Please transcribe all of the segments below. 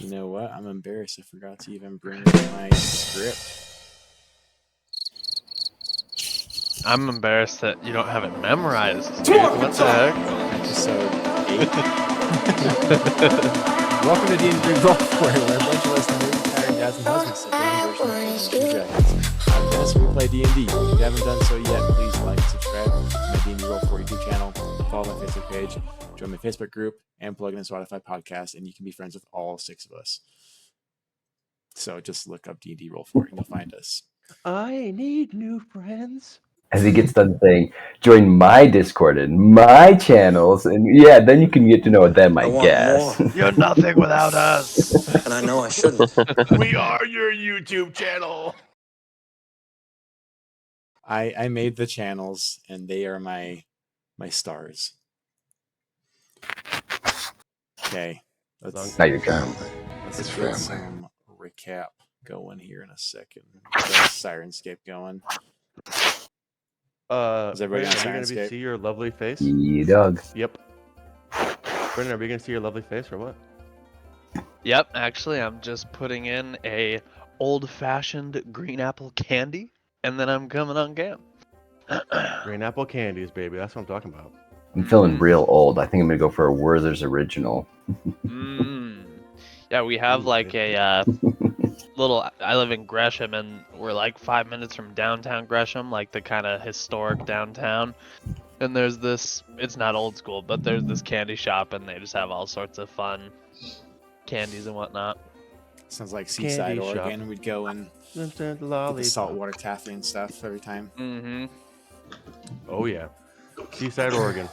You know what? I'm embarrassed. I forgot to even bring up my script. I'm embarrassed that you don't have it memorized. Dude. What the heck? Episode 8. Welcome to D&D Roll For It, where a bunch of us nerdy, tired dads and husbands sit down version of Dungeons & Dragons. I'm Dennis, and we play D&D. If you haven't done so yet, please like and subscribe to my D&D Roll For It YouTube channel, follow my Facebook page, join my Facebook group, and plug in the Spotify podcast, and you can be friends with all 6 of us. So just look up D&D Roll For It, and you'll find us. I need new friends. As he gets done saying, join my Discord and my channels, and yeah, then you can get to know them, I guess. More. You're nothing without us. And I know I shouldn't. We are your YouTube channel. I made the channels, and they are my stars. Okay, Now you're done. let's get some recap going here in a second. Get Sirenscape going. Is everybody on Brandon, are we gonna Sirenscape? see your lovely face? Yeah, dog. Yep. Brandon, are we gonna see your lovely face or what? Yep, actually, I'm just putting in a old-fashioned green apple candy, and then I'm coming on cam. Green apple candies, baby. That's what I'm talking about. I'm feeling real old. I think I'm gonna go for a Werther's original. Yeah, we have Ooh, like good. a little. I live in Gresham, and we're like 5 minutes from downtown Gresham, like the kind of historic downtown. And there's this. It's not old school, but there's this candy shop, and they just have all sorts of fun candies and whatnot. Sounds like Seaside, Candy shop. Oregon. We'd go and get the saltwater taffy and stuff every time. Mm-hmm. Oh yeah. Seaside, Oregon.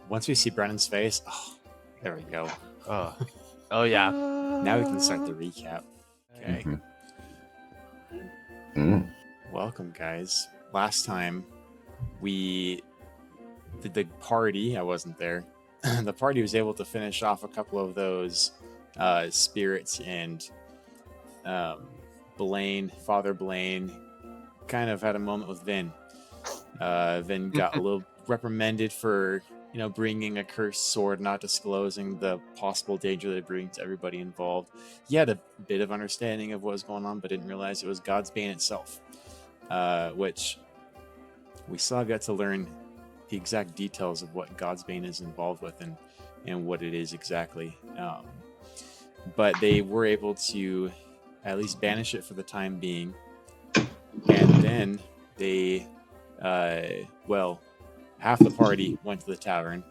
Once we see Brennan's face, there we go. Oh yeah. Now we can start the recap. Okay. Mm. Welcome, guys. Last time we did the party. I wasn't there. The party was able to finish off a couple of those spirits, and Father Blaine, kind of had a moment with Vin. Vin got a little reprimanded for, bringing a cursed sword, not disclosing the possible danger that it brings to everybody involved. He had a bit of understanding of what was going on, but didn't realize it was God's Bane itself, which we still got to learn the exact details of what God's Bane is involved with and what it is exactly. But they were able to at least banish it for the time being. And then they, half the party went to the tavern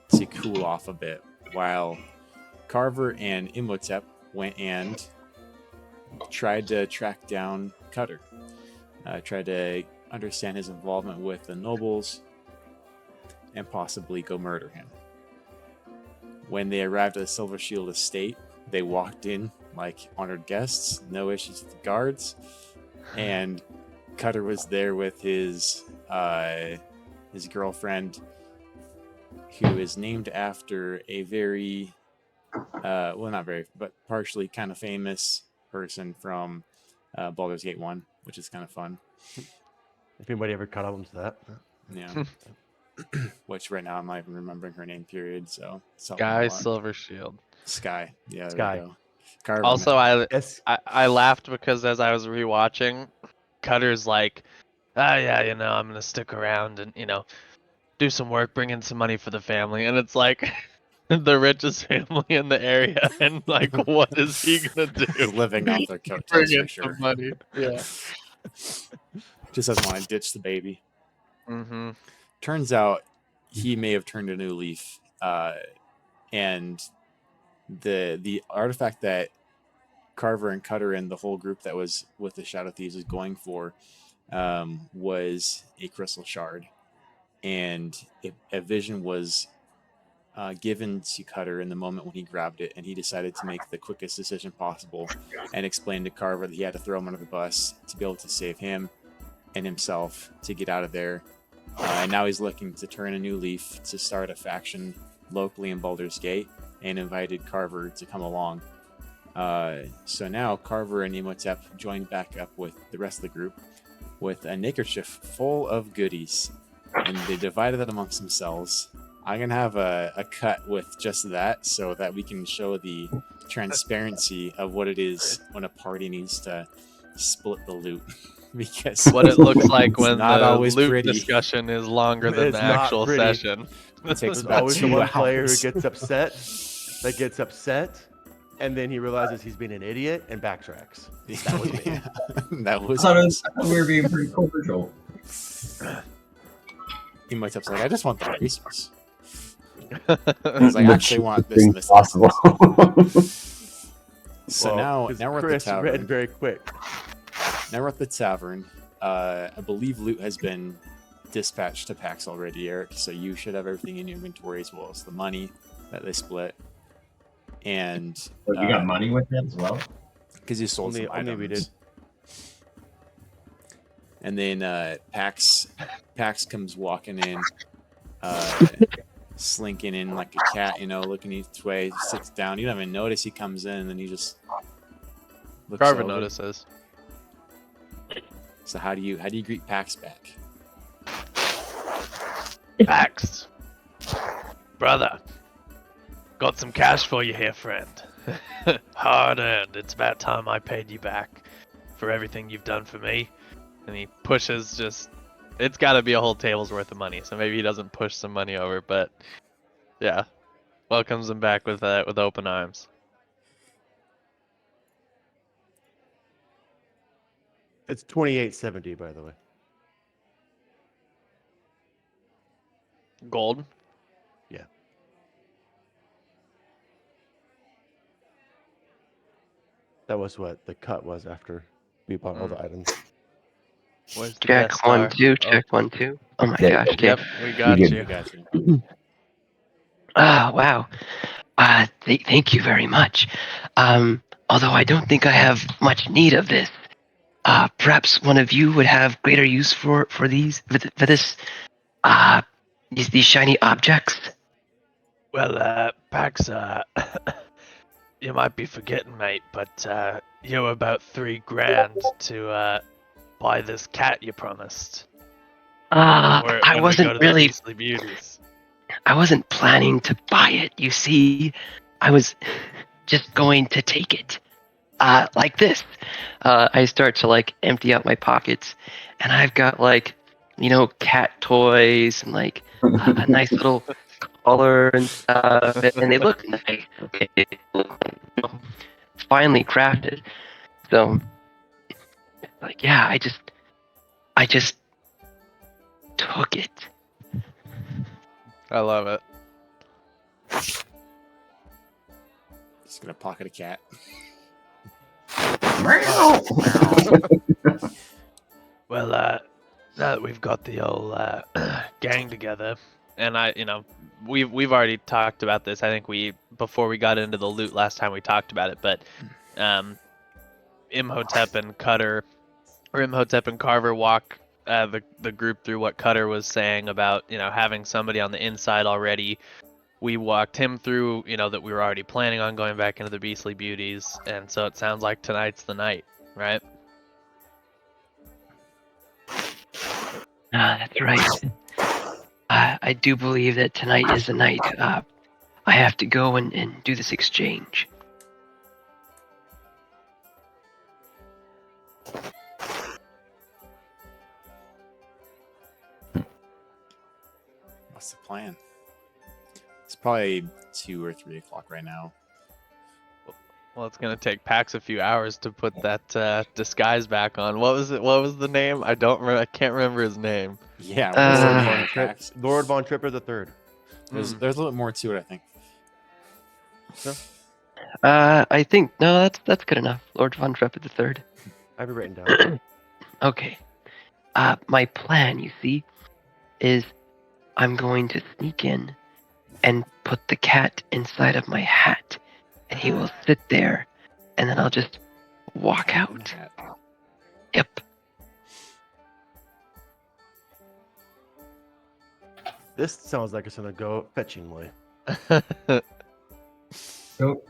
to cool off a bit, while Carver and Imhotep went and tried to track down Cutter. Tried to understand his involvement with the nobles and possibly go murder him. When they arrived at the Silver Shield estate, they walked in like honored guests, no issues with the guards, and Cutter was there with his girlfriend, who is named after a very, not very, but partially kind of famous person from Baldur's Gate 1, which is kind of fun. If anybody ever caught on to that. Yeah. Which right now I'm not even remembering her name, period. So Sky Silver Shield. Sky. Yeah, Sky. there we go. Carver, Also, Yes. I laughed because as I was rewatching, Cutter's like, yeah, I'm gonna stick around and do some work, bring in some money for the family, and it's like the richest family in the area, and like, what is he gonna do? living off their coattails Bring for in sure. some money. Yeah. Just doesn't want to ditch the baby. Mm-hmm. Turns out he may have turned a new leaf, and the artifact that Carver and Cutter and the whole group that was with the Shadow Thieves was going for was a crystal shard, and a vision was given to Cutter in the moment when he grabbed it, and he decided to make the quickest decision possible and explain to Carver that he had to throw him under the bus to be able to save him and himself to get out of there. And now he's looking to turn a new leaf to start a faction locally in Baldur's Gate, and invited Carver to come along. So now Carver and Imhotep joined back up with the rest of the group with a neckerchief full of goodies, and they divided it amongst themselves. I'm gonna have a cut with just that so that we can show the transparency of what it is when a party needs to split the loot. Because What it looks like it's when not the always loot pretty. discussion is longer than It's the not actual pretty. session. It takes There's about always the 2 one player who hours. gets upset, and then he realizes he's been an idiot and backtracks. That was me. That I was thought, us. I thought we were being pretty cordial. He might have said, I just want the resource. Because I The actually want this and cheapest this. thing possible. So Well, now 'cause we're at the Chris tavern. read very quick. Now we're at the tavern. I believe loot has been dispatched to PAX already, Eric. So you should have everything in your inventory as well as the money that they split. And But you got money with it as well? because you sold some Only items. we did. And then Pax comes walking in, slinking in like a cat, looking each way, sits down. You don't even notice he comes in, and then he just looks Carver over. notices. So how do you greet Pax back? Pax, brother, got some cash for you here, friend. Hard earned. It's about time I paid you back for everything you've done for me. And he pushes it's got to be a whole table's worth of money. So maybe he doesn't push some money over, but yeah, welcomes him back with open arms. It's 2870, by the way. Gold. That was what the cut was after we bought all the items. Where's the Check Death Star? 1 2. Check 1 2. Oh my Yeah. gosh. Okay. Yep, we got good. you. I got you. Ah, wow. Thank you very much. Although I don't think I have much need of this. Perhaps one of you would have greater use for these these shiny objects. Well, Pax, you might be forgetting, mate, but you owe about $3,000 to buy this cat you promised. I when we go to wasn't the really. Beastly Beauties. I wasn't planning to buy it. You see, I was just going to take it. Like this. I start to empty out my pockets, and I've got cat toys and a nice little collar and stuff, and they look nice. They look finely crafted. So, yeah, I just took it. I love it. Just gonna pocket a cat. Well, now that we've got the old gang together, and we've already talked about this. I think before we got into the loot last time we talked about it, but Imhotep and Carver walk the group through what Cutter was saying about having somebody on the inside already. We walked him through that we were already planning on going back into the Beastly Beauties, and so it sounds like tonight's the night, right? That's right. I do believe that tonight is the night. I have to go and do this exchange. What's the plan? It's probably 2 or 3 o'clock right now. Well, it's gonna take Pax a few hours to put that disguise back on. What was it? What was the name? I don't remember. I can't remember his name. Yeah, Uh, what's the name? Pax? Lord Von Tripper the Third. There's a little bit more to it, I think. I think no, that's good enough. Lord Von Trepid the Third. I have it written down. Okay. My plan, you see, is I'm going to sneak in and put the cat inside of my hat, and he will sit there, and then I'll just walk Cat in the out. hat. Yep. This sounds like it's gonna go fetchingly. So,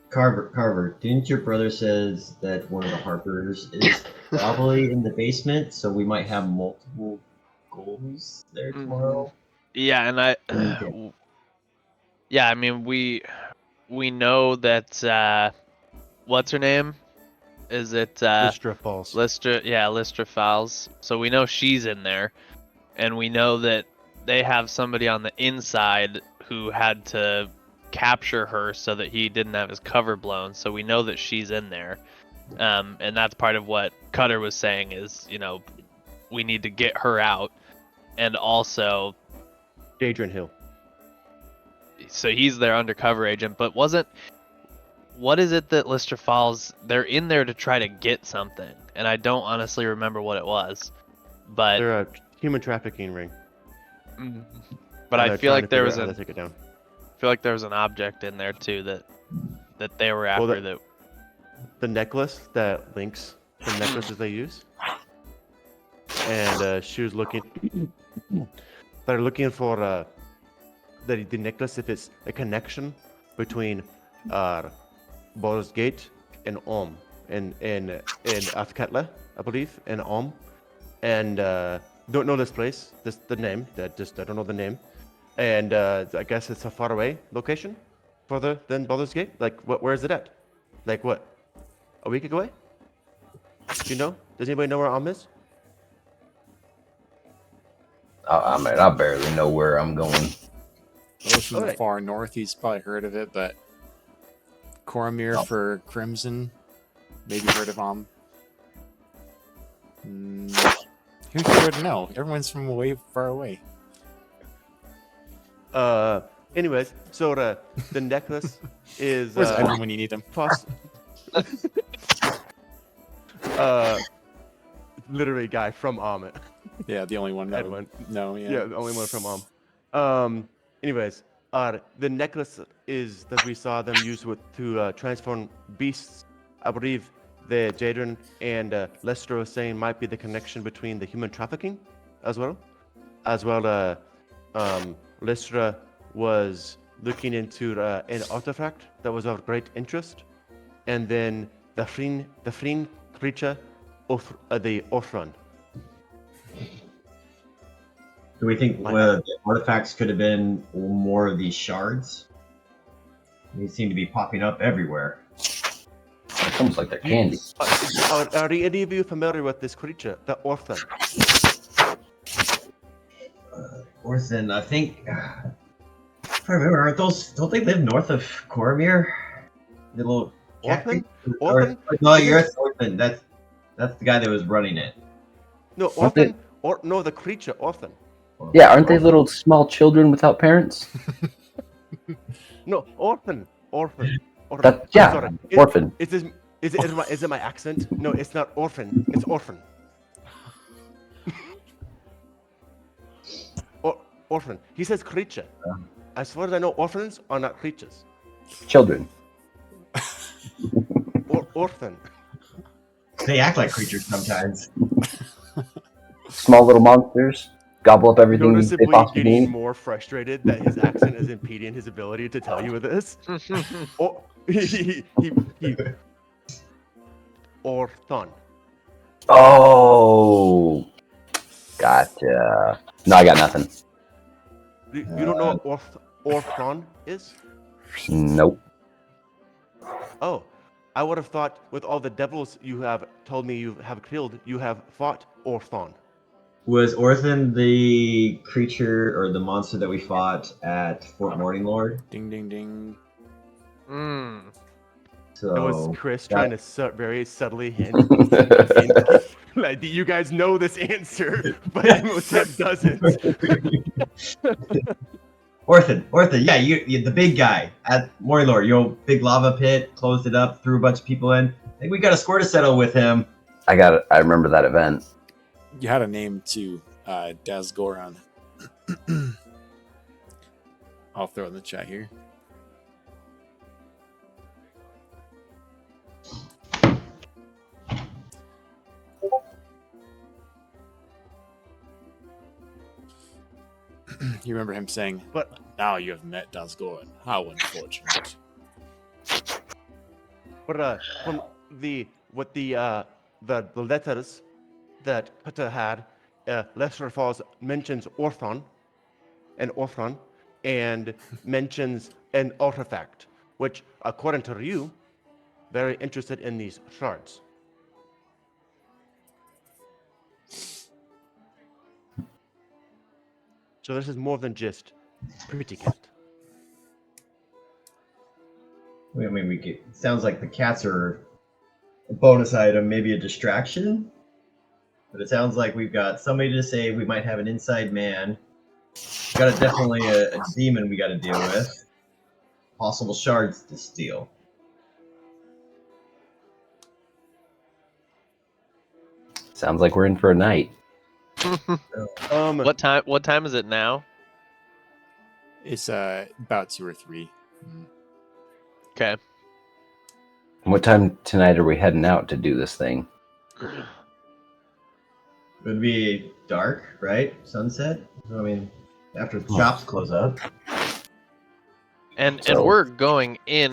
Carver, didn't your brother says that one of the Harpers is probably in the basement, so we might have multiple goals there tomorrow? Yeah, and Okay. yeah, I mean we we know that what's her name? Is it Lystra Falls. Lystra Fowles. So we know she's in there, and we know that they have somebody on the inside who had to capture her so that he didn't have his cover blown. So we know that she's in there, and that's part of what Cutter was saying is, we need to get her out, and also, Jadron Hill. so he's their undercover agent. But what is it that Lystra Falls? They're in there to try to get something, and I don't honestly remember what it was, but They're a human trafficking ring. but and I they're feel trying like to there figure was out how to take it down. an object in there too that they were after Well, that. The necklace that links the necklaces they use, and she was looking. They're looking for the necklace if it's a connection between Baldur's Gate and Om in Afkatla, I believe, and Om, and don't know this place, the name. I don't know the name, and I guess it's a faraway location, further than Baldur's Gate. Like, where is it at? Like what? A week away? Do you know? Does anybody know where Om is? I mean, I barely know where I'm going. Well, from the Alright. far north, he's probably heard of it, but Coromir for Crimson, maybe heard of him. Who would know? Everyone's from way far away. Anyways, so the necklace is Where's Edwin when you need him? literally guy from Om. Yeah, the only one. that would- Edwin. No, yeah. Yeah, the only one from Om. Anyways, the necklace is that we saw them use to transform beasts. I believe the Jadron and Lester was saying might be the connection between the human trafficking, as well. Lester was looking into an artifact that was of great interest, and then the Freen creature, the Orthron. Do we think the artifacts could have been more of these shards? They seem to be popping up everywhere. It's almost like they're candy. Are any of you familiar with this creature, the Orthron? Orson, I think. If I remember, don't they live north of Coromir? The little cat Orphan? creature? Orphan? No, you're Orphan. That's the guy that was running it. No, Aren't they- Orphan. No, the creature, Orphan. Yeah, aren't they little small children without parents? No, Orphan. Orphan. That, yeah, Sorry. orphan. Is it my accent? No, it's not Orphan. It's Orphan. Orphan. He says creature. As far as I know, orphans are not creatures. Children. Orphan. They act like creatures sometimes. Small little monsters. Gobble up everything they Noticeably possibly getting need. more frustrated that his accent is impeding his ability to tell you this. He Orthon. Oh, gotcha. No, I got nothing. You don't know what Orthon is? Nope. Oh, I would have thought with all the devils you have told me you have killed, you have fought Orthon. Was Orphan the creature or the monster that we fought at Fort Morning Lord? Ding, ding, ding. So It was Chris that- trying to very subtly hint. Like, you guys know this answer, but Imhotep doesn't. Orphan, yeah, you the big guy at Morning Lord, your big lava pit, closed it up, threw a bunch of people in. I think we got a score to settle with him. I got it. I remember that event. You had a name too, Dazgoron. I'll throw it in the chat here. You remember him saying, But "Now you have met Dazgoron. How unfortunate." from the letters that Kata had, Lester Falls mentions Orthon and mentions an artifact, which, according to you, very interested in these shards. So this is more than just pretty cat. I mean, we get. Sounds like the cats are a bonus item, maybe a distraction. But it sounds like we've got somebody to save. We might have an inside man. We got definitely a demon we got to deal with. Possible shards to steal. Sounds like we're in for a night. What time is it now? It's about 2 or 3. Okay. What time tonight are we heading out to do this thing? It would be dark, right? Sunset. I mean, after the shops close up. And So- we're going in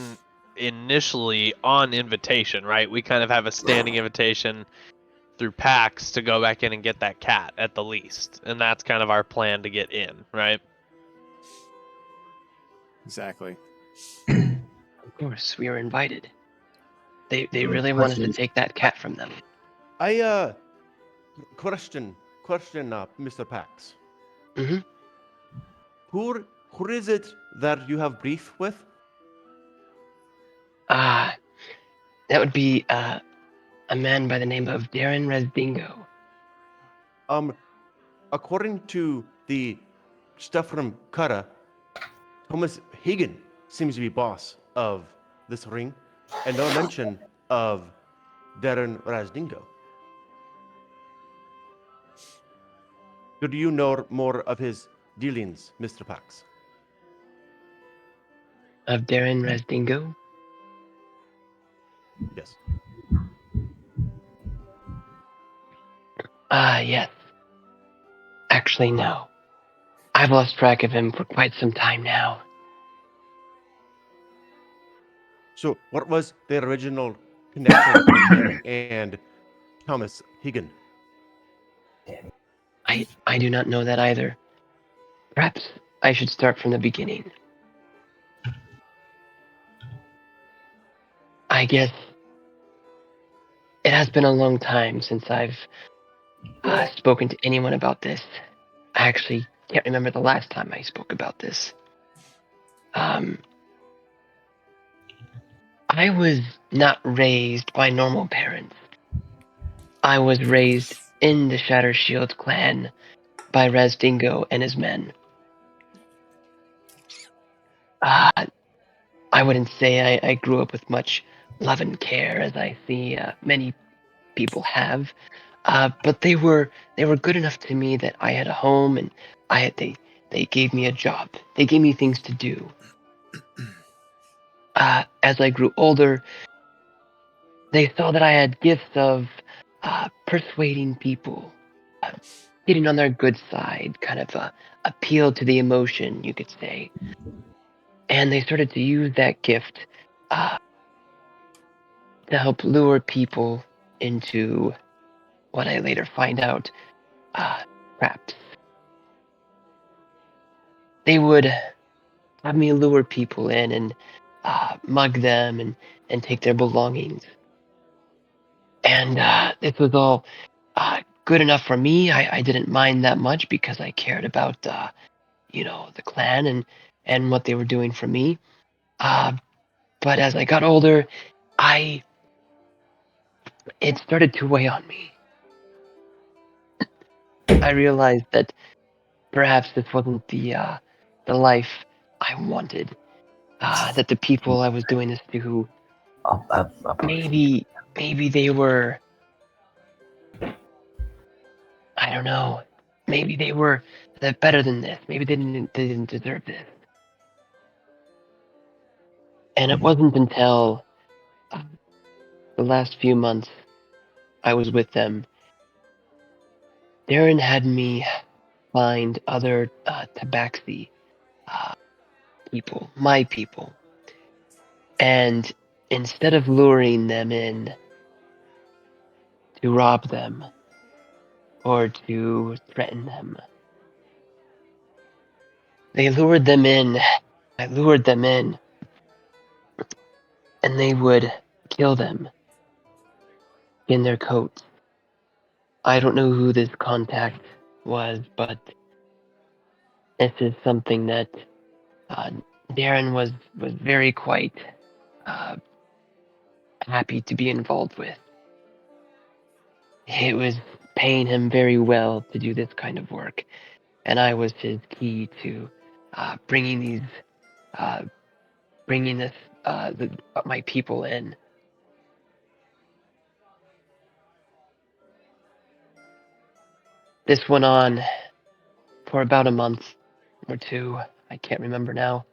initially on invitation, right? We kind of have a standing invitation through PAX to go back in and get that cat at the least. And that's kind of our plan to get in, right? Exactly. Of course, we were invited. They really wanted to take that cat from them. I question, Mr. Pax. Mhm. Who is it that you have beef with? That would be a man by the name of Darren Resdingo. According to the stuff from Kara, Thomas Hagen seems to be boss of this ring, and no mention of Darren Razdingo. Do you know more of his dealings, Mr. Pax? Of Darren Resdingo? Yes. Yes. Actually, no. I've lost track of him for quite some time now. So, what was the original connection between him and Thomas Hagen? I do not know that either. Perhaps I should start from the beginning. I guess it has been a long time since I've spoken to anyone about this. I actually can't remember the last time I spoke about this. I was not raised by normal parents. I was raised in the Shatter Shield clan by Razdingo and his men. I wouldn't say I grew up with much love and care as I see many people have, but they were good enough to me that I had a home and they gave me a job. They gave me things to do. As I grew older, they saw that I had gifts of persuading people, getting on their good side, kind of appeal to the emotion, you could say. And they started to use that gift to help lure people into what I later find out traps. They would have me lure people in and mug them and take their belongings. And this was all good enough for me. I didn't mind that much because I cared about the clan and what they were doing for me. But as I got older, it started to weigh on me. I realized that perhaps this wasn't the life I wanted. That the people I was doing this to, I'll maybe they were, I don't know, maybe they were better than this. Maybe they didn't deserve this. And it wasn't until the last few months I was with them, Darren had me find other Tabaxi people, my people. And instead of luring them in to rob them or to threaten them, they lured them in. I lured them in and they would kill them in their coats. I don't know who this contact was, but this is something that Darren was very quite happy to be involved with. It was paying him very well to do this kind of work, and I was his key to bringing my people in. This went on for about a month or two. I can't remember now.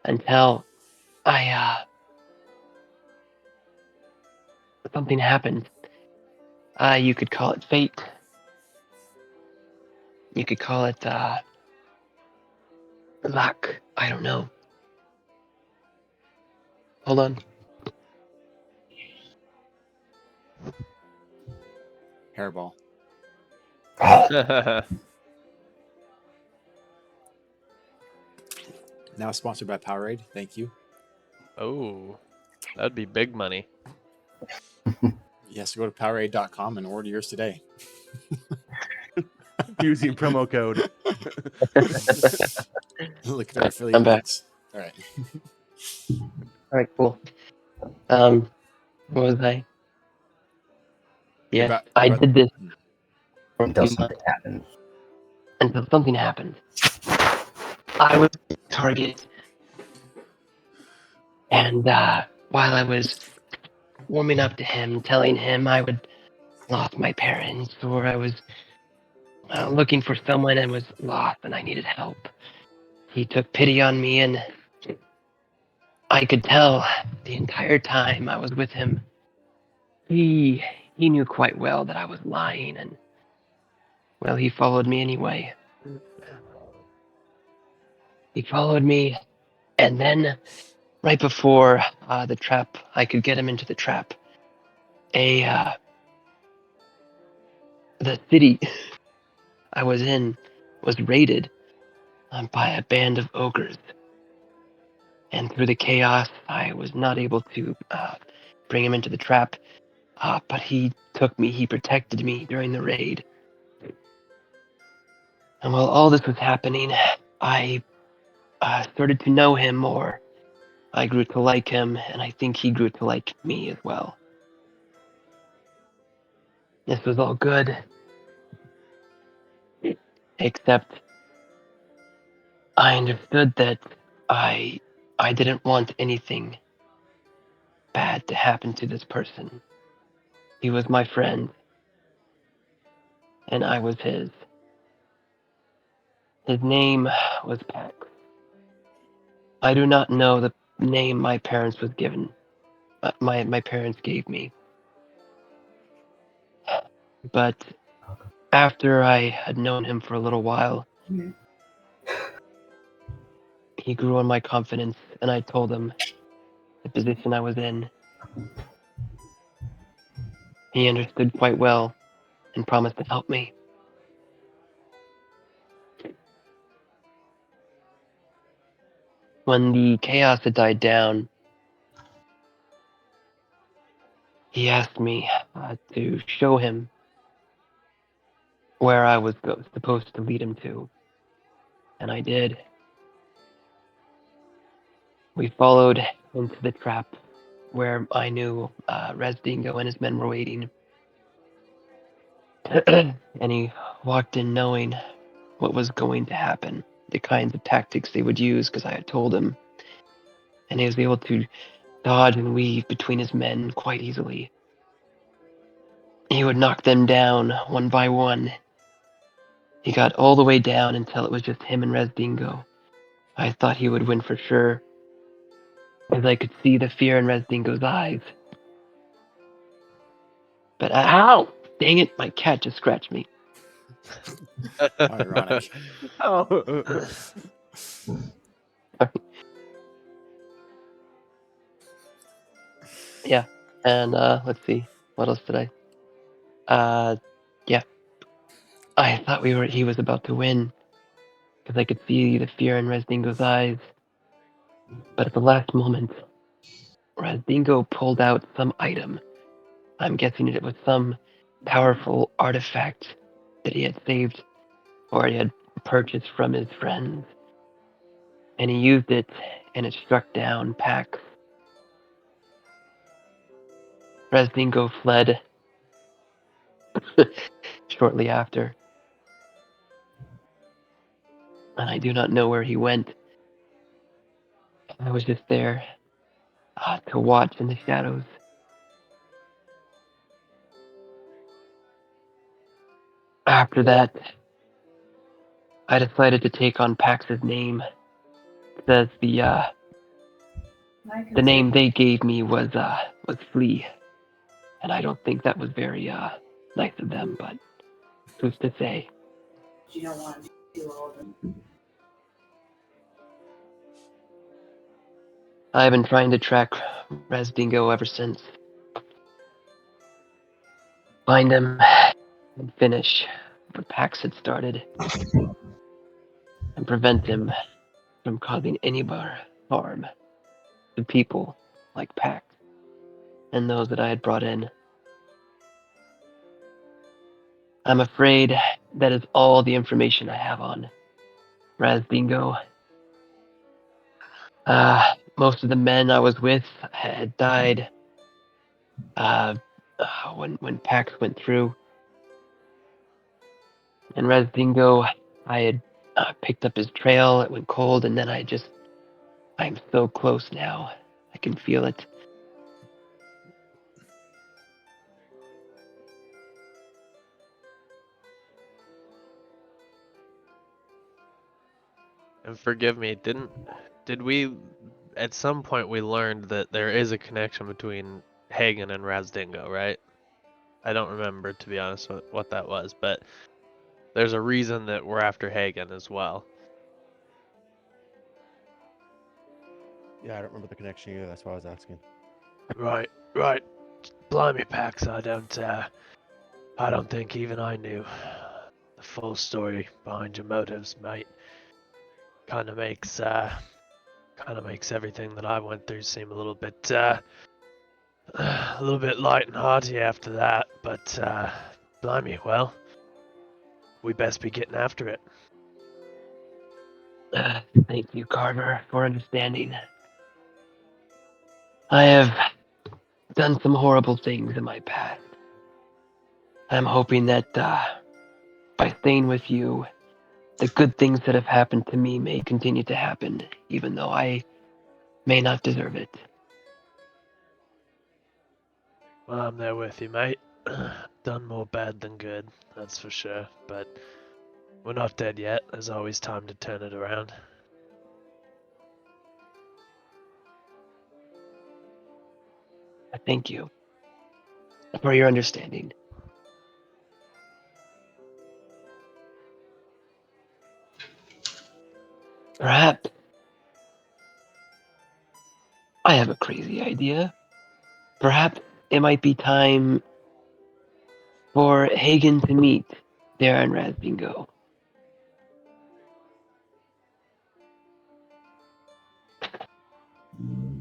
Until something happened. You could call it fate. You could call it luck. I don't know. Hold on. Hairball. Now sponsored by Powerade. Thank you. Oh, that'd be big money. Yes, go to Powerade.com and order yours today. Using promo code. Look at our affiliate I'm back. links. All right. All right, cool. What was I? Yeah, I did this for a Until few months something happens. until something happened. I was target, and while I was warming up to him, telling him I would lost my parents, or I was looking for someone and was lost and I needed help, he took pity on me, and I could tell the entire time I was with him, he knew quite well that I was lying, and well, he followed me anyway. He followed me, and then right before the trap, I could get him into the trap. The city I was in was raided by a band of ogres, and through the chaos, I was not able to bring him into the trap. But he took me, he protected me during the raid. And while all this was happening, I started to know him more. I grew to like him, and I think he grew to like me as well. This was all good, except I understood that I didn't want anything bad to happen to this person. He was my friend, and I was his. His name was Pax. I do not know the name my parents was given. My parents gave me. But after I had known him for a little while, he grew on my confidence, and I told him the position I was in. He understood quite well and promised to help me. When the chaos had died down, he asked me to show him where I was supposed to lead him to, and I did. We followed into the trap where I knew Resdingo and his men were waiting. And he walked in knowing what was going to happen, the kinds of tactics they would use, because I had told him. And he was able to dodge and weave between his men quite easily. He would knock them down one by one. He got all the way down until it was just him and Resdingo. I thought he would win for sure, as I could see the fear in Resdingo's eyes. But ow! Dang it, my cat just scratched me. Ironic. Oh. Yeah, and let's see, what else did yeah. I thought he was about to win, because I could see the fear in Resdingo's eyes. But at the last moment, Razdingo pulled out some item. I'm guessing it was some powerful artifact that he had saved or he had purchased from his friends. And he used it, and it struck down Pax. Razdingo fled shortly after, and I do not know where he went. I was just there to watch in the shadows. After that, I decided to take on Pax's name. Says the name they gave me was Flea, and I don't think that was very nice of them, but who's to say? You don't want to do all of them. I've been trying to track Razdingo ever since. Find him and finish what Pax had started, and prevent him from causing any more harm to people like Pax and those that I had brought in. I'm afraid that is all the information I have on Razdingo. Most of the men I was with had died when Pax went through. And Razdingo, I had picked up his trail. It went cold, and then I'm so close now. I can feel it. And forgive me, did we at some point we learned that there is a connection between Hagen and Razdingo, right? I don't remember, to be honest, what that was, but there's a reason that we're after Hagen as well. Yeah, I don't remember the connection either. That's why I was asking. Right. Blimey, Pax, I don't think even I knew the full story behind your motives, mate. Kind of makes everything that I went through seem a little bit light and hearty after that. But blimey, well, we best be getting after it. Thank you, Carver, for understanding. I have done some horrible things in my past. I'm hoping that by staying with you, the good things that have happened to me may continue to happen, even though I may not deserve it. Well, I'm there with you, mate. Done more bad than good, that's for sure. But we're not dead yet. There's always time to turn it around. Thank you for your understanding. Perhaps I have a crazy idea. Perhaps it might be time for Hagen to meet Darren Razdingo.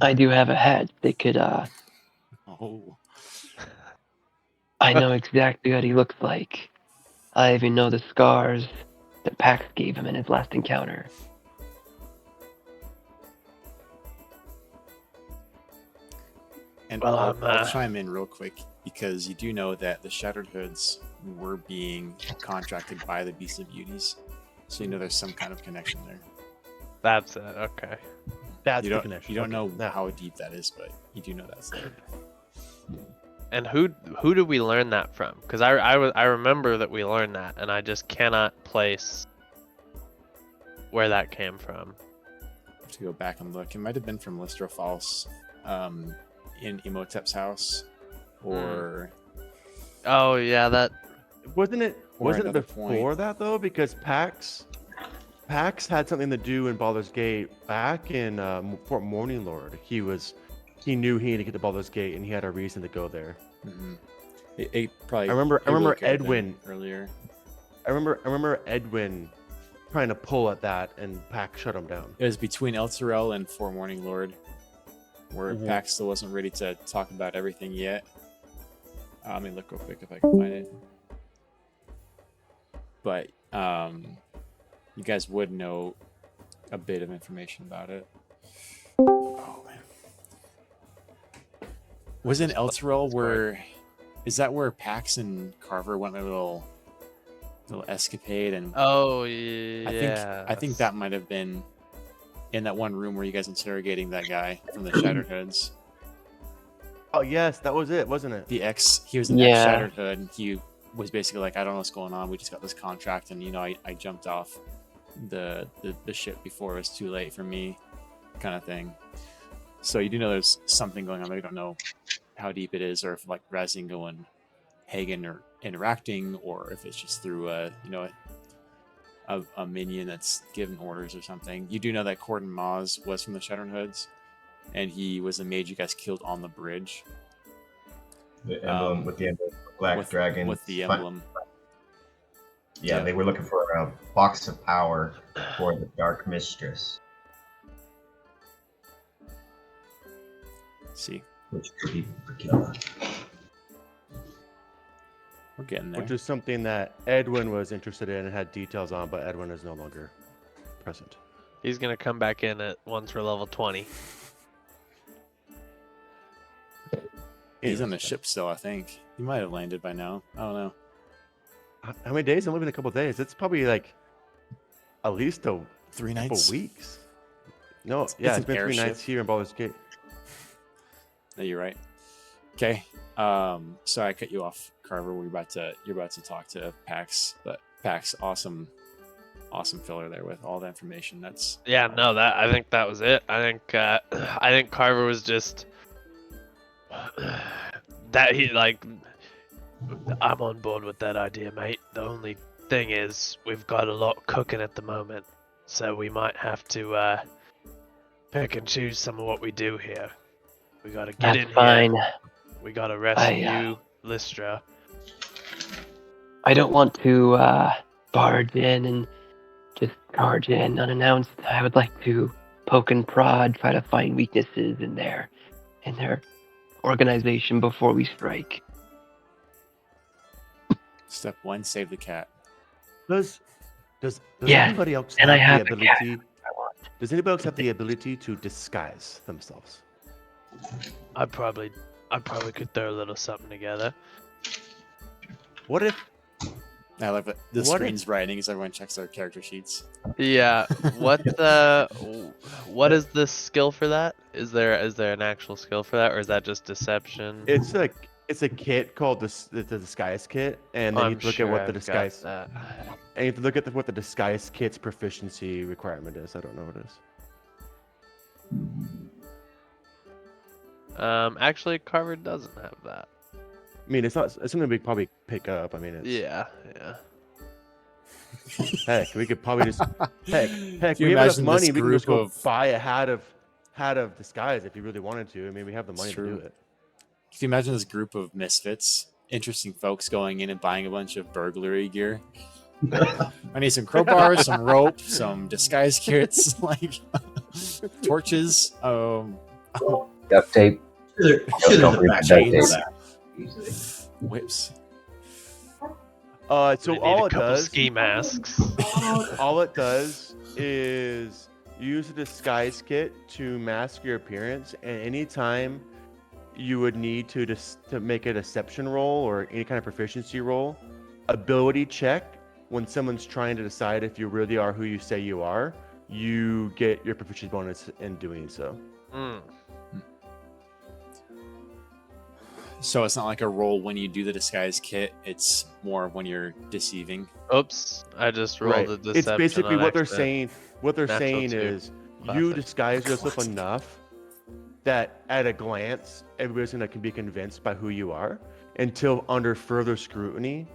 I do have a hat that could, Oh, I know exactly what he looks like. I even know the scars that Pax gave him in his last encounter. and Well, I'll chime in real quick because you do know that the Shattered Hoods were being contracted by the Beast of Beauties, so you know there's some kind of connection there. That's it. Okay. That's You the don't connection. you don't Okay. know how deep that is, but you do know that's there. And who did we learn that from? Because I remember that we learned that, and I just cannot place where that came from. I have to go back and look. It might have been from Listro False, in Imhotep's house, or Oh yeah, that. Wasn't it Or wasn't it another before point. that though? Because Pax had something to do in Baldur's Gate back in Fort Morning Lord. He knew he needed to get to Baldur's Gate, and he had a reason to go there. it probably. I remember it really could have been Edwin. earlier. I remember Edwin trying to pull at that, and Pack shut him down. It was between Elturel and Forewarning Lord, where Mhm. Pax still wasn't ready to talk about everything yet. Let me look real quick if I can find it. But you guys would know a bit of information about it. Oh man, was in Elturel where? Is that where Pax and Carver went on a little escapade? And Oh yeah. I think that might have been in that one room where you guys interrogating that guy from the Shattered Hoods. Oh yes, that was it, wasn't it? He was an Yeah. ex Shattered Hood, and he was basically like, I don't know what's going on. We just got this contract, and I jumped off the ship before it was too late for me, kind of thing. So you do know there's something going on, but you don't know how deep it is, or if like Razingo and Hagen are interacting, or if it's just through a minion that's given orders or something. You do know that Corden Maz was from the Shattered Hoods, and he was a mage you guys killed on the bridge. The emblem with the emblem, Black Dragon. With the emblem. Yeah, Yeah. they were looking for a box of power for the Dark Mistress, See, which could be for killer. we're getting there. Which is something that Edwin was interested in and had details on, but Edwin is no longer present. He's gonna come back in at once we're level 20. He's on the ship still, I think. He might have landed by now. I don't know. How many days? I'm living a couple days. It's probably like at least a 3 couple nights. weeks. No, It's yeah, an it's been 3 airship. nights here in Baldur's Gate. No, you're right. Okay. Sorry I cut you off, Carver. You're about to talk to Pax, but Pax, awesome filler there with all the information. That's Yeah, no, I think that was it. I think Carver was just that he like. I'm on board with that idea, mate. The only thing is we've got a lot cooking at the moment, so we might have to pick and choose some of what we do here. We gotta get That's in fine. here. We gotta rescue Lystra. I don't want to barge in and just charge in unannounced. I would like to poke and prod, try to find weaknesses in their organization before we strike. step 1, save the cat. Does Yeah, anybody else and I have have the the cat. ability? Does anybody else have the ability to disguise themselves? I probably could throw a little something together. What if I love it. The What screen's writing as everyone checks their character sheets. Yeah. What is the skill for that? Is there an actual skill for that, or is that just deception? it's a kit called the disguise kit, and then you I'm have to look sure at what the I've got disguise that. and you have to look at what the disguise kit's proficiency requirement is. I don't know what it is. Actually, Carver doesn't have that. I mean, it's something we probably pick up. I mean, it's, Yeah. heck, we could probably just heck, Can we you have enough imagine money. this We can group just go of buy a hat of disguise if you really wanted to. I mean, we have the money to do true. it. Can you imagine this group of misfits, interesting folks going in and buying a bunch of burglary gear? I need some crowbars, some rope, some disguise kits, like torches, Duct tape. Sure, there's a Don't back forget for chains. that, usually. whips. So We need all a it couple does, ski masks. all it does is use a disguise kit to mask your appearance, and anytime you would need to make a deception roll or any kind of proficiency roll, ability check, when someone's trying to decide if you really are who you say you are, you get your proficiency bonus in doing so. Mm. So it's not like a roll when you do the disguise kit. It's more when you're deceiving. Oops! I just rolled a deception. It's basically on what they're accident. saying. What they're Natural saying two. is you Classic. disguise yourself Classic. enough that at a glance, everybody's gonna can be convinced by who you are. Until under further scrutiny,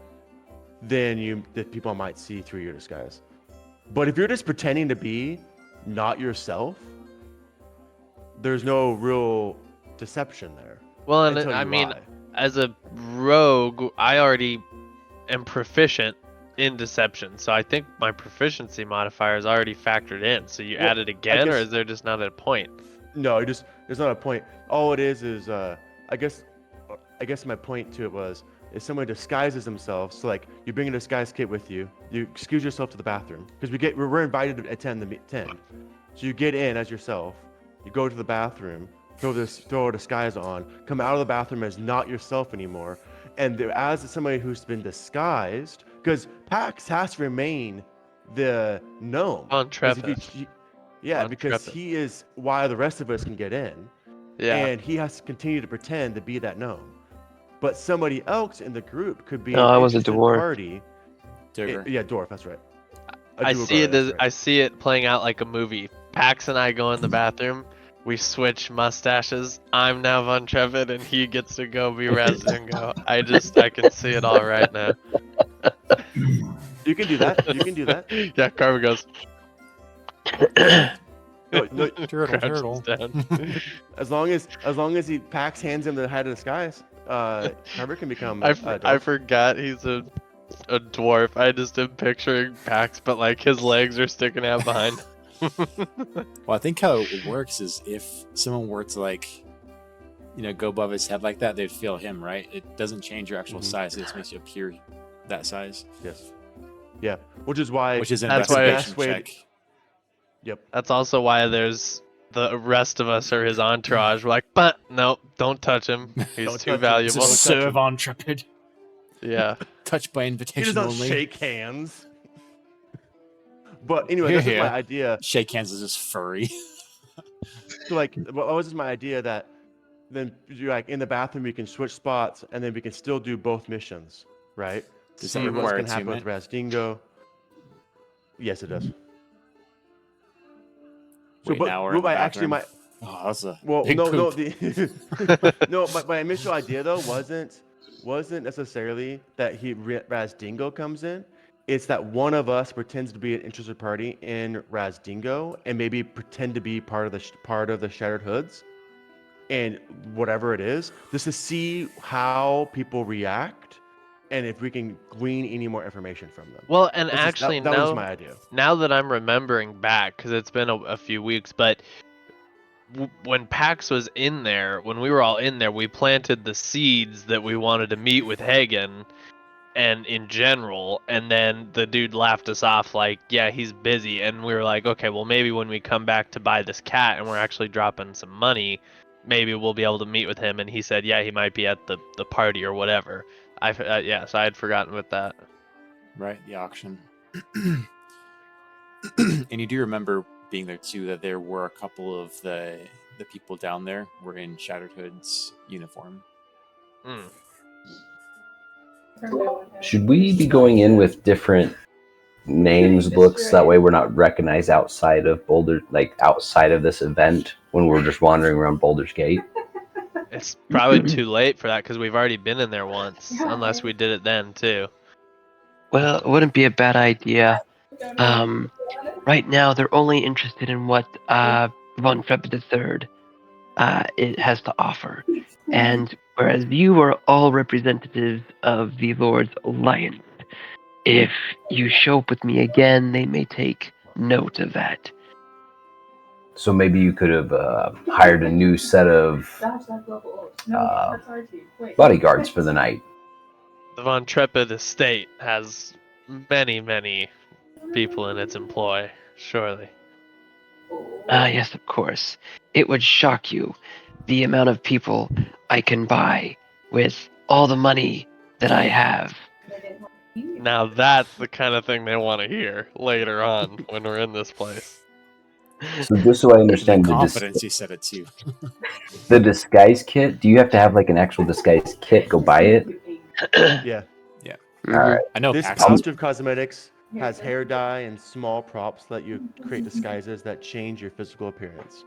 then the people might see through your disguise. But if you're just pretending to be not yourself, there's no real deception there. Well, and until I you mean, lie. as a rogue, I already am proficient in deception, so I think my proficiency modifier is already factored in. So you Well, add it again, or guess- is there just not a point? No, there's not a point. All it is I guess my point to it was if someone disguises themselves, so like you bring a disguise kit with you, you excuse yourself to the bathroom because we're invited at 10. So you get in as yourself, you go to the bathroom, throw a disguise on, come out of the bathroom as not yourself anymore, and as somebody who's been disguised, because Pax has to remain the gnome. On 'Cause if Trepid. yeah, On because Trepid. he is why the rest of us can get in. Yeah. And he has to continue to pretend to be that gnome. But somebody else in the group could be No, an I was a interested dwarf. party. Digger. Yeah, dwarf, that's right. A I dwarf, see it that's as right. I see it playing out like a movie. Pax and I go in the bathroom. We switch mustaches. I'm now Von Trepid, and he gets to go be Razdingo. I can see it all right now. You can do that. You can do that. Yeah, Carver goes. No, Turtle, crouches turtle. down. as long as he Pax hands him the head of disguise, Carver can become I a dwarf. forgot he's a dwarf. I just am picturing Pax, but like his legs are sticking out behind. Well, I think how it works is if someone were to like, go above his head like that, they'd feel him, right? It doesn't change your actual Mhm. size; it just makes you appear that size, Yes. Yeah, which is why. which is an That's why- investigation Best way to- check. Yep. That's also why there's the rest of us are his entourage. We're like, but no, don't touch him. He's Don't too touch him. valuable. Don't touch Serve him. on Trepid. Yeah. Touch by He invitation does not only. shake hands. But anyway, Here, this is my here. idea. Shake hands is just furry. So like, what was just my idea that then you like in the bathroom we can switch spots and then we can still do both missions, right? To Does that see what's require gonna happen with Razdingo. Yes, it does. So, Wait, now we're in the actually bathroom. my Oh, that's a well, big no, poop. no, my initial idea though wasn't necessarily that Razdingo comes in. It's that one of us pretends to be an interested party in Razdingo and maybe pretend to be part of the Shattered Hoods, and whatever it is, just to see how people react, and if we can glean any more information from them. Well, and That's just- actually that was my idea. now that I'm remembering back, because it's been a few weeks, but when Pax was in there, when we were all in there, we planted the seeds that we wanted to meet with Hagen and in general, and then the dude laughed us off like, yeah, he's busy, and we were like, okay, well, maybe when we come back to buy this cat and we're actually dropping some money, maybe we'll be able to meet with him. And he said, yeah, he might be at the party or whatever. Yeah, so I had forgotten with that. Right, the auction. And you do remember being there too, that there were a couple of the people down there were in Shattered Hood's uniform. Hmm. Should we be going in with different names, looks, that way we're not recognized outside of Boulder, like outside of this event when we're just wandering around Boulder's Gate? It's probably too late for that because we've already been in there once, unless we did it then too. Well, it wouldn't be a bad idea. Right now, they're only interested in what Von Trepid III it has to offer. And whereas you are all representatives of the Lord's Alliance, if you show up with me again, they may take note of that. So maybe you could have hired a new set of bodyguards for the night. The Von Trepid estate has many, many people in its employ, surely. Yes, of course. It would shock you the amount of people I can buy with all the money that I have. Now that's the kind of thing they want to hear later on when we're in this place. So just so I The understand confidence you said it too. the disguise kit, do you have to have like an actual disguise kit? Go buy it? Yeah. All right. I know This Pax Pouch of Cosmetics has hair dye and small props that you create disguises that change your physical appearance.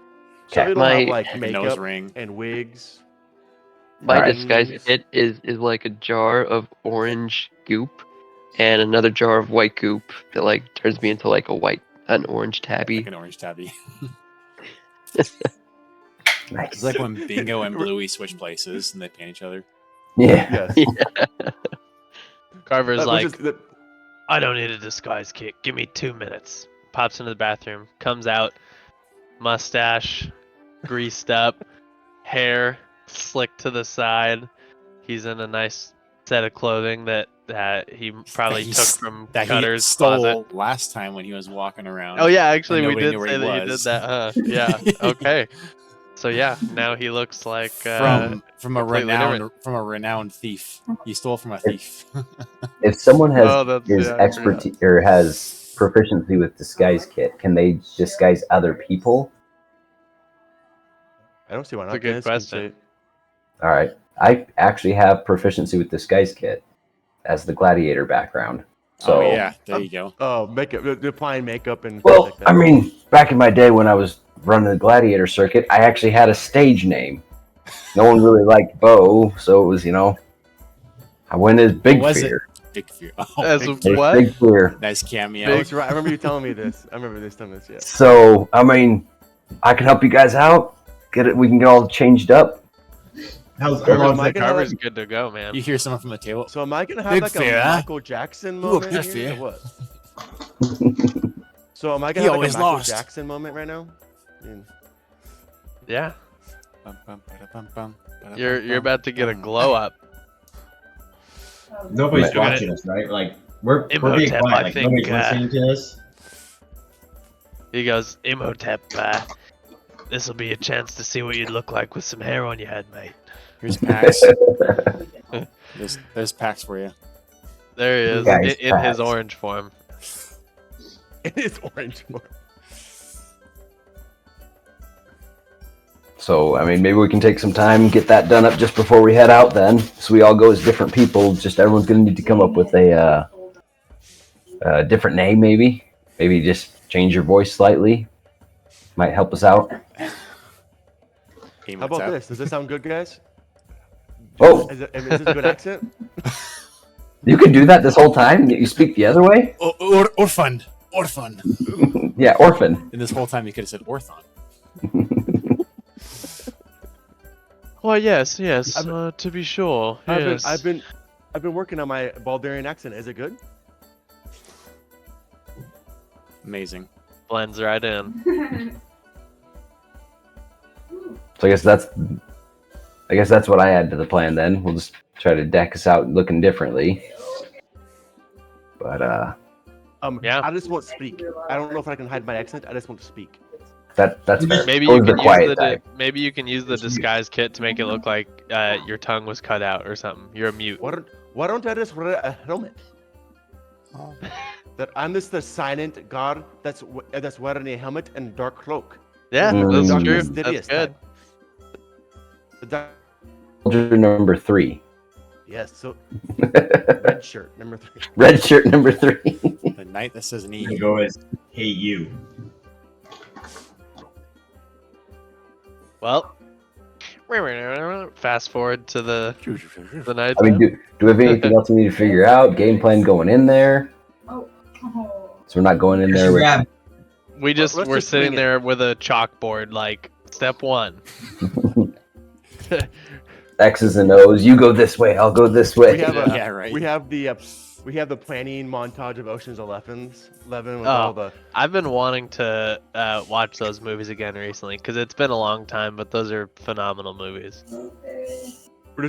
So Okay. it'll have like like a nose makeup ring. and wigs. My Alright. disguise kit is like a jar of orange goop and another jar of white goop that like turns me into like an orange tabby. Like an orange tabby. Nice. It's like when Bingo and Bluey switch places and they paint each other. Yeah. Yes. Carver's Which like, is the- I don't need a disguise kit. Give me 2 minutes. Pops into the bathroom, comes out, mustache, greased up, hair slicked to the side. He's in a nice set of clothing that he probably took from that he Cutter's stole closet. last time when he was walking around. Oh yeah, actually we nobody did knew where say he that you did was. that, huh? Yeah. Okay. So yeah, now he looks like from a completely renowned thief. He stole from a thief. If someone has Oh, that's- is yeah, I forgot. expertise or has proficiency with disguise kit, can they disguise other people? I don't see why not. That's a good Dennis can question. say- All right. I actually have proficiency with disguise kit as the gladiator background. So, Oh yeah, there you go. Oh, makeup, applying makeup and things well, like that. I mean, back in my day when I was running the gladiator circuit, I actually had a stage name. No one really liked Bo, so it was, I went as Big was it? Fear. Big Fear. As Big a Fear. what? Big Fear. Nice cameo. Oh, that's right. I remember you telling me this. I remember this telling me this. Yeah. So, I mean, I can help you guys out. Get it. We can get all changed up. How long Am is I that? gonna have Carver's good to go, man. You hear someone from the table. So am I gonna have Big like Fear, a huh? Michael Jackson You a moment Big here, Fear. or what? So am I He gonna have like a always Michael lost. Jackson moment right now? I mean, Yeah. Bum, bum, ba-da-bum, bum, ba-da-bum, You're bum, about to get a bum. glow up. Nobody's Okay. watching us, right? Like we're being Imhotep, quiet. I Like think, nobody's listening to us. He goes, Imhotep, this will be a chance to see what you'd look like with some hair on your head, mate. Here's Pax. There's Pax for you. There he is, Guys, in his Pax. orange form. it is orange. So, I mean, maybe we can take some time, get that done up just before we head out then. So we all go as different people. Just everyone's going to need to come up with a different name, maybe. Maybe just change your voice slightly. Might help us out. Aim How it about out. this? Does this sound good, guys? Oh, Is this a good accent? you can do that this whole time? You speak the other way? Orphan. Orphan. Yeah, orphan. And this whole time you could have said Orthon. Well, yes, I've- to be sure. I've been working on my Baldarian accent. Is it good? Amazing. Blends right in. So I guess that's what I add to the plan then. We'll just try to deck us out looking differently. But Yeah. I just won't speak. I don't know if I can hide my accent. I just want to speak. that's fair. Maybe Those you are can the quiet use type. maybe you can use the disguise kit to make it look like your tongue was cut out or something. You're a mute. Why don't I just wear a helmet? That I'm just the silent god that's wearing a helmet and dark cloak. Yeah, Mm. that's true. Mysterious That's good. type. The dark- Soldier number 3. Yes, so red shirt number 3. Red shirt number 3. The knight that says I'm knee. gonna go as hey you. Well, fast forward to the night. I mean, do we have anything else we need to figure out? Game plan going in there? Oh. So we're not going in there with Grab. We just Let's were just sitting wing it. there with a chalkboard, like step 1. X's and O's. You go this way, I'll go this way. We have a Yeah, right. we have the planning montage of Ocean's 11 with Oh. all the I've been wanting to watch those movies again recently because it's been a long time, but those are phenomenal movies. Okay.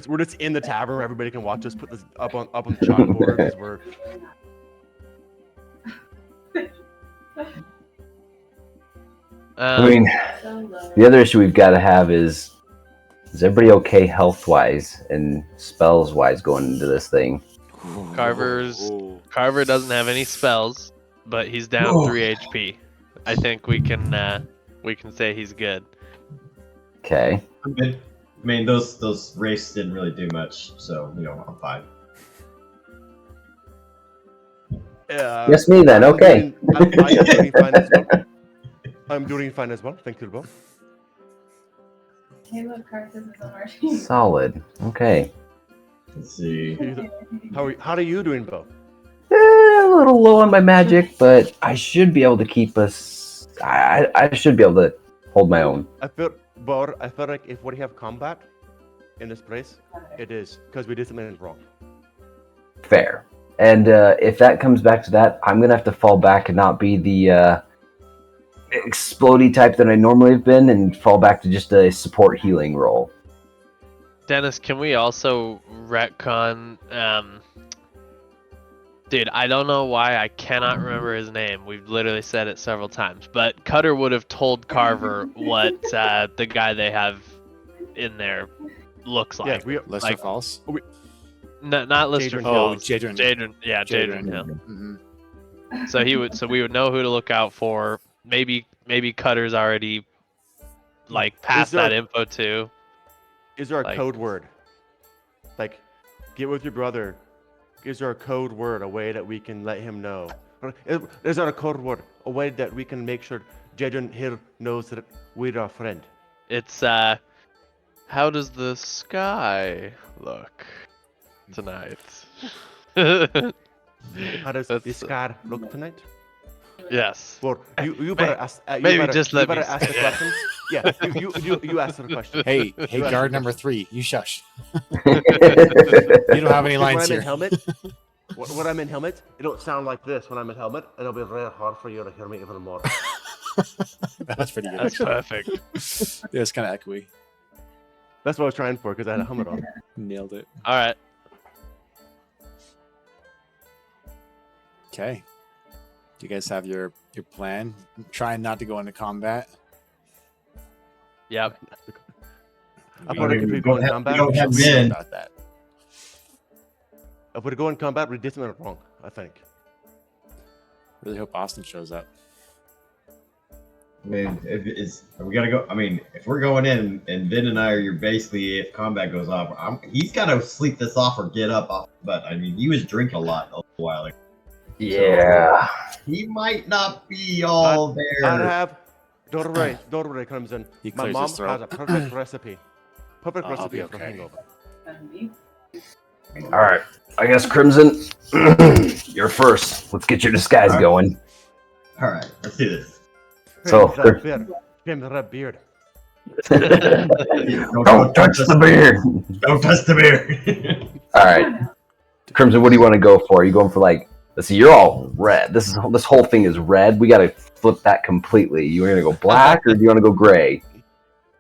we're just in the tavern where everybody can watch us put this up on the chalkboard as we're I mean, the other issue we've got to have is everybody okay health wise and spells wise going into this thing? Carver doesn't have any spells, but he's down 3 HP. I think we can say he's good. Okay. I'm good. I mean, those races didn't really do much, so I'm fine. Yes, me then. Okay. I'm doing fine as well. I'm doing fine as well. Thank you both. Hey, look, Carthus is on our team. Solid. Okay. Let's see. How are you doing, Bo? A little low on my magic, but I should be able to keep us. I should be able to hold my own. I feel like if we have combat in this place, it is because we did something wrong. Fair. And if that comes back to that, I'm gonna have to fall back and not be the explodey type that I normally have been, and fall back to just a support healing role. Dennis, can we also retcon? Dude, I don't know why I cannot remember his name. We've literally said it several times, but Cutter would have told Carver what the guy they have in there looks Yeah, like. we Lister Like- Falls. Not Lister Jadron Falls. Hills. Jadron. Jadron Hill. Mm-hmm. So we would know who to look out for. Maybe Cutter's already like passed there that a- info too. Is there a Like- code word? Like, get with your brother. Is there a code word, a way that we can let him know? Or is there a code word, a way that we can make sure Jadron here knows that we're a friend? It's how does the sky look tonight? How does That's- this scar look tonight? Yes. Well, you better ask. You maybe better, just you let me better ask the say- question. Yeah, you ask the question. Hey, You ask guard the number question. 3, you shush. You don't have any Because lines when I'm here. in helmet, when I'm in helmet, it don't sound like this. When I'm in helmet, it'll be very hard for you to hear me even more. That's pretty good. That's perfect. Yeah, it's kind of echoey. That's what I was trying for because I had a helmet on. Nailed it. All right. Okay. Do you guys have your plan? Trying not to go into combat. Yep. I We- thought if we go in combat, we don't we have should see men. about that. if we go in combat, we did something wrong. I think. Really hope Austin shows up. I mean, we gotta go. I mean, if we're going in and Vin and I are basically, if combat goes off, he's got to sleep this off or get up off. But I mean, he was drinking a lot a while ago. Yeah. He might not be all I'd there. have. Don't worry, Crimson. He My clears mom his throat. has a perfect recipe. Perfect I'll recipe be for okay. hangover. All right. I guess Crimson, you're first. Let's get your disguise All right. going. All right, let's do this. So, Trim that beard. Trim that beard. don't touch the beard. Don't touch the beard. All right, Crimson. What do you want to go for? Are you going for like? Let's see. You're all red. This whole thing is red. We got to flip that completely. You gonna go black or do you want to go gray?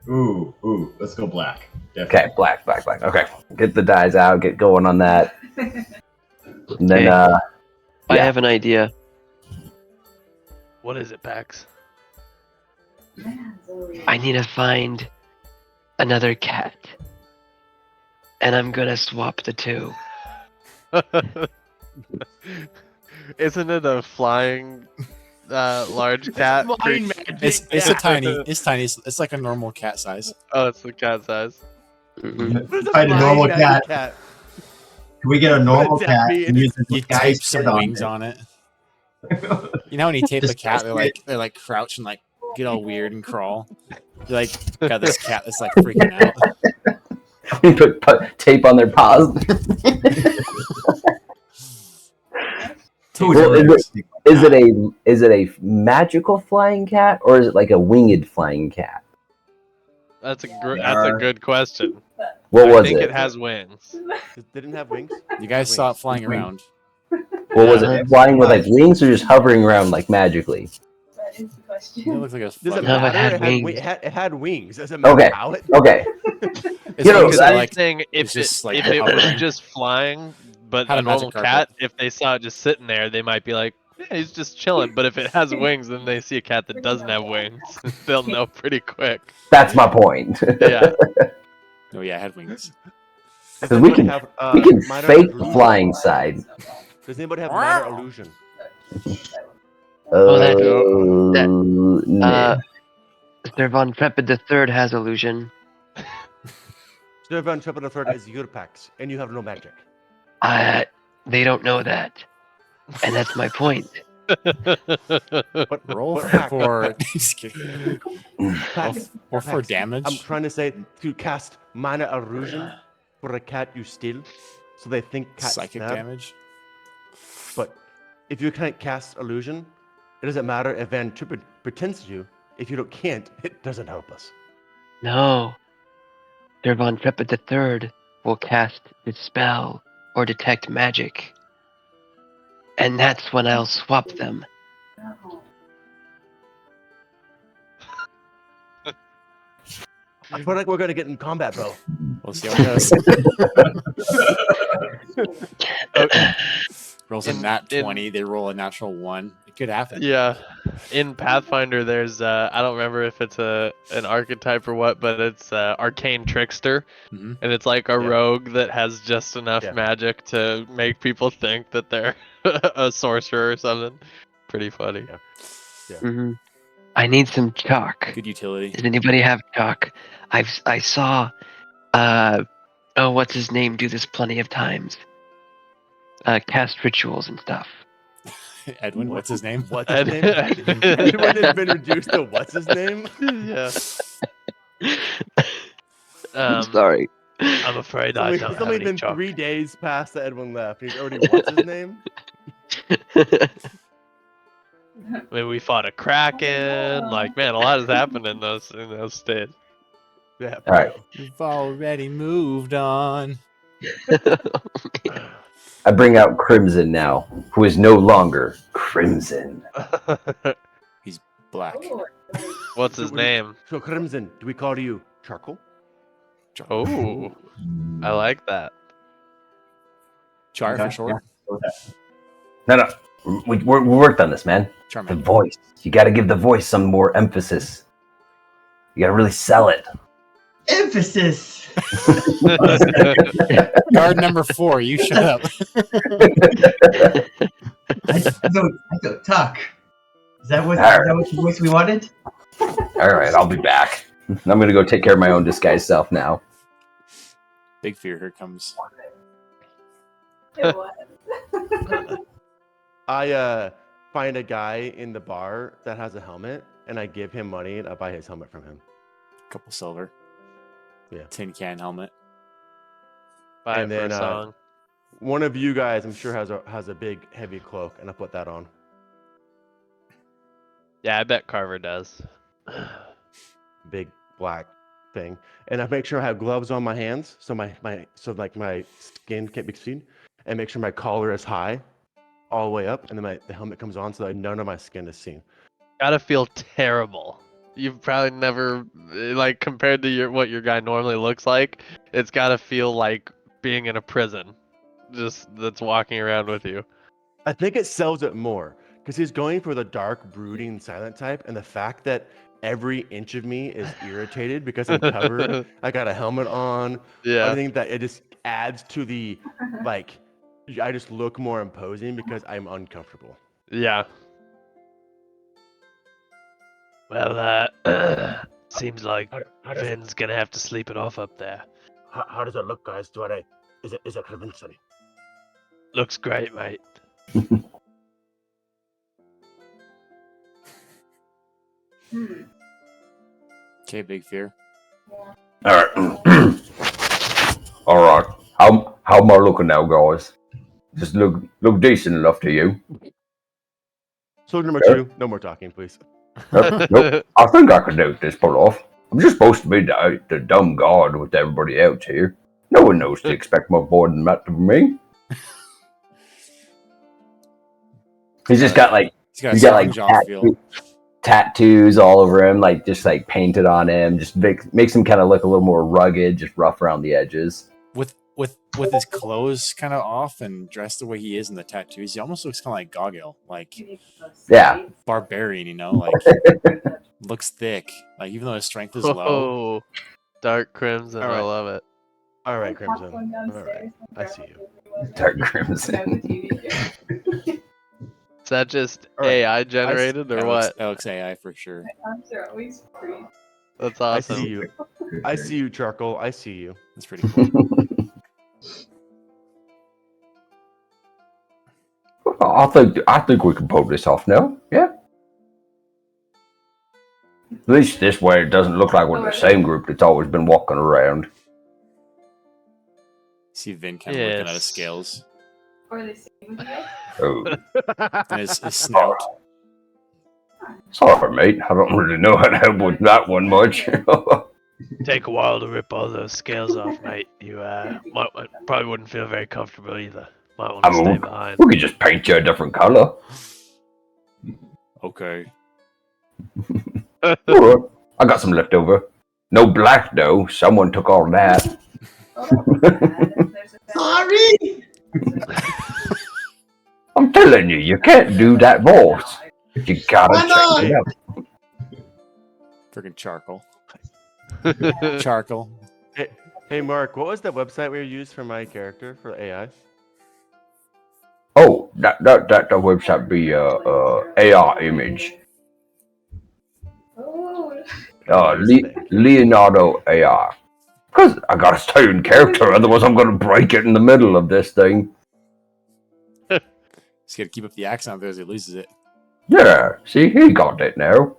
Ooh, let's go black. Definitely. Okay, black. Okay, get the dyes out. Get going on that. And then, Okay. I yeah. have an idea. What is it, Pax? I need to find another cat. And I'm gonna swap the two. Isn't it a flying large cat? Flying It's a tiny. It's tiny. It's like a normal cat size. Oh, it's the cat size. Mhm. Find a normal cat. Can we get a normal What does that cat? mean? and use the You guy's tape some head on wings it? on it. You know when you tape a Just cat, they're like crouch and like get all weird and crawl. You're like got this cat that's like freaking out. You put tape on their paws. Tape Well, their wings. Is it a magical flying cat or is it like a winged flying cat? That's a are- good question. What I was think it? it has wings. It didn't have wings. You guys saw it flying Wing. around. What was Yeah. it? Flying with like wings or just hovering around like magically? That is the It question. looks like a Does it flutter. No, it matter? had It wings. had wings. Does it matter Okay. how it? Okay. It's You know, because I- they're like Saying it's just like if it was hovering. just flying, but Had a a magic normal carpet. cat, if they saw it just sitting there, they might be like, yeah, he's just chilling. But if it has wings, then they see a cat that doesn't have wings. They'll know pretty quick. That's my point. Yeah. Oh yeah, it had wings. Does 'Cause we anybody can- have, we can minor fake illusion? flying side. Does anybody have minor illusion? Oh, that- No. Sir Von Trepid III has illusion. Servan Trepid III is Urpax, and you have no magic. They don't know that. And that's my point. But Roll but Pax, for just kidding. Pax, Or for Pax, damage. I'm trying to say to cast minor illusion for a cat you steal, so they think cat Psychic stab. damage. But if you can't cast illusion, it doesn't matter if Van Trepid pretends to. If you can't, it doesn't help us. No. Sir Von Trepid III will cast Dispel or Detect Magic. and that's when I'll swap them. I feel like we're gonna get in combat, bro. We'll see how it goes. Rolls a In- nat in- 20. They roll a natural 1. It could happen. Yeah, in Pathfinder, there's I don't remember if it's an archetype or what, but it's arcane trickster, Mhm. and it's like a Yeah. rogue that has just enough Yeah. magic to make people think that they're a sorcerer or something. Pretty funny. Yeah. Hmm. I need some chalk. Good utility. Does anybody have chalk? I saw what's his name do this plenty of times. Cast rituals and stuff. Edwin, what's his name? What's his name? Everyone has been reduced to what's his name? Yeah. I'm sorry. I'm afraid I It's don't have only any been chalk. 3 days past that Edwin left. He's already what's his name? I mean, we fought a kraken. Like, man, a lot has happened in those states. Yeah. All right. You've already moved on. I bring out Crimson now, who is no longer Crimson. Black. What's his So what do you- name? So Crimson, do we call you Charcoal? Oh, I like that. Char for Okay, short. No. We worked on this, man. The Charmander. voice. You got to give the voice some more emphasis. You got to really sell it. Emphasis. Guard number 4, you shut up. I don't talk. Is that what All right. the voice we wanted? All right, I'll be back. I'm going to go take care of my own disguised self now. Big fear, here comes. It was. I find a guy in the bar that has a helmet, and I give him money, and I buy his helmet from him. Couple silver. Yeah. Tin can helmet. Buy And it for then, a song. One of you guys, I'm sure, has a big, heavy cloak, and I put that on. Yeah, I bet Carver does. Big black thing, and I make sure I have gloves on my hands, so my skin can't be seen, and make sure my collar is high, all the way up, and then the helmet comes on so that none of my skin is seen. Gotta feel terrible. You've probably never, like, compared to what your guy normally looks like, it's gotta feel like being in a prison. Just that's walking around with you. I think it sells it more because he's going for the dark, brooding, silent type, and the fact that every inch of me is irritated because I'm covered. I got a helmet on. Yeah. I think that it just adds to the like. I just look more imposing because I'm uncomfortable. Yeah. Well, seems like Finn's gonna have to sleep it off up there. How does it look, guys? Is it convincing? Looks great, mate. Okay, big fear. All right. All right. How am I looking now, guys? Just look decent enough to you. So number Yeah. 2, no more talking, please. Nope. I think I could do this pull off. I'm just supposed to be the dumb guard with everybody else here. No one knows to expect more board than that from me. He's just got like He's got a he's got like strong jaw feel. tattoos all over him, like just like painted on him. Just makes him kind of look a little more rugged, just rough around the edges. With his clothes kind of off and dressed the way he is in the tattoos, he almost looks kind of like Goggle, like Yeah. barbarian, you know, like looks thick. Like even though his strength is low. Oh, dark crimson. All right. I love it. All right, Crimson. All right, I see you. Dark Crimson. Is that just All right. AI generated or what? That looks AI for sure. My arms are always free. That's I awesome. see you. I see you, Charcoal. I see you. That's pretty cool. I think we can pull this off now. Yeah. At least this way it doesn't look like we're the same group that's always been walking around. See Vin kind of looking at his Yes. scales Or they sing with you guys. Oh, and his snout. sorry, mate. I don't really know how to help with that one much. Take a while to rip all those scales off, mate. You probably wouldn't feel very comfortable either. Might want to I mean, stay behind. we could just paint you a different color. Okay. Alright, I got some leftover. No black though. Someone took all that. Oh, that's bad. There's a Sorry. I'm telling you, you can't do that voice. You gotta Why not? change it up. Freaking charcoal. Charcoal. Hey, Mark, what was the website we used for my character for AI? Oh, that website be AR image. Oh, Leonardo AR. Because I gotta stay in character, otherwise I'm gonna break it in the middle of this thing. He's got to keep up the accent, otherwise he loses it. Yeah, see, he got it now.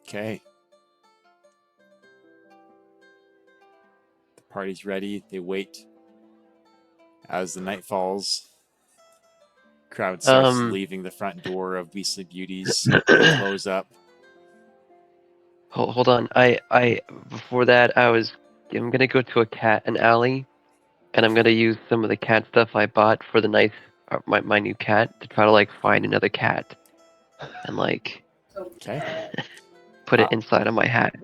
Okay. The party's ready. They wait. As the night falls, crowd starts leaving the front door of Beastly Beauties. They close up. Hold on. I before that I'm gonna go to an alley, and I'm gonna use some of the cat stuff I bought for the nice my new cat to try to like find another cat, and like Okay. put it inside of my hat.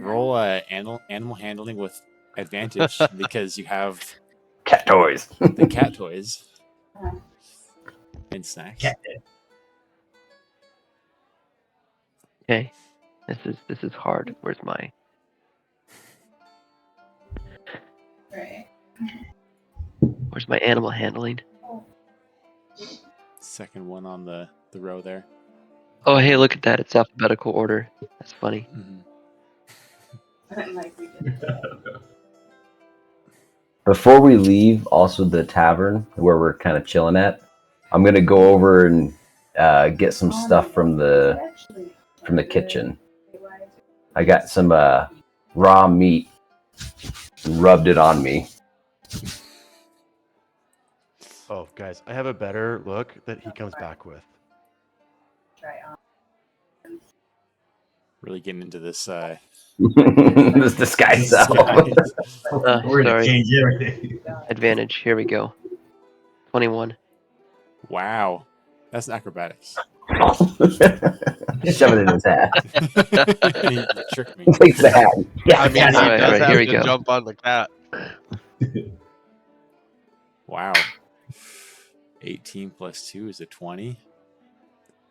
Roll animal handling with advantage because you have Cat toys. the cat toys and snacks. Cat. Okay, this is hard. Where's my? right. Where's my animal handling? Second one on the row there. Oh, hey, look at that. It's alphabetical order. That's funny. Mm-hmm. Like we did. Before we leave, also the tavern where we're kind of chilling at, I'm gonna go over and get some stuff from the kitchen. I got some raw meat and rubbed it on me. Oh, guys, I have a better look that he comes back with. Try on. Really getting into this. This disguise self. We're gonna Sorry. change everything. Advantage. Here we go. 21. Wow, that's acrobatics. Shove it in his hat. You tricked me. Takes the hat. Yeah, I mean, he Alright, does here have we to go. jump on the cat. Wow. 18 plus 2 is a 20.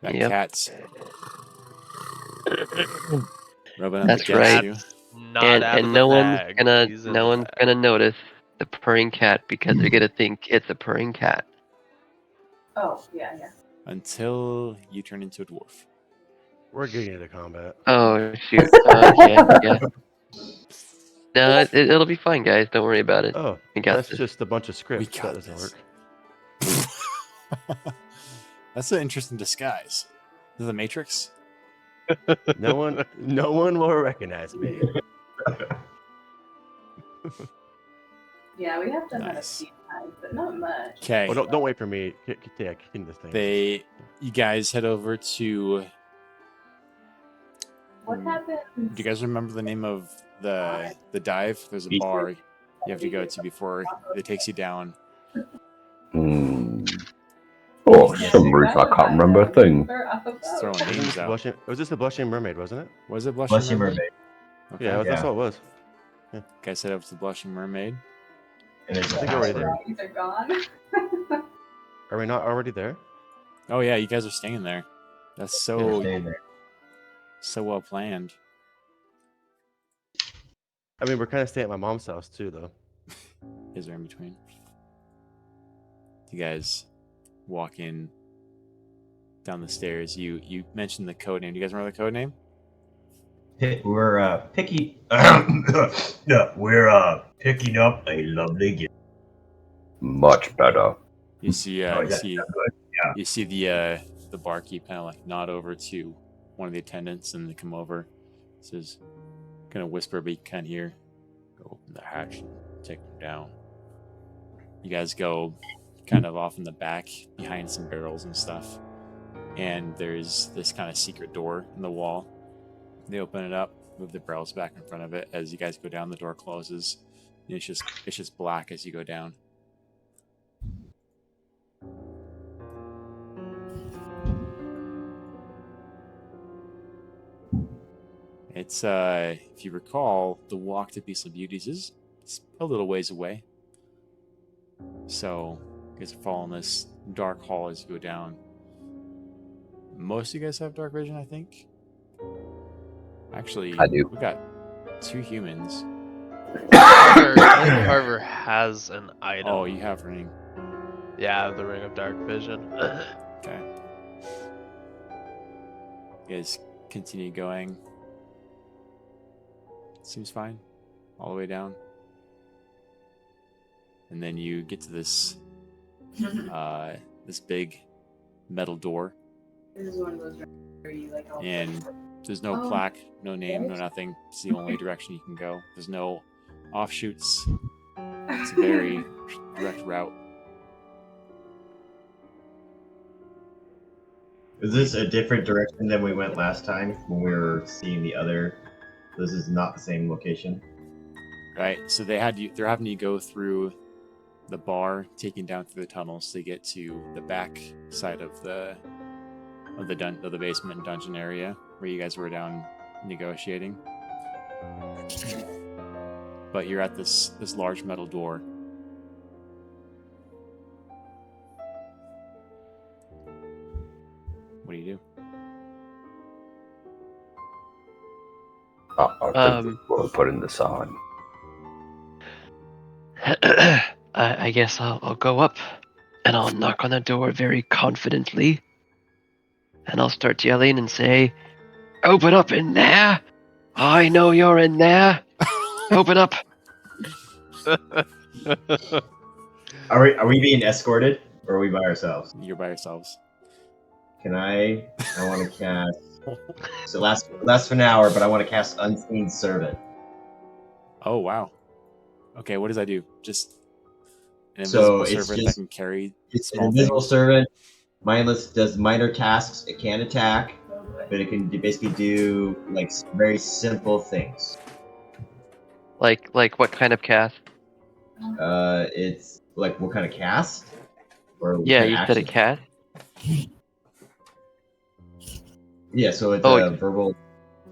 That Yep. cat's rubbing up That's against right. you. Not out And of no the one's bag. gonna He's in no the one's bag. gonna notice the purring cat because they're gonna think it's a purring cat. Oh, yeah, yeah. Until you turn into a dwarf. We're getting into combat. Oh shoot. Okay, yeah. No, it'll be fine, guys. Don't worry about it. Oh, We got that's this. just a bunch of script. We That got doesn't this. work. That's an interesting disguise. Is it the Matrix? No one will recognize me. Yeah, we have done that a Nice. few times, but not much. Okay. Oh, don't wait for me. Yeah, kicking this thing. You guys head over to. What happens? Do you guys remember the name of the dive? There's a Beach bar you have to go to before it takes you down. Oh, for some reason I can't remember a thing. Just throwing names out. Was this the Blushing Mermaid, wasn't it? Was it Blushing Blushing Mermaid? Mermaid. Okay. Yeah, that's Yeah. all it was. Guys head over to the Blushing Mermaid. And there's I think a we're already house there. They're gone. Are we not already there? Oh yeah, you guys are staying there. That's They're so staying there. well planned. I mean, we're kind of staying at my mom's house too, though. Is there in between? You guys walk in down the stairs. You mentioned the code name. Do you guys remember the code name? We're picky. No, we're picking up a lovely gift. Much better. You see, Oh, you yeah, see, good. Yeah. you see the barkeep kind of like nod over to one of the attendants, and they come over. Says, kind of whisper, but you can't hear. Go open the hatch and take them down. You guys go kind of off in the back behind some barrels and stuff, and there's this kind of secret door in the wall. They open it up, move the barrels back in front of it. As you guys go down, the door closes, It's just black as you go down. It's if you recall, the walk to Beastly Beauties is it's a little ways away. So you guys are following this dark hall as you go down. Most of you guys have dark vision, I think. Actually, I do. we've got 2 humans. I think Carver has an item. Oh, you have ring. Yeah, the Ring of Dark Vision. Okay. You guys continue going. Seems fine. All the way down. And then you get to this this big metal door. This is one of those where you like all And there's no Oh. plaque, no name, no nothing. It's the only direction you can go. There's no offshoots. It's a very direct route. Is this a different direction than we went last time when we were seeing the other? This is not the same location. Right? So they're having you go through the bar, taking down through the tunnels to get to the back side of the basement dungeon area where you guys were down negotiating. But you're at this large metal door. What do you do? We're putting this on. I guess I'll go up and I'll knock on the door very confidently. And I'll start yelling and say, "Open up in there! I know you're in there! Open up!" Are we being escorted or are we by ourselves? You're by yourselves. Can I want to cast. So lasts for an hour, but I want to cast Unseen Servant. Oh wow. Okay, what does that do? Just an So invisible it's servant that just- can carry It's an small invisible things? servant. Mindless does minor tasks. It can't attack, Oh, boy. but it can basically do like very simple things. Like what kind of cast? It's like what kind of cast? Or what Yeah, kind you of said a action? cast? Yeah, so it's Oh, a verbal.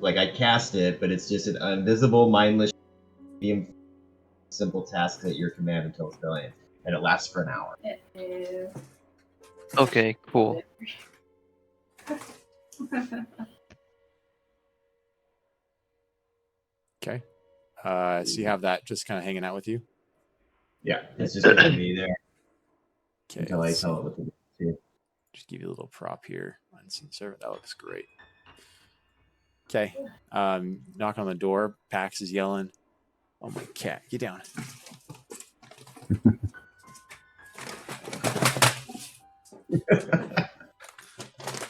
Like I cast it, but it's just an invisible, mindless, medium, simple task at your command until it's done, and it lasts for an hour. It is. Okay, cool. Okay. So you have that just kind of hanging out with you. Yeah, it's just gonna be there Okay. until I let's tell see. it what to do. Just give you a little prop here. Unseen servant. That looks great. Okay. Knock on the door. Pax is yelling. Oh my cat, get down.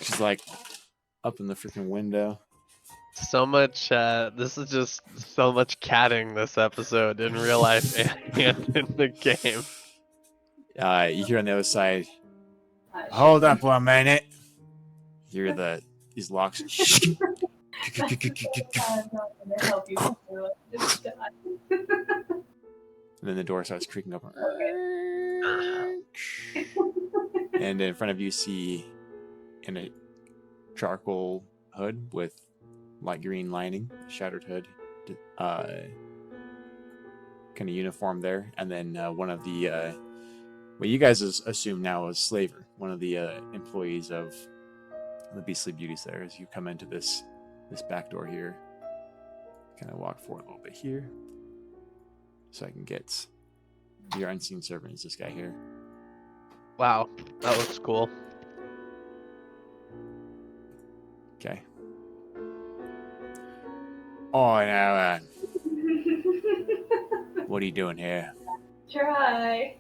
She's like up in the freaking window. So much. This is just so much catting this episode in real life and in the game. You hear on the other side, Shit. hold up 1 minute. You hear these locks. I'm not gonna help you. Just die. And then the door starts creaking open. Okay. And in front of you see in a charcoal hood with light green lining, shattered hood, kind of uniform there. And then one of the, what you guys assume now is Slaver, one of the employees of the Beastly Beauties there, as you come into this back door here. Kind of walk forward a little bit here. So I can get your unseen servant is this guy here. Wow, that looks cool. Okay. Oh, now, what are you doing here? Try.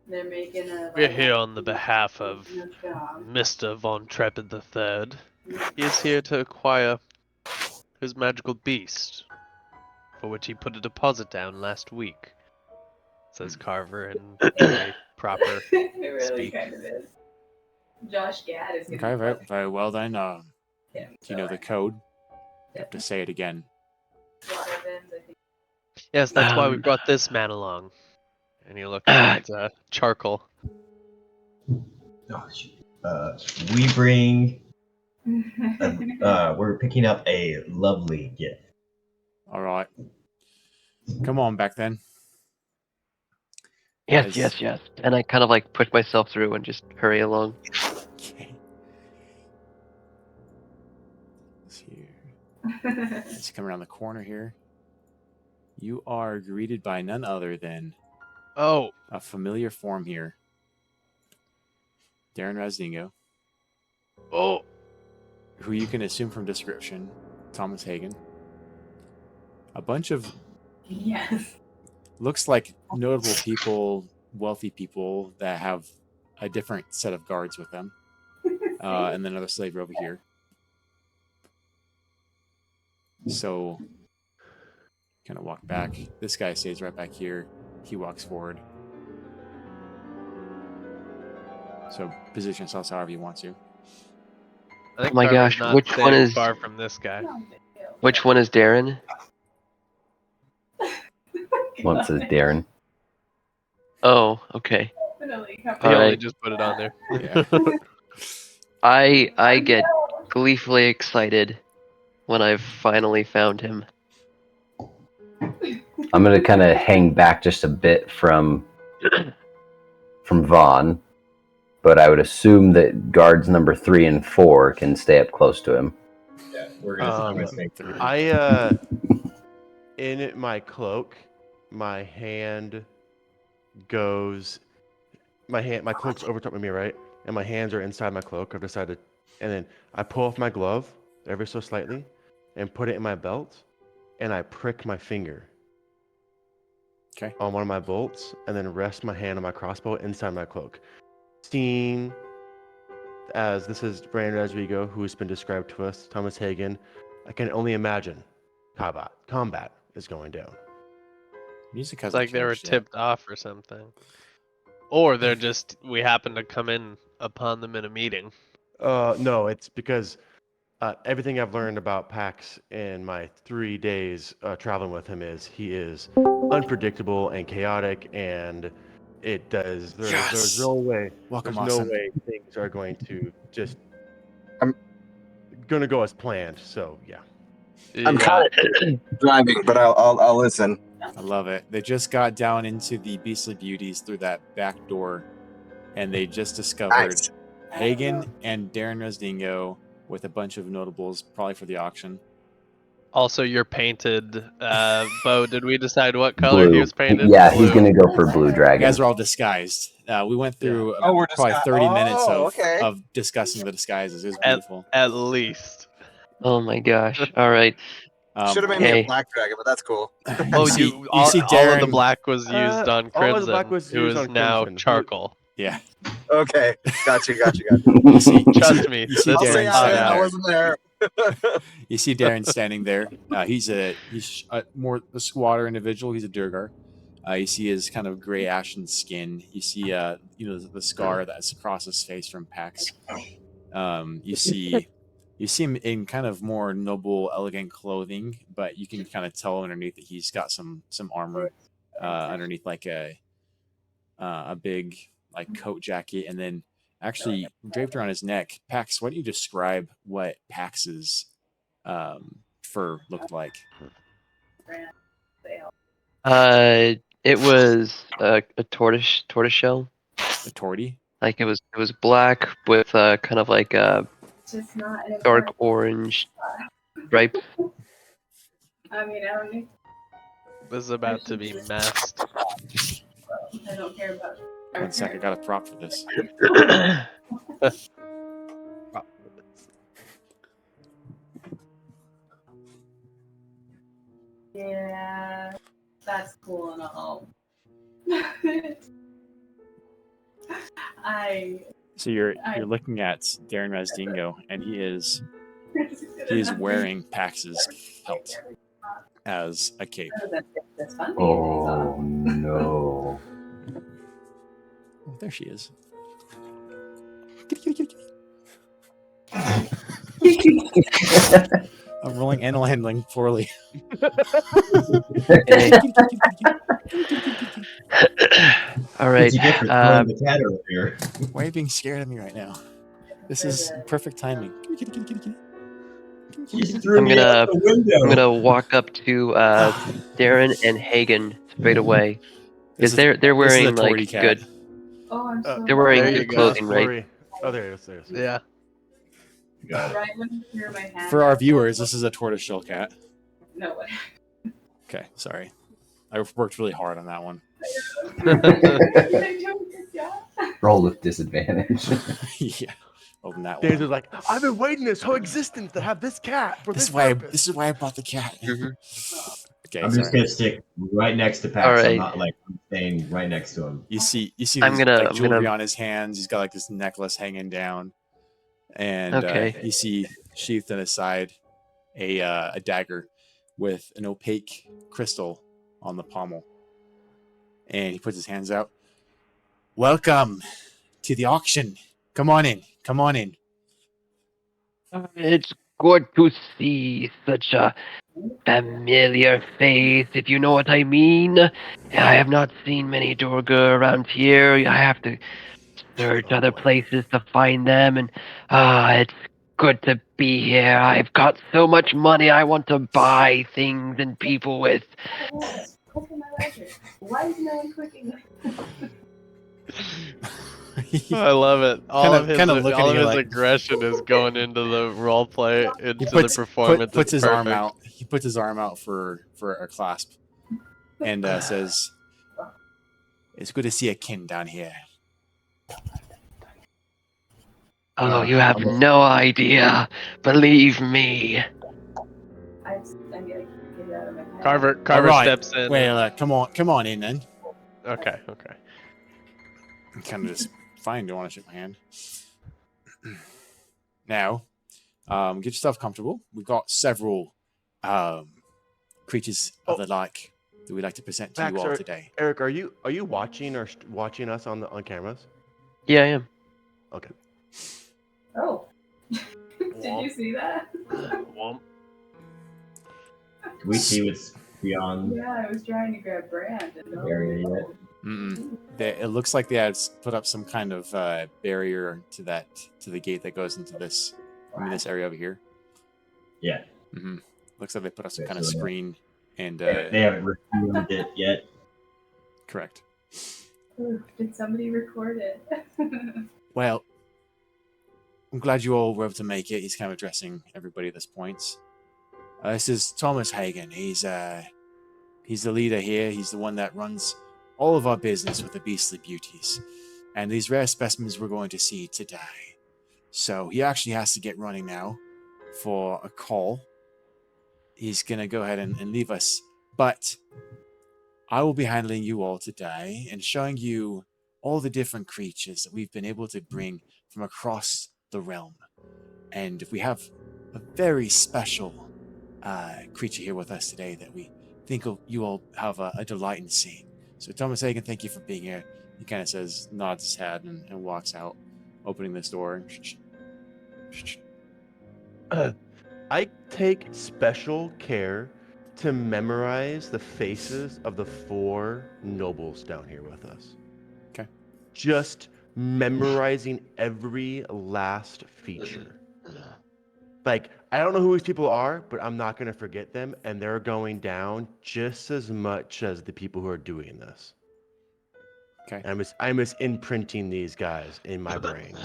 They're making a. We're here on the behalf of job. Mr. Von Trepid III. He is here to acquire his magical beast, for which he put a deposit down last week. Says Carver in very proper. It really Speak. kind of is. Josh Gad is gonna Okay, be very, fucking- very well then. him. Do you know the code? You have to say it again. Water bins, I think. Yes, that's why we Um, brought this man along. And you look at charcoal. Oh, shoot. We bring. We're picking up a lovely gift. All right. Come on back then. yes, As- yes, yes. And I kind of like push myself through and just hurry along. Okay. Let's see here. Let's come around the corner here. You are greeted by none other than Oh, a familiar form here. Darren Razdingo, oh, who you can assume from description, Thomas Hagen. A bunch of Yes. looks like notable people, wealthy people that have a different set of guards with them. And then another slaver over here. So, kind of walk back. This guy stays right back here. He walks forward. So, position yourselves however you want to. I think Oh my Carver's gosh, not which one standing is- far from this guy. Which one is Darren? One says Darren. Oh, okay. Definitely He covered. only Alright. just put it on there. Yeah. I get gleefully excited when I've finally found him. I'm gonna kind of hang back just a bit from Vaughn, but I would assume that guards number 3 and 4 can stay up close to him. Yeah, we're gonna make In my cloak, my hand goes. My cloak's over top of me, right? And my hands are inside my cloak. I've decided, and then I pull off my glove ever so slightly, and put it in my belt, and I prick my finger. Okay. On one of my bolts, and then rest my hand on my crossbow inside my cloak. Seeing as this is Brandon Rodrigo, who has been described to us, Thomas Hagen, I can only imagine combat is going down. Music It's hasn't like they were changed yet. tipped off or something. Or they're just, we happened to come in upon them in a meeting. No, it's because everything I've learned about Pax in my 3 days traveling with him is he is unpredictable and chaotic, and it does. There's Yes! no way. Welcome, There's no Austin. way things are going to just. I'm gonna go as planned. So yeah. I'm kind of driving, but I'll listen. I love it. They just got down into the Beastly Beauties through that back door, and they just discovered Nice. Hagen and Darren Razdingo with a bunch of notables, probably for the auction. Also, you're painted. Bo, did we decide what color he Blue. was painted? Yeah, Blue. he's gonna go for Blue You Dragon. guys are all disguised. We went through Oh, we're probably disgu- 30 minutes oh, of, okay. of discussing the disguises. It was beautiful. At least. Oh my gosh. All right. Should have made me a Hey. black dragon, but that's cool. Oh, see, you you see all of Darren. the black was used on all of the black Crimson, was who used is on now Crimson. charcoal. Yeah. Okay, got you. You see, Trust me, you see this I'll say Darren thought standing out. I there. wasn't there. You see Darren standing there. He's a more a squatter individual. He's a Durgar. You see his kind of gray ashen skin. You see the scar that's across his face from Pax. You see him in kind of more noble, elegant clothing, but you can kind of tell underneath that he's got some armor underneath, like a big like coat jacket, and then actually draped around his neck. Pax, why don't you describe what Pax's fur looked like? It was a tortoiseshell. A tortie? Like it was black with kind of like a Just not an dark important- orange stripe. I mean, I don't need. This is about to be messed. I don't care about. 1 sec, I got a prop for this. Yeah, that's cool and all. So you're looking at Darren Razdingo, and he is wearing Pax's pelt as a cape. That's fun. Oh no! Oh, there she is. I'm rolling animal handling poorly. All right. What'd you get for throwing the cat earlier? Why are you being scared of me right now? This is perfect timing. She just threw I'm me gonna- out the window. I'm gonna walk up to Darren and Hagen straight away because they're This is a wearing torty like cat. good. Oh, I'm so They're wearing There you good go. clothing, right? Flurry. Oh, there it is. There it is. Yeah. Got it. Right when you threw my hand. For our viewers, this is a tortoiseshell cat. No way. Okay, sorry. I worked really hard on that one. You're doing a good job. Roll with disadvantage. Yeah. Open that James one. was like, I've been waiting this whole existence to have this cat for This this is why. purpose. This is why I brought the cat. Mhm. Okay, I'm sorry. just gonna stick right next to Pax. All right. I'm not like staying right next to him. You see I'm these, gonna- like, I'm jewelry gonna- on his hands. He's got like this necklace hanging down, and Okay. you see sheathed on his side a dagger with an opaque crystal on the pommel. And he puts his hands out. Welcome to the auction. Come on in. Come on in. It's good to see such a familiar face, if you know what I mean. I have not seen many Durga around here. I have to search other places to find them, and it's good to be here. I've got so much money I want to buy things and people with. Click on my ledger. Why is no one clicking? I love it. All of his looking at you like- aggression is going into the role play, into He puts, the performance. puts It's his arm perfect. out. He puts his arm out for a clasp, and says, "It's good to see a kin down here." Oh, you have no idea. Believe me. I gotta get it out of my head. Carver Alright. steps in. Well, come on in then. Okay. I'm kind of just fine. Don't want to shake my hand. Now, get yourself comfortable. We've got several creatures of the like that we'd like to present to you Pax, all today. Eric, are you watching or watching us on cameras? Yeah, I am. Okay. Oh. Did you see that? Womp. Can we see what's beyond Yeah, I was trying to grab Brand. And the area yet? It looks like they had put up some kind of barrier to the gate that goes into this area over here. Yeah. Looks like they put up some Yeah, kind of so, yeah. screen and They haven't removed it yet. correct. Ooh, did somebody record it? Well, I'm glad you all were able to make it. He's kind of addressing everybody at this point. This is Thomas Hagen. He's the leader here. He's the one that runs all of our business with the beastly beauties. And these rare specimens we're going to see today. So he actually has to get running now for a call. He's going to go ahead and leave us. But I will be handling you all today and showing you all the different creatures that we've been able to bring from across the realm. And we have a very special creature here with us today that we think you all have a delight in seeing. So Thomas Hagen, thank you for being here. He kind of says, nods his head and walks out, opening this door. I take special care to memorize the faces of the 4 nobles down here with us. Okay. Just memorizing every last feature. Like, I don't know who these people are, but I'm not going to forget them, and they're going down just as much as the people who are doing this. Okay. I'm just imprinting these guys in my brain.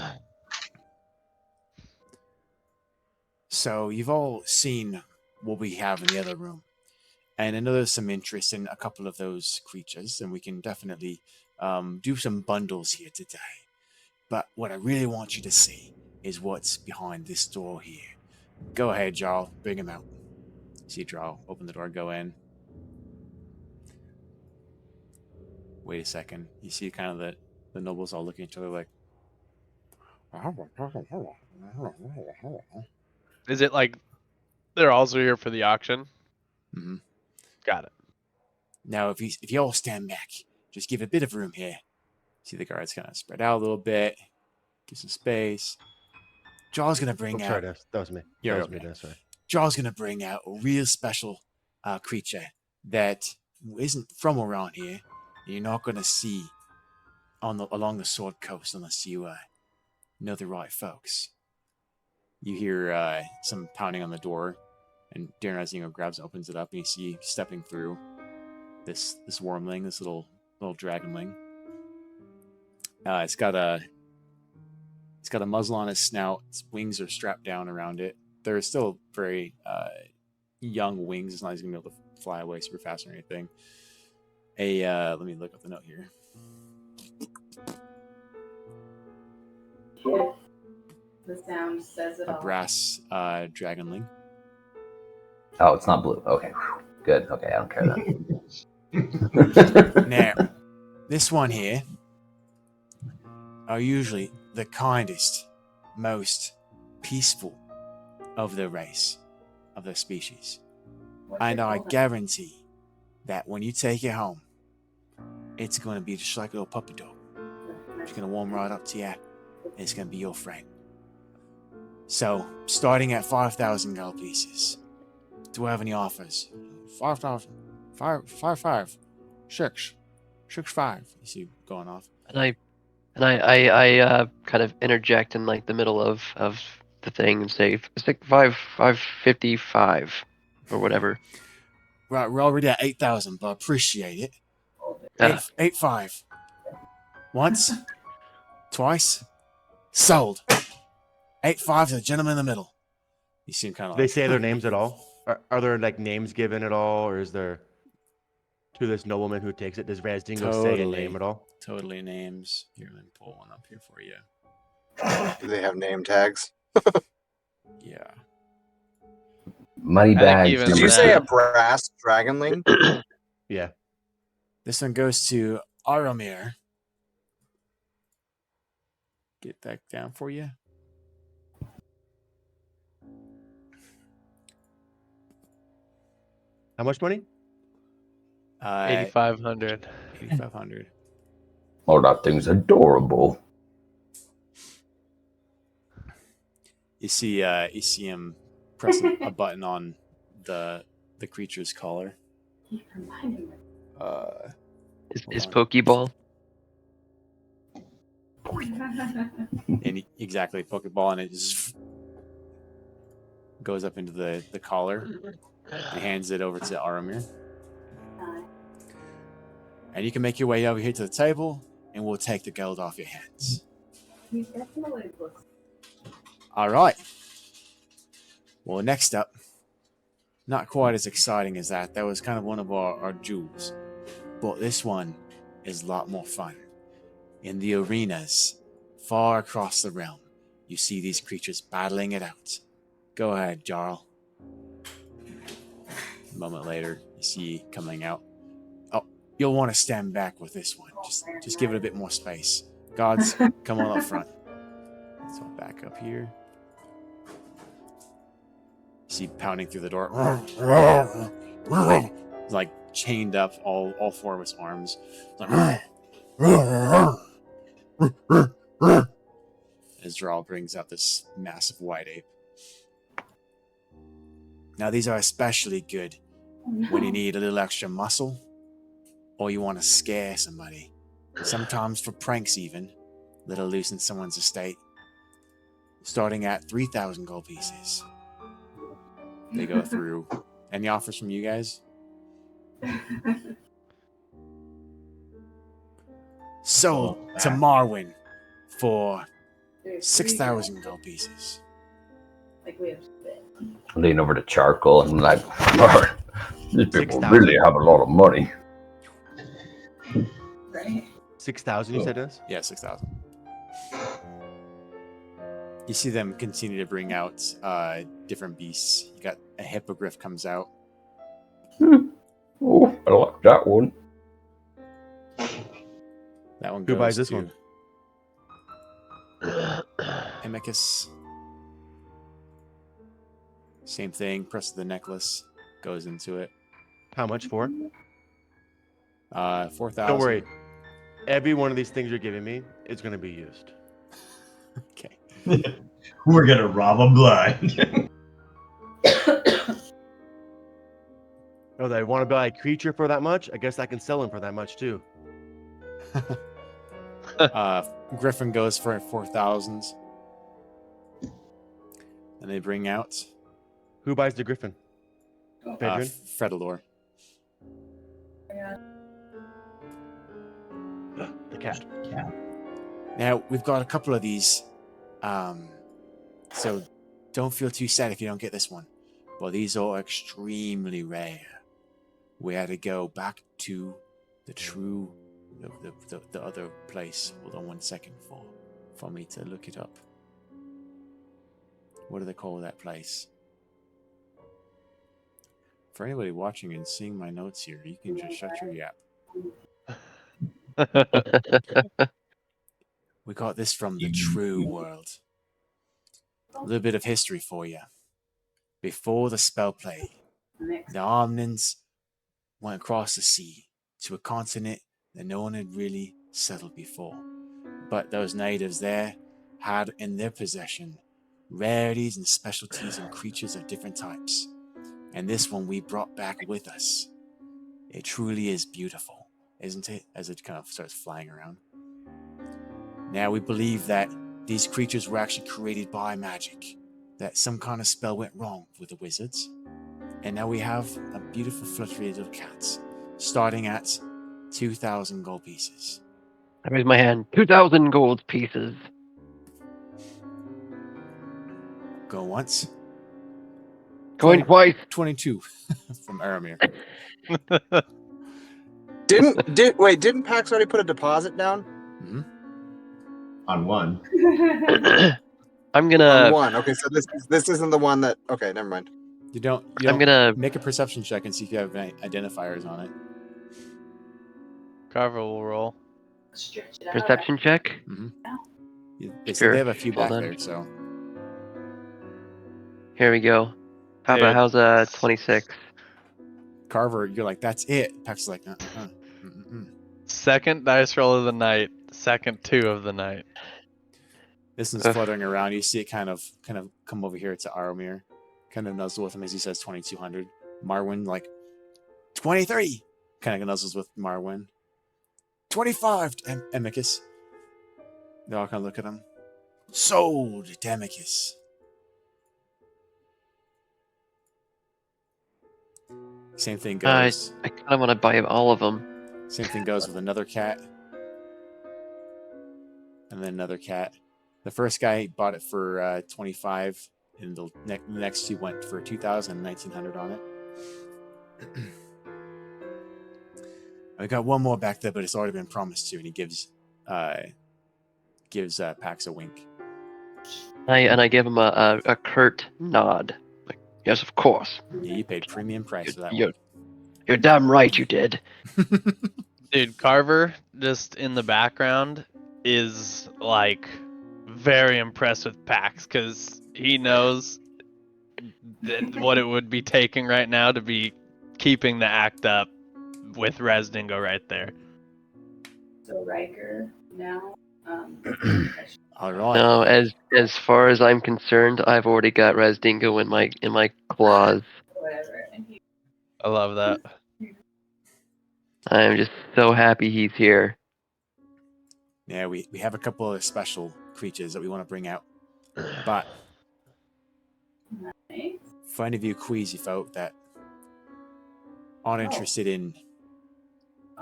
So you've all seen what we have in the other room. And I know there's some interest in a couple of those creatures, and we can definitely do some bundles here today. But what I really want you to see is what's behind this door here. Go ahead, Jarl. Bring him out. See Jarl. Open the door, go in. Wait a second. You see kind of the nobles all looking at each other like... Is it like they're also here for the auction? Mm-hmm. Got it. Now, if you all stand back, just give a bit of room here. See the guards kind of spread out a little bit. Give some space. Jarl's gonna bring Oh, out. sorry, that was me. You're That was me, okay. Dennis, sorry. Jarl's gonna bring out a real special creature that isn't from around here. You're not gonna see along the Sword Coast unless you know the right folks. You hear some pounding on the door, and Darren grabs and opens it up, and you see stepping through this wormling, this little dragonling. It's got a muzzle on its snout. Its wings are strapped down around it. They're still very young wings. It's not gonna be able to fly away super fast or anything. Let me look up the note here. The sound says it A all. brass dragonling. Oh, it's not blue. Okay, whew. Good. Okay, I don't care then. Now, this one here are usually the kindest, most peaceful of the race, of the species. What's And it I called? guarantee that when you take it home, it's going to be just like a little puppy dog. It's going to warm right up to you. It's going to be your friend. So, starting at 5,000 gold pieces, do I have any offers? 5,000. 5. 6. 5. You see going off. And I kind of interject in like the middle of the thing and say 555 or whatever. Right, we're already at 8,000, but I appreciate it. Yeah. 8.5. Once, twice, sold. 8.5 to the gentleman in the middle. You seem kind of Do they like, say their names at all? Are there like names given at all, or is there to this nobleman who takes it? Does Razdingo say a Totally. name at all? Totally names. Here, let me pull one up here for you. Do they have name tags? Yeah. Money I think bags. even Did number you say that- a brass dragonling? Yeah. This one goes to Aramir. Get that down for you. How much money? 8,500. 8,500. Oh, that thing's adorable. You see him pressing a button on the creature's collar. Keep reminding me. His on. Pokeball. And exactly, Pokeball, and it just goes up into the collar and hands it over to Aramir. And you can make your way over here to the table, and we'll take the gold off your hands. He definitely looks. All right. Well, next up, not quite as exciting as that. That was kind of one of our jewels. But this one is a lot more fun. In the arenas, far across the realm, you see these creatures battling it out. Go ahead, Jarl. A moment later, you see coming out. Oh, you'll want to stand back with this one. Just give it a bit more space. Gods, come on up front. So back up here. See pounding through the door. He's like chained up, all four of his arms. As Jarl brings out this massive white ape. Now these are especially good when you need a little extra muscle, or you want to scare somebody. Sometimes for pranks even, little loose in someone's estate. Starting at 3,000 gold pieces. They go through. Any offers from you guys? Sold to Marwin for 6,000 gold pieces. Like we have spit. Lean over to Charcoal and like, Lord, these people 6,000? really have a lot of money. Right? 6,000, you said this? Yeah, 6,000. You see them continue to bring out different beasts. You got a hippogriff comes out. Oh, I like that one. That one Who goes buys this to one? Amicus. Same thing. Press of the necklace goes into it. How much for? 4,000. Don't worry. Every one of these things you're giving me is going to be used. Okay. We're gonna rob them blind. Oh, they want to buy a creature for that much? I guess I can sell him for that much too. Griffin goes for 4,000. And they bring out Who buys the griffin? Pedrin? Fredalor. The cat. Now, we've got a couple of these. So don't feel too sad if you don't get this one. Well, these are extremely rare. We had to go back to the true, the other place. Hold on 1 second for me to look it up. What do they call that place? For anybody watching and seeing my notes here, you can just shut your yap. We got this from the true world. A little bit of history for you. Before the spell plague, the Omnins went across the sea to a continent that no one had really settled before. But those natives there had in their possession rarities and specialties and creatures of different types. And this one we brought back with us. It truly is beautiful, isn't it? As it kind of starts flying around. Now we believe that these creatures were actually created by magic, that some kind of spell went wrong with the wizards. And now we have a beautiful fluttery little cats, starting at 2,000 gold pieces. I raise my hand. 2,000 gold pieces. Go once. Going twice. 22 from Aramir. Didn't Pax already put a deposit down? Mm-hmm. On one. I'm gonna. On one. Okay, so this isn't the one that. Okay, never mind. You don't I'm gonna make a perception check and see if you have any identifiers on it. Carver will roll. perception check. Mm-hmm. They Sure. they have a few back Hold on. there, so Here we go. Dude. How's 26? Carver, you're like, that's it. Pax is like, Second dice roll of the night. Second 2 of the night. This one's fluttering around. You see it kind of come over here to Aramir, kind of nuzzle with him as he says 2,200. Marwyn like 23, kind of nuzzles with Marwyn. 25 to Amicus. They all kind of look at him. Sold to Amicus. Same thing goes. I kind of want to buy all of them. Same thing goes with another cat. And then another cat. The first guy bought it for 25, and the next two went for 2,000 and 1,900 on it. I got one more back there, but it's already been promised to, and he gives Pax a wink. I give him a curt nod. Like, yes, of course. Yeah, you paid premium price for that You're, one. you're damn right you did. Dude, Carver, just in the background, is like very impressed with Pax because he knows what it would be taking right now to be keeping the act up with Rezdingo right there. So Riker now. All right. No, as far as I'm concerned, I've already got Rezdingo in my claws. Whatever. I love that. I'm just so happy he's here. Yeah, we have a couple of special creatures that we want to bring out. But Nice. for any of you queasy folk that aren't interested in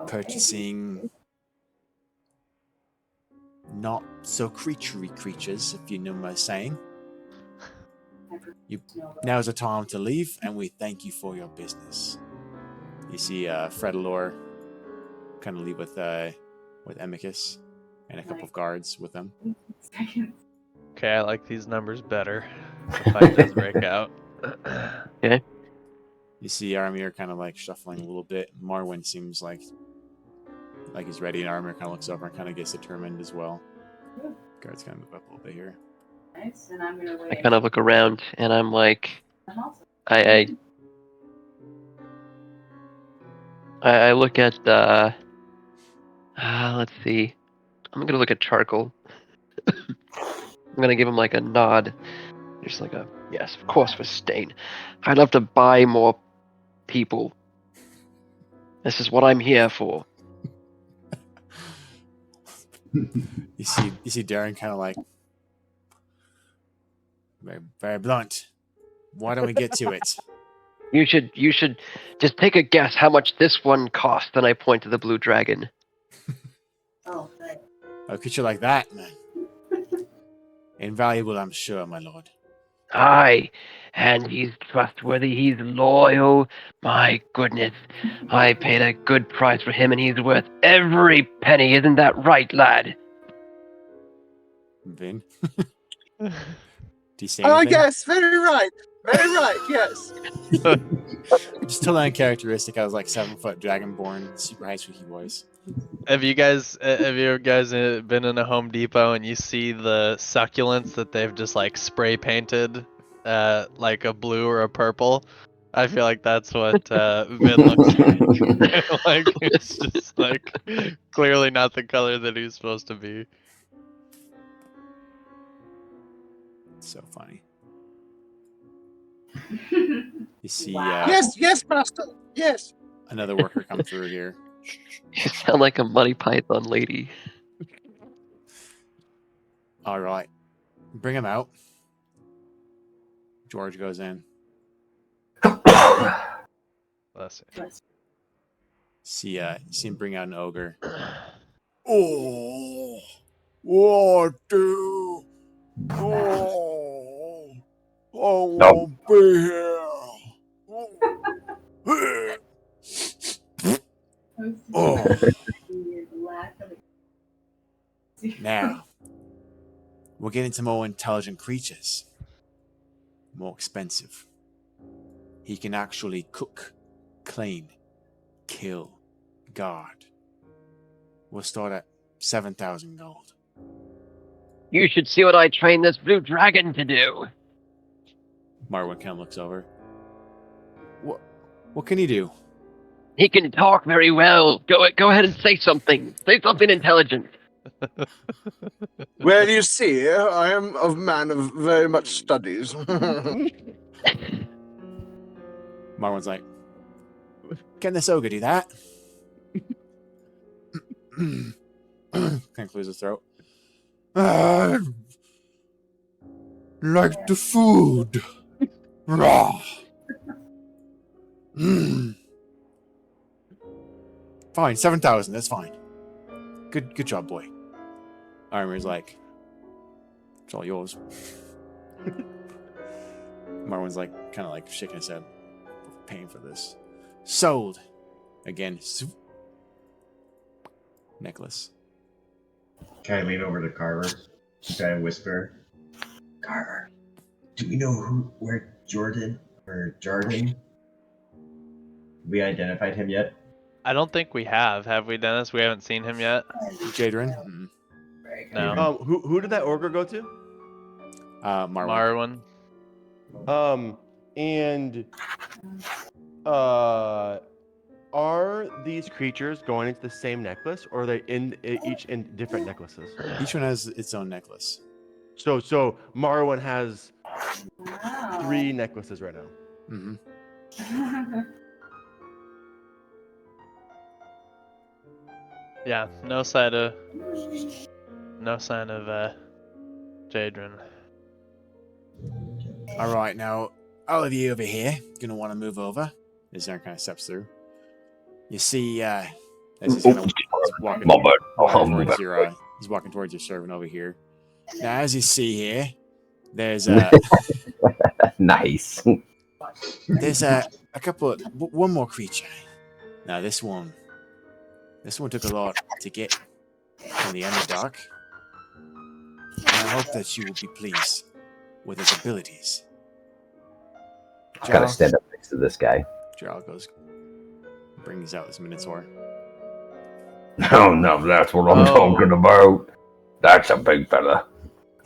purchasing not so creaturey creatures, if you know what I'm saying, now's the time to leave, and we thank you for your business. You see Fredalor kind of leave with Amicus and a couple of guards with them. Okay, I like these numbers better. The fight does break out. Okay. You see Aramir kind of like shuffling a little bit. Marwyn seems like he's ready, and Aramir kind of looks over and kind of gets determined as well. Guards kind of move up a little bit here. Nice, and I'm gonna wait. I kind of look around and I'm like, I look at let's see. I'm gonna look at Charcoal. gonna give him like a nod. Just like a yes, of course, for Stain. I'd love to buy more people. This is what I'm here for. You see Darren kind of like very, very blunt. Why don't we get to it? You should just take a guess how much this one cost. Then I point to the blue dragon. Oh, right. A creature like that, man. Invaluable, I'm sure, my lord. Aye, and he's trustworthy. He's loyal. My goodness, I paid a good price for him, and he's worth every penny. Isn't that right, lad? Vin? Do you say anything? Oh, yes, very right. Very right, yes. Just totally uncharacteristic. I was like 7-foot dragonborn, super high squeaky voice. Have you guys been in a Home Depot and you see the succulents that they've just like spray painted like a blue or a purple? I feel like that's what Vin looks like. Like it's just like clearly not the color that he's supposed to be. So funny. You see Wow. Yes, master. Yes. another worker come through here. You sound like a Monty Python lady. All right. Bring him out. George goes in. Bless you. See him bring out an ogre. Oh, what do? Oh, I won't be here. Oh. Now, we're getting to more intelligent creatures. More expensive. He can actually cook, clean, kill, guard. We'll start at 7,000 gold. You should see what I trained this blue dragon to do. Marwin kind of looks over. What can he do? He can talk very well. Go ahead and say something. Say something intelligent. Well, you see, I am a man of very much studies. Marwin's like, can this ogre do that? Kind of clears his throat. Like the food. Raw. Fine, 7,000. That's fine. Good job, boy. Armor's like, it's all yours. Marwin's like, kind of like shaking his head, paying for this. Sold. Again. Necklace. Can I lean over to Carver? Can I whisper? Carver, do we know where Jordan? We identified him yet? I don't think we have we, Dennis? We haven't seen him yet. Jadrin? Mm-hmm. No. Who did that ogre go to? Marwin. And are these creatures going into the same necklace, or are they each in different necklaces? Each one has its own necklace. So Marwin has Wow. 3 necklaces right now. Mm-hmm. Yeah, no sign of Jadrin. All right, now all of you over here gonna want to move over. As Aaron kind of steps through, you see, as he's kind of walking towards your servant over here. Now, as you see here, there's Nice. there's a couple of one more creature. Now, this one took a lot to get from the Underdark. And I hope that you will be pleased with his abilities. Gotta stand up next to this guy. Gerald brings out this Minotaur. No, that's what I'm talking about. That's a big fella.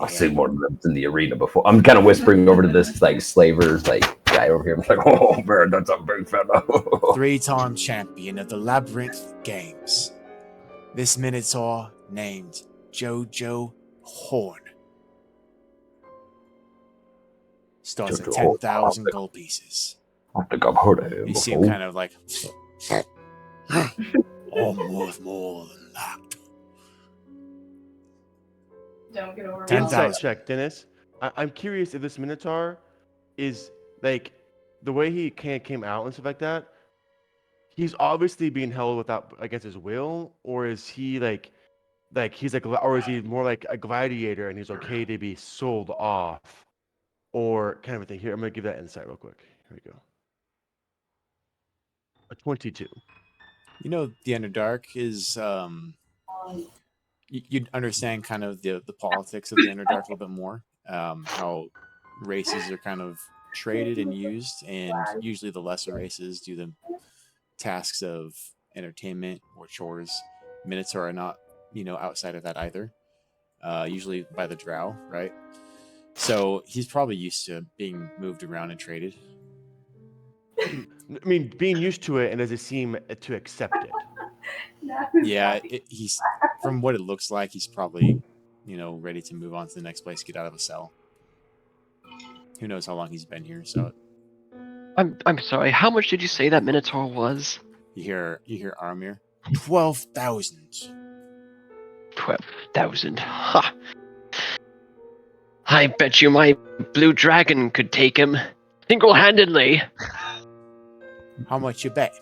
I've Yeah. seen one of them in the arena before. I'm kind of whispering over to this like slaver guy over here. I'm like, oh man, that's a big fella. 3-time champion of the Labyrinth Games. This Minotaur named Jojo Horn. Starts at 10,000 gold pieces. I think I've heard of him You see him before. kind of like, I'm worth more than that. Don't get over 10,000. Insight check, Dennis. I'm curious if this Minotaur is like the way he came out and stuff like that. He's obviously being held without against his will, or is he like he's like, or is he more like a gladiator and he's okay to be sold off, or kind of a thing? Here, I'm gonna give that insight real quick. Here we go. A 22. You know, the Underdark is you'd understand kind of the politics of the Underdark a little bit more. How races are kind of traded and used, and usually the lesser races do the tasks of entertainment or chores. Minotaur are not, outside of that either. Usually by the drow, right? So he's probably used to being moved around and traded. I mean, being used to it, and does it seem to accept it? Yeah, he's from what it looks like, he's probably, ready to move on to the next place, get out of a cell. Who knows how long he's been here? So I'm sorry. How much did you say that Minotaur was? you hear Armir, 12,000. 12,000. Ha! I bet you my blue dragon could take him single-handedly. How much you bet?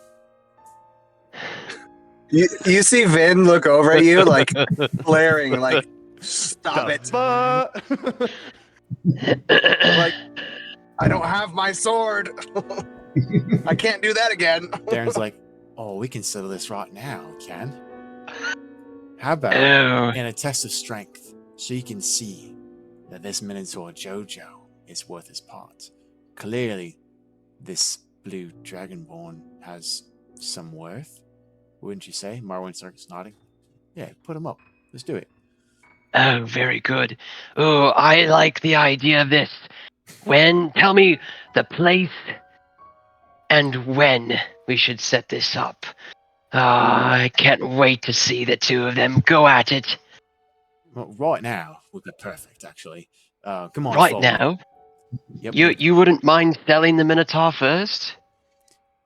You see Vin look over at you like glaring, like stop it. Like, I don't have my sword. I can't do that again. Darren's like, oh, we can settle this right now, Ken. How about Oh, in a test of strength, so you can see that this Minotaur Jojo is worth his part. Clearly, this blue dragonborn has some worth, wouldn't you say? Marwyn starts nodding. Yeah, put him up. Let's do it. oh, very good. Oh, I like the idea of this. Tell me the place and when we should set this up. I can't wait to see the two of them go at it. Well, right now would be perfect, actually. Come on, Right follow now? me. Yep. You wouldn't mind selling the Minotaur first?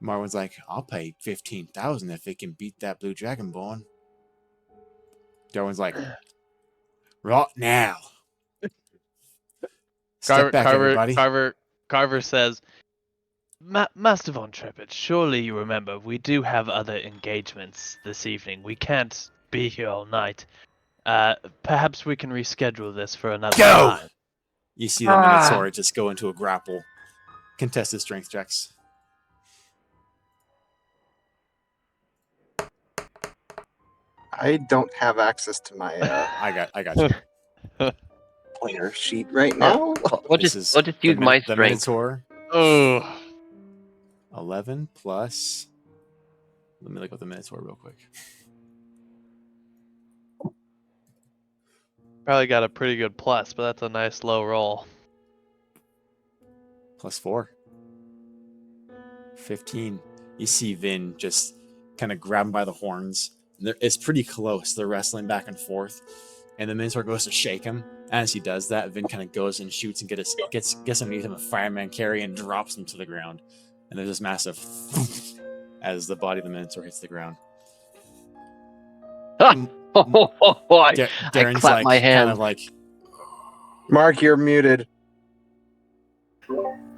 Marwyn's like, I'll pay 15,000 if it can beat that blue dragonborn. Darwin's like, right now. Step back, everybody. Carver says, Master Von Trippett, surely you remember we do have other engagements this evening. We can't be here all night. Perhaps we can reschedule this for another Go! time. You see the Minotaur just go into a grapple. Contested strength checks. I don't have access to my I got you. player sheet right now. We'll This just is use my the strength. Minotaur. Oh, 11 plus. Let me look up the Minotaur real quick. probably got a pretty good plus, but that's a nice low roll. Plus 4. 15. You see Vin just kind of grab him by the horns. It's pretty close. They're wrestling back and forth. And the Minotaur goes to shake him. As he does that, Vin kind of goes and shoots and gets underneath him a fireman carry and drops him to the ground. And there's this massive as the body of the Minotaur hits the ground. I Darren's clap like, my hand. kind of like, Mark, you're muted.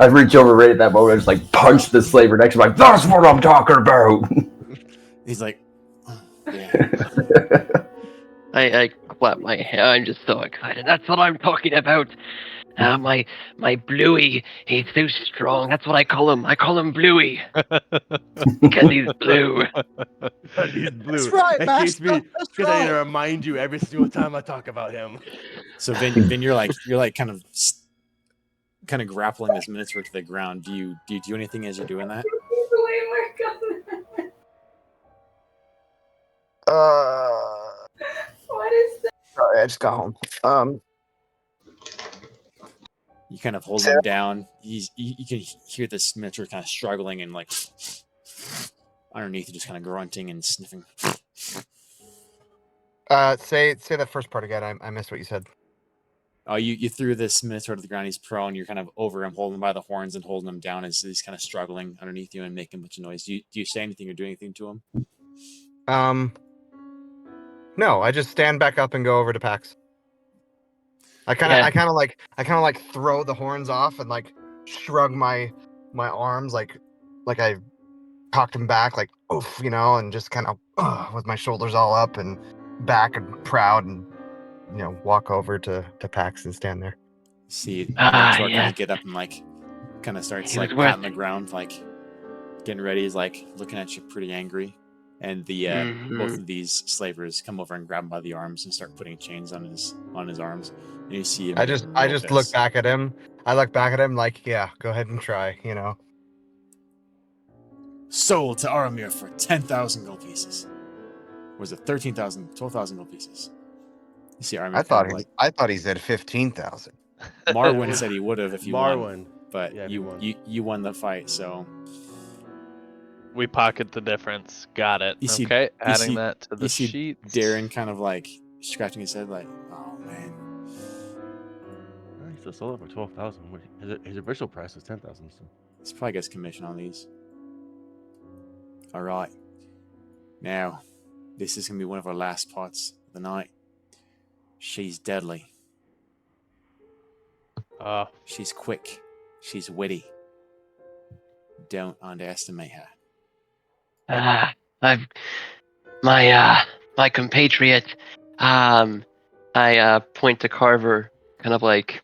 I reach over right at that moment and just like punch the slaver next to me, like, that's what I'm talking about. he's like, oh, yeah. I clap my hand. I'm just so excited. That's what I'm talking about. My Bluey, he's so strong. That's what I call him. I call him Bluey. Because he's blue. He's blue. That's right, That keeps Master. me That's because I need to right. remind you every single time I talk about him. So Vin, you're like kind of grappling this Minotaur to the ground. Do you do anything as you're doing that? What is that? Sorry, I just got home. You kind of hold him down. You can hear this Minotaur kind of struggling and like underneath, just kind of grunting and sniffing. Say the first part again. I missed what you said. Oh, you threw this Minotaur to the ground. He's prone. You're kind of over him, holding him by the horns and holding him down as he's kind of struggling underneath you and making a bunch of noise. Do you say anything or do anything to him? No, I just stand back up and go over to Pax. I kind of like throw the horns off and like shrug my arms like I cocked him back like oof, and just kind of with my shoulders all up and back and proud and walk over to Pax and stand there. See Ah, Minotaur kind of get up and like kind of starts He was like worth patting the ground, like getting ready. He's like looking at you pretty angry. And the both of these slavers come over and grab him by the arms and start putting chains on his arms. And you see him. I just look back at him. I look back at him like, yeah, go ahead and try, Sold to Aramir for 10,000 gold pieces. Was it 13,000, 12,000 gold pieces? You see Aramir. I thought he said 15,000. Marwyn said he would have if you won, Marwyn. but Yeah, if you won. you won the fight, so We pocket the difference. Got it. You see- Okay, you adding see- that to the you see sheets. Darren kind of like scratching his head, like, oh man. He still sold it for 12,000. His original price was 10,000. So. He probably gets commission on these. All right. Now, this is gonna be one of our last parts of the night. She's deadly. She's quick. She's witty. Don't underestimate her. I've my compatriot. I point to Carver, kind of like,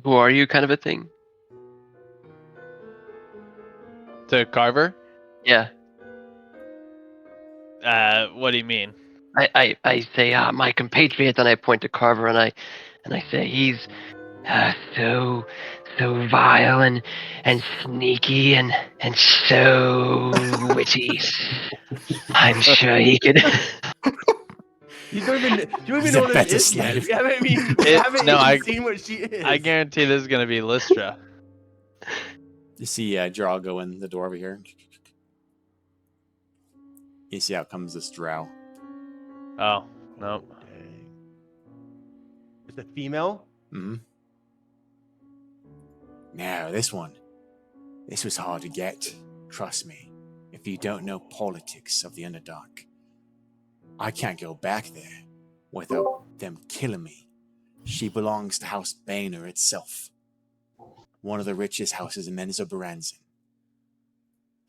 "Who are you?" kind of a thing. To Carver? Yeah. What do you mean? I say, my compatriot, and I point to Carver, and I say he's so vile and sneaky and so witty. I'm sure he could. You don't even He's know a what better it is yet. slave. You haven't even seen what she is. I guarantee this is gonna be Lystra. You see Jarl go in the door over here. You see out comes this drow. Oh, no. Dang. It's a female? Mm-hmm. Now, this was hard to get. Trust me, if you don't know politics of the Underdark, I can't go back there without them killing me. She belongs to House Boehner itself, one of the richest houses in Menzoberranzan,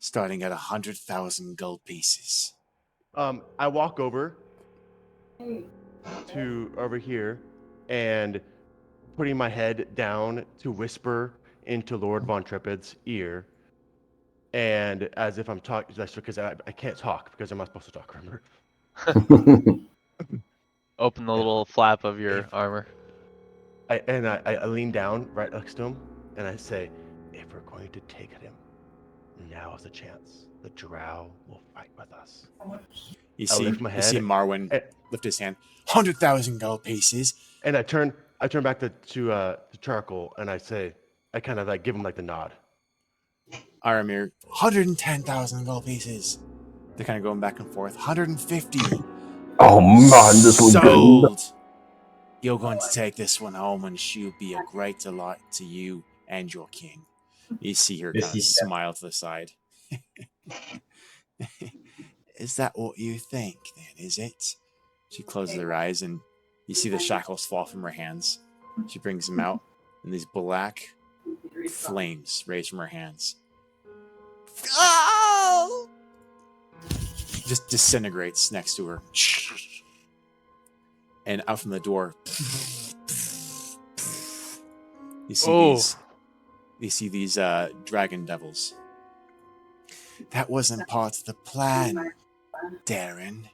starting at 100,000 gold pieces. I walk over to over here and putting my head down to whisper into Lord Von Trepid's ear, and as if I'm talking, that's because I can't talk because I'm not supposed to talk, remember? Open the little flap of your armor. I lean down right next to him and I say, if we're going to take him, now is the chance. The drow will fight with us. You I see, lift my you see head, Marwyn and- lift his hand. 100,000 gold pieces. And I turn back to Charcoal and I say, I kind of like give him like the nod. Aramir, 110,000 gold pieces. They're kind of going back and forth. 150. Oh man, this looks good. Sold. You're going to take this one home, and she'll be a great delight to you and your king. You see her kind of smile to the side. Is that what you think, then, is it? She closes her eyes, and you see the shackles fall from her hands. She brings them out, and these black flames raise from her hands. Oh! Just disintegrates next to her. And out from the door, you see these dragon devils. That wasn't part of the plan, Darren.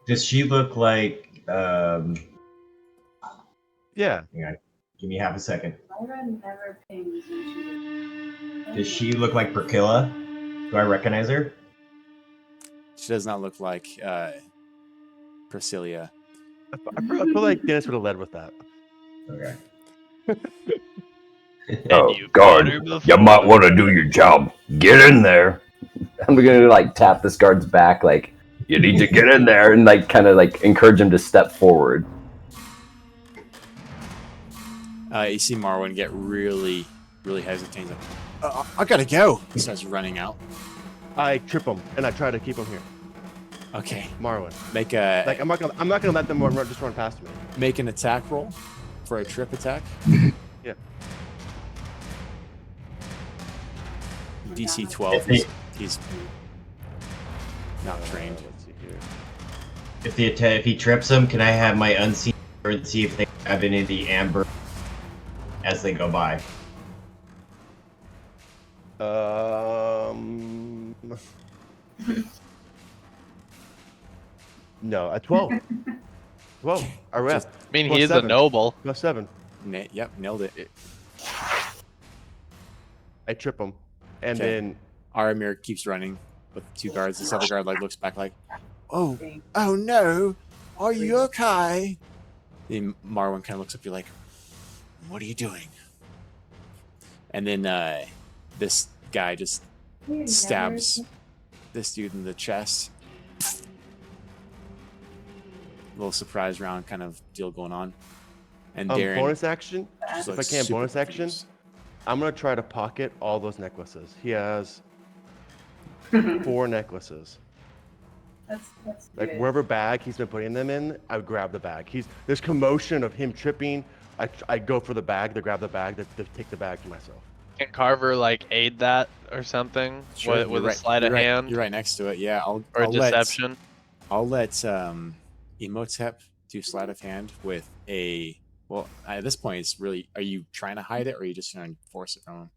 Does she look like? Yeah. Hang on, give me half a second. Lyra never pings when she Does she look like Priscilla? Do I recognize her? She does not look like Priscilla. I feel like Dennis would have led with that. Okay. Oh, guard, you might want to do your job. Get in there. I'm gonna like tap this guard's back, like, You need to get in there, and like kind of like encourage him to step forward. You see Marwin get really, really hesitant. He's like, I gotta go. He starts running out. I trip him and I try to keep him here. Okay. Marwin. Make a Like I'm not gonna let them just run past me. make an attack roll for a trip attack. Yeah. DC 12. He's not trained. Let's see here. If he trips him, can I have my unseen and see if they have any of the amber as they go by? No, a 12. 12. I rest. I mean, he is a noble. Plus 7. Yep, nailed it. I trip him, and Okay. then Aramir keeps running with 2 guards. This other guard like looks back like, oh no, are you okay? Then Marwin kind of looks up. You're like, what are you doing? And then this guy just stabs this dude in the chest. Little surprise round kind of deal going on. And Darren, bonus action. just If I looks can, super bonus action. confused. I'm gonna try to pocket all those necklaces. He has 4 necklaces. That's Like good. wherever bag he's been putting them in, I would grab the bag. There's commotion of him tripping. I go for the bag, to grab the bag, to take the bag to myself. Can Carver like aid that or something Sure, with you're a sleight of you're hand You're right next to it. Yeah, or I'll deception? I'll let Imhotep do sleight of hand with a. Well, at this point, it's really. Are you trying to hide it, or are you just trying to force it from him?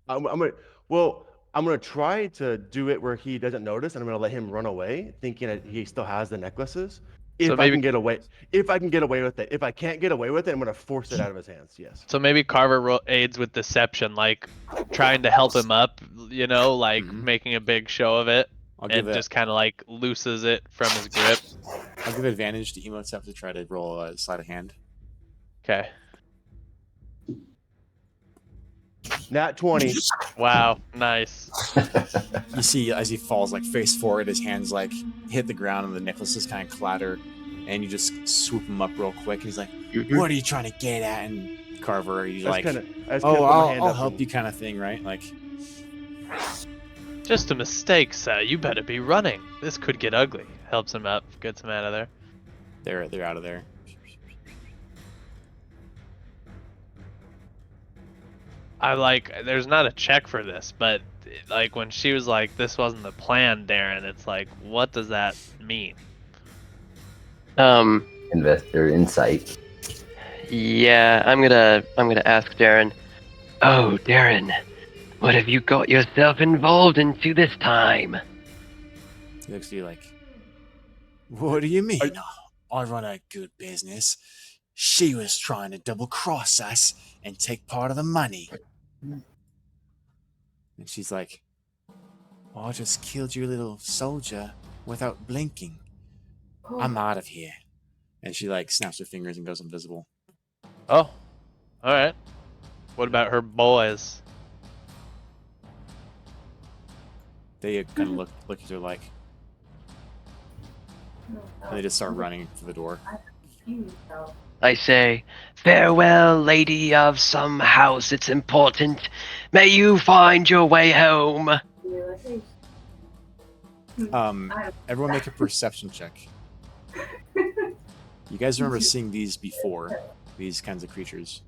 I'm gonna try to do it where he doesn't notice, and I'm gonna let him run away, thinking that he still has the necklaces. If I maybe- can get away, if I can get away with it. If I can't get away with it, I'm gonna force it out of his hands. Yes. So maybe Carver aids with deception, like trying to help him up, like Mhm. making a big show of it, I'll give and it. just kind of like looses it from his grip. I'll give advantage to Imhotep to try to roll a sleight of hand. Okay. Nat 20. Wow. Nice. You see, as he falls like face forward, his hands like hit the ground, and the necklaces kind of clatter, and you just swoop him up real quick. And he's like, "What are you trying to get at?" And Carver, he's like, I just "Oh, kinda put my hand I'll up help and- you," kind of thing, right? Like, Just a mistake, sir. You better be running. This could get ugly. Helps him up. Gets him out of there. they're out of there. There's not a check for this, but like when she was like, "This wasn't the plan, Darren," it's like, what does that mean? Investor insight. Yeah, I'm gonna ask Darren. Oh, Darren, what have you got yourself involved into this time? He looks at you like, "What do you mean? I run a good business. She was trying to double cross us and take part of the money." And she's like, "I just killed your little soldier without blinking. I'm out of here." And she like snaps her fingers and goes invisible. Oh, all right. What about her boys? They kind of look at her like, and they just start running for the door. I say, farewell, lady of some house, it's important. May you find your way home. Everyone make a perception check. You guys remember seeing these before? These kinds of creatures.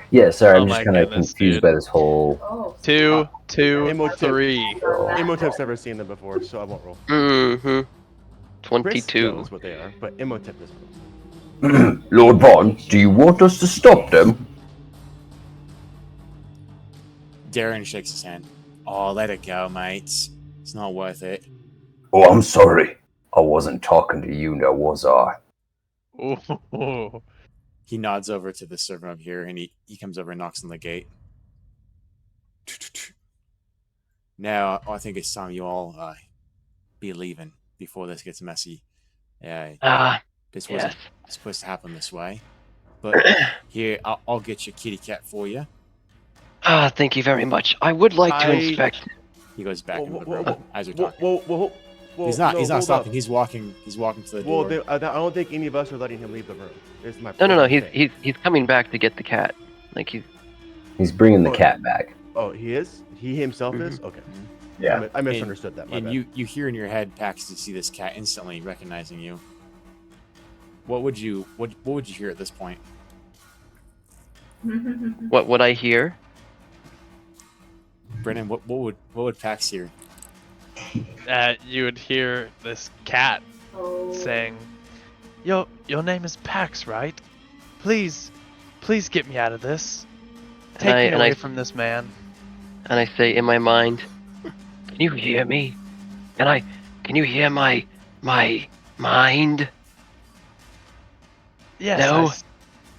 Yeah, sorry, Oh I'm my just kind of goodness, confused dude. by this whole. 2, 2, Imhotep. 3. Imhotep's never seen them before, so I won't roll. Mm-hmm. Chris 22. knows what they are, but Imhotep doesn't. Lord Vaughn, do you want us to stop them? Darren shakes his hand. "Oh, let it go, mates. It's not worth it." Oh, I'm sorry. I wasn't talking to you, now was I? Ooh. He nods over to the servant up here, and he comes over and knocks on the gate. Now, I think it's time you all be leaving before this gets messy. This wasn't Yes. supposed to happen this way. But here, I'll get your kitty cat for you. Thank you very much. I would like to inspect. He goes back Whoa, into the whoa, room whoa, as you're Whoa, talking. whoa, whoa. Well, he's not no, hold stopping. up. He's walking to the Well, door. I don't think any of us are letting him leave the room. It's my No. my He's thing. he's coming back to get the cat. Like He's bringing the Oh. cat back. Oh, he is? He himself is? Mhm. Okay. Yeah. I misunderstood that. My And bad. you hear in your head, Pax, to see this cat instantly recognizing you. What would you hear at this point? what would I hear? Brennan, what would Pax hear? You would hear this cat Oh. saying, your name is Pax, right? Please get me out of this. Take me away from this man. And I say in my mind, "Can you hear me? Can you hear my mind?" Yes, No.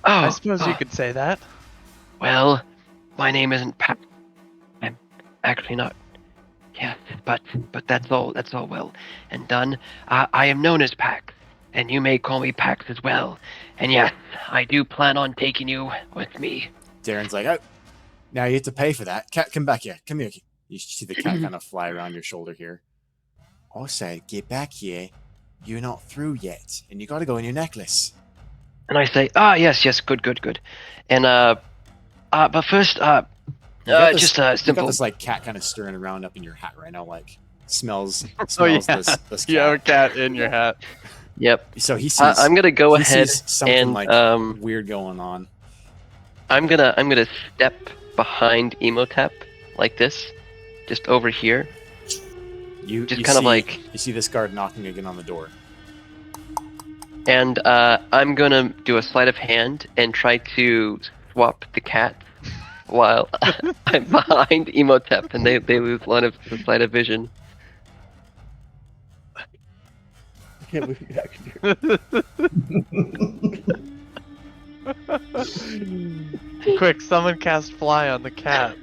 I suppose you could say that. Well, my name isn't Pax. I'm actually not. Yes, but that's all well and done. I am known as Pax, and you may call me Pax as well. And yes, I do plan on taking you with me. Darren's like, oh, now you have to pay for that. Cat, come back here. Come here. You see the cat kind of fly around your shoulder here. I said, get back here. You're not through yet, and you got to go in your necklace. And I say, yes, good. And but first, You got just you simple. got this like cat kind of stirring around up in your hat right now, like smells Oh yeah, this you have a cat. cat in your hat. Yep. So he sees. I'm gonna go he ahead sees something and like weird going on. I'm gonna step behind Emotep like this, just over here. You Just you kind of see- like- you see this guard knocking again on the door. And I'm gonna do a sleight of hand and try to swap the cat while I'm behind Emotep, and they lose line of sight of vision. I can't believe you actually Quick, someone cast fly on the cat.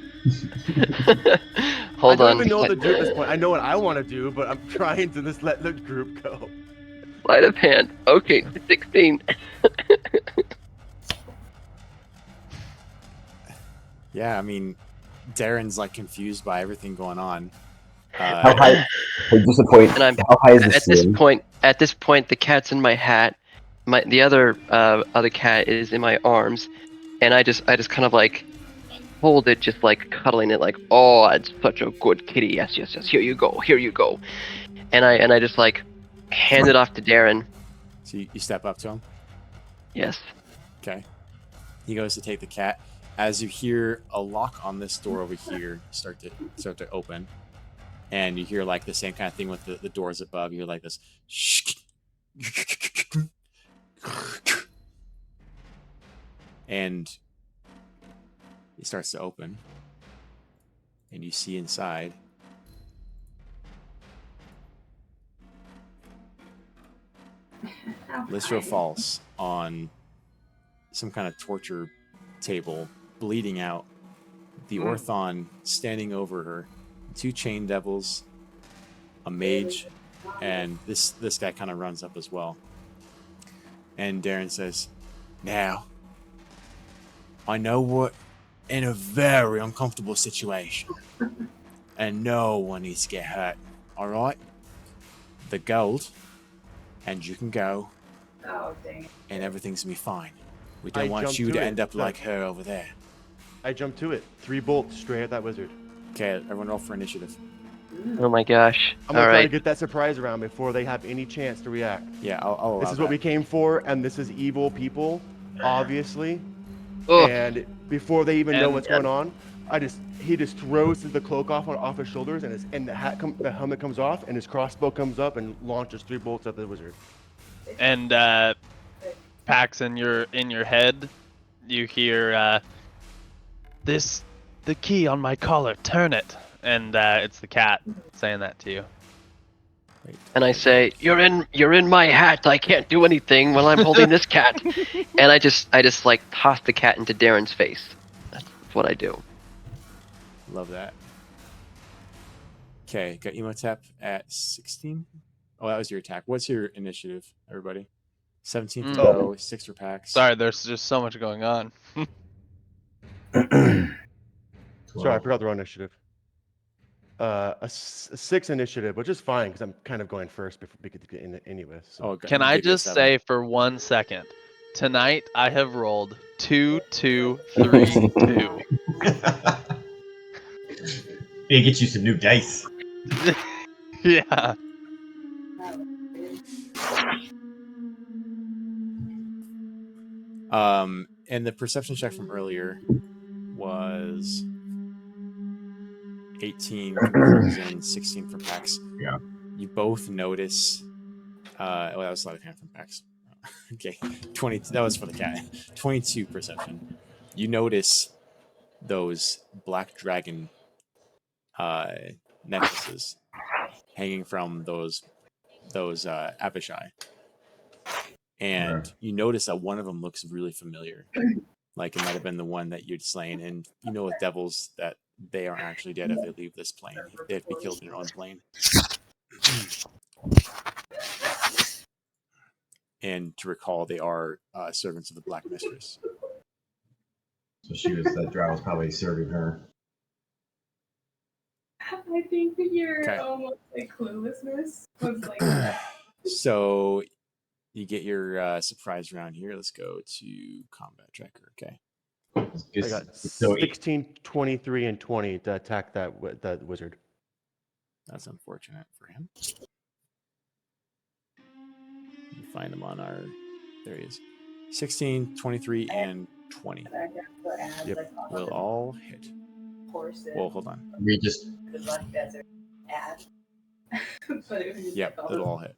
Hold I on. don't even know what to do at this point. I know what I want to do, but I'm trying to just let the group go. Sleight of hand. Okay, 16. Yeah, I mean, Darren's like confused by everything going on. How high? Hey, just a point. And I'm How high is the at this ceiling? point, the cat's in my hat. The other cat is in my arms, and I just kind of like hold it, just like cuddling it, like, oh, it's such a good kitty. Yes. Here you go. And I just like hand it off to Darren. So you step up to him. Yes. Okay. He goes to take the cat. As you hear a lock on this door over here start to open, and you hear like the same kind of thing with the doors above. You hear like this, and it starts to open, and you see inside. Listro falls on some kind of torture table, bleeding out. The Orthon standing over her, two chain devils, a mage, and this guy kind of runs up as well. And Darren says, "Now, I know we're in a very uncomfortable situation, and no one needs to get hurt. All right, the gold, and you can go, Oh, dang it. and everything's gonna be fine. We don't I want jumped you to to it. end up Look. like her over there." I jumped to it. 3 bolts straight at that wizard. Okay, everyone roll for initiative. Oh my gosh. I'm All gonna try to right. get that surprise round before they have any chance to react. Yeah, I'll allow This is what that. we came for, and this is evil people, obviously. Oh, And before they even know And- what's going on, he just throws the cloak off his shoulders, and the helmet comes off, and his crossbow comes up and launches 3 bolts at the wizard. And Pax, in your head, you hear the key on my collar, turn it. And it's the cat saying that to you. and I say, you're in my hat. I can't do anything while I'm holding this cat. And I just like toss the cat into Darren's face. That's what I do. Love that. Okay, got Emotep at 16. Oh, that was your attack. What's your initiative, everybody? 17 for Oh. Bo, 6 for Pax. Sorry, there's just so much going on. Sorry, I forgot the wrong initiative. a 6 initiative, which is fine because I'm kind of going first before we get to get in anyway. So. Oh, Can I just say for 1 second, tonight I have rolled 2, 2, 3, 2. They get you some new dice. Yeah. And the perception check from earlier was 18 from Crimson, 16 from Pax. Yeah. You both notice. Well, that was sleight of hand from Pax. Okay, 20. That was for the cat. 22 perception. You notice those black dragon necklaces hanging from those Abishai. And you notice that one of them looks really familiar. Like it might have been the one that you'd slain. And you know with devils that they aren't actually dead if they leave this plane. They have to be killed in their own plane. And to recall, they are servants of the Black Mistress. So that drow was probably serving her. I think that your almost like cluelessness was like. So you get your surprise round here. Let's go to combat tracker. Okay. I got 16, 23, and 20 to attack that wizard. That's unfortunate for him. You find him on our. There he is. 16, 23, and 20. Yep. Will all hit. Well, hold on. We just. Yep, it'll all hit.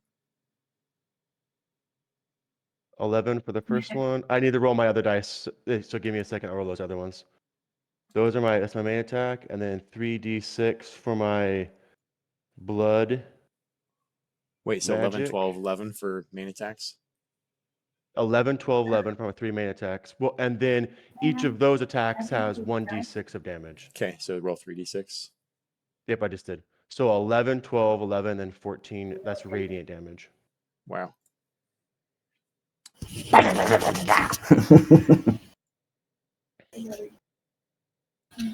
11 for the first one. I need to roll my other dice, so give me a second. I'll roll those other ones. That's my main attack, and then 3d6 for my blood. Wait, so magic. 11, 12, 11 for main attacks? 11, 12, 11 for my 3 main attacks. Well, and then each of those attacks has 1d6 of damage. Okay, so roll 3d6. Yep, I just did. So 11, 12, 11, and 14. That's radiant damage. Wow.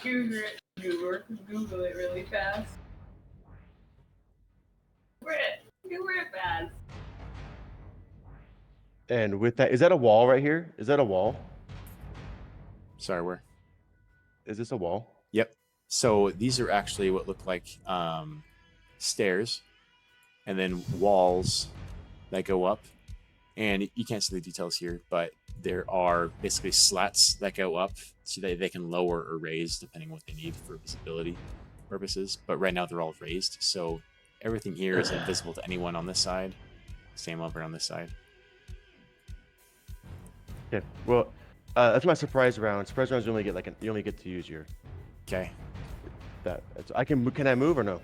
Google it really fast. Google it fast. And with that, is that a wall right here? Is that a wall? Sorry, where? Is this a wall? Yep. So these are actually what look like stairs and then walls that go up. And you can't see the details here, but there are basically slats that go up so that they can lower or raise depending on what they need for visibility purposes. But right now they're all raised, so everything here is invisible to anyone on this side. Same over on this side. Okay. Well, that's my surprise round. Surprise rounds you only get to use your. Okay. Can I move or no?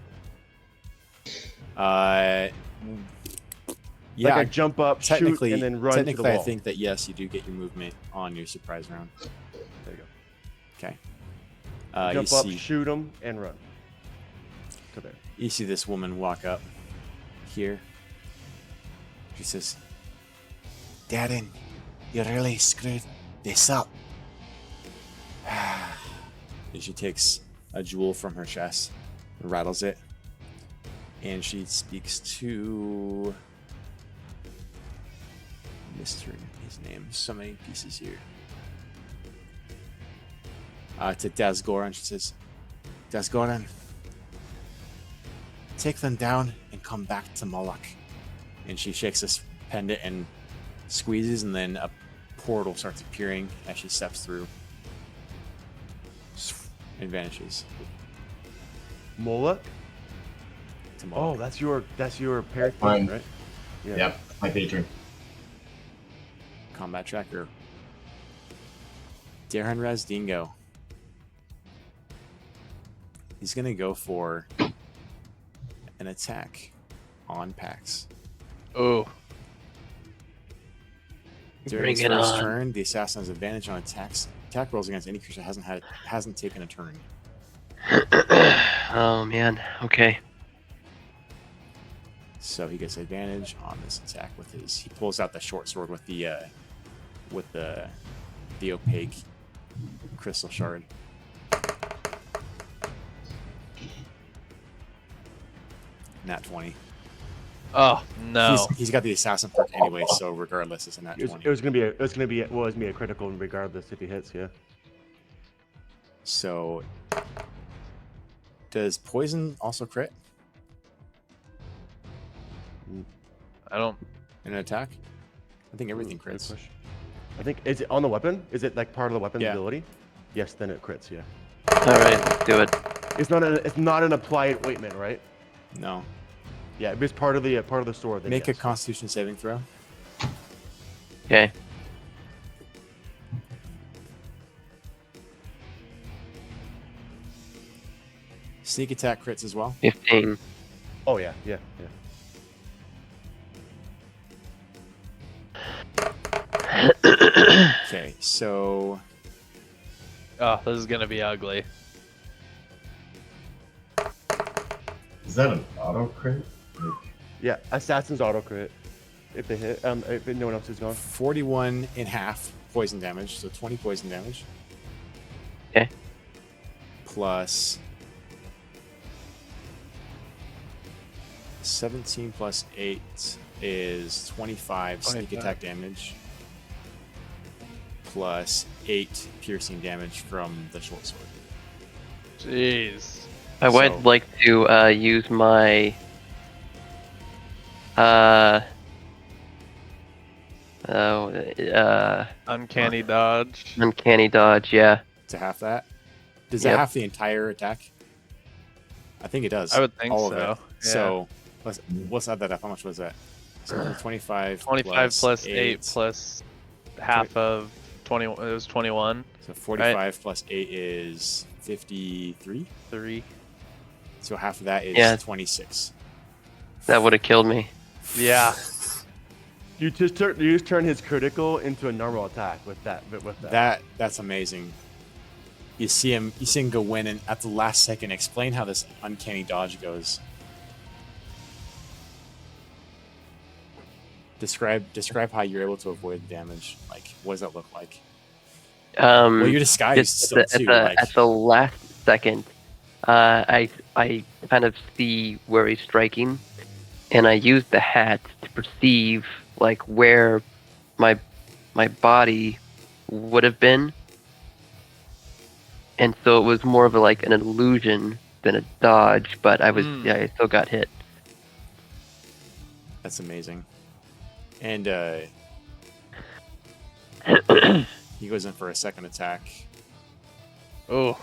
Yeah, like I jump up, shoot, and then run to the wall. I think that yes, you do get your movement on your surprise round. There you go. Okay. Jump up, shoot them, and run. To there. You see this woman walk up here. She says, "Darren, you really screwed this up." And she takes a jewel from her chest, rattles it, and she speaks to Mr. His name. So many pieces here. To Dazgoran, she says, "Dazgoran, take them down and come back to Moloch." And she shakes this pendant and squeezes, and then a portal starts appearing as she steps through and vanishes. Moloch? To Moloch. Oh, that's your patron, right? Yeah. Yep, my patron. Combat tracker. Darren Razdingo. He's gonna go for an attack on Pax. Oh. During his first turn, the assassin has advantage on attack rolls against any creature that hasn't taken a turn. Oh man. Okay. So he gets advantage on this attack with his. He pulls out the short sword with the opaque crystal shard. nat 20. Oh no. He's got the assassin perk anyway, so regardless, it's a nat 20. It was gonna be a critical regardless if he hits. Yeah. So, does poison also crit I don't. in an attack? I think everything Good crits. question. I think is it on the weapon? Is it like part of the weapon's Yeah. ability? Yes, then it crits. Yeah. All right, let's do it. It's not an applied ointment, right? No. Yeah, if it's part of the sword. Then Make a yes. Constitution saving throw. Okay. Sneak attack crits as well. 15. Oh yeah, yeah, yeah. Okay, so Oh, this is gonna be ugly. Is that an auto crit? Like, Yeah, assassin's auto crit. If they hit, if no one else is gone. 41 in half poison damage, so 20 poison damage. Okay. Plus 17 plus 8 is 25 sneak 25. attack damage. Plus 8 piercing damage from the short sword. Jeez. I would So- like to use my Uncanny dodge. uncanny dodge. Yeah. To half that. Does Yep. that half the entire attack? I think it does. I would think all so. Of it. Yeah. So let's add that up. How much was that? So 25. 25 plus 8 plus half of 20. It was 21. So 45 plus 8 is 53. 3. So half of that is Yeah. 26. That would have killed me. Yeah. You just turn his critical into a normal attack with that. That's amazing. You see him go in, and at the last second, explain how this uncanny dodge goes. Describe how you're able to avoid the damage. Like, what does that look like? Well, you're disguised Just still too. Like, at the last second, I kind of see where he's striking, and I use the hat to perceive like where my body would have been, and so it was more of an illusion than a dodge. But I I still got hit. that's amazing. And he goes in for a second attack Oh.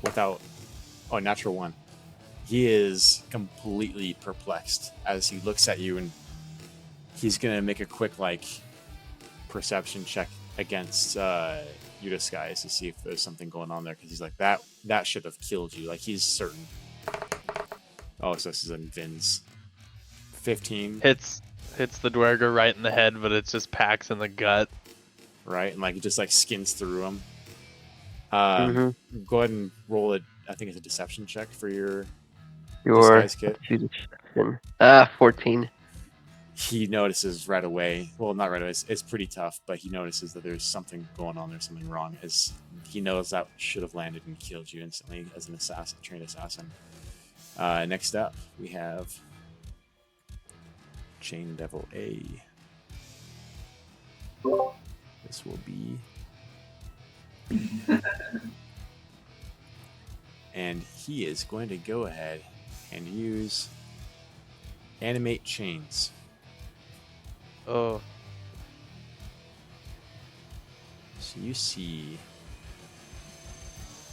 without natural one. He is completely perplexed as he looks at you, and he's gonna make a quick perception check against your disguise to see if there's something going on there, because he's like, that should have killed you. Like, he's certain. Oh, so this is in Vin's. 15. Hits the Dwerger right in the head, but it's just packs in the gut. Right, and it just skins through him. Mhm. Go ahead and roll it. I think it's a deception check for your Your disguise kit. 14. He notices right away. Well, not right away. It's pretty tough, but he notices that there's something going on. There's something wrong. As he knows that should have landed and killed you instantly as an assassin, trained assassin. Next up, we have Chain Devil A. This will be. And he is going to go ahead and use Animate Chains. Oh. So you see.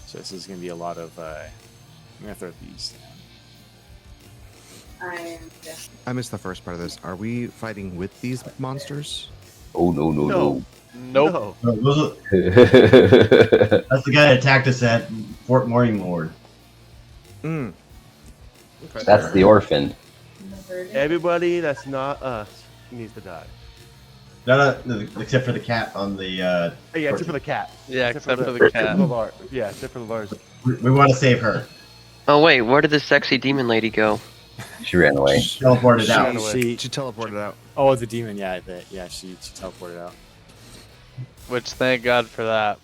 So this is going to be a lot of. I'm going to throw these down. I missed the first part of this. Are we fighting with these monsters? Oh no. Nope. No. no, those are- that's the guy that attacked us at Fort Morningwood. Mm. That's the orphan. Everybody that's not us needs to die. No, except for the cat on the. Yeah, except for the cat. Yeah, except for the Except cat. for the Lars. Yeah, except for the Lars. We want to save her. Oh wait, where did the sexy demon lady go? She ran away. She teleported out. ran away. She teleported out. Oh, the demon. Yeah, she teleported out. Which, thank God for that.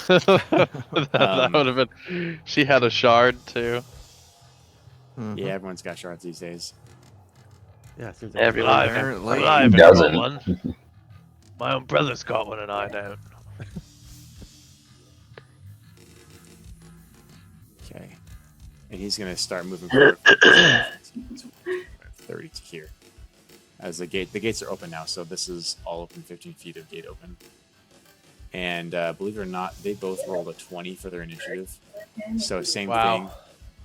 that would have been. She had a shard too. Yeah, everyone's got shards these days. Yeah, it seems like Everyone. Alive. Apparently. Alive and Doesn't. got one. My own brother's got one and I don't. Okay. And he's going to start moving forward. 30 to here. As the gates are open now, so this is all open, 15 feet of gate open. And believe it or not, they both rolled a 20 for their initiative. So same thing.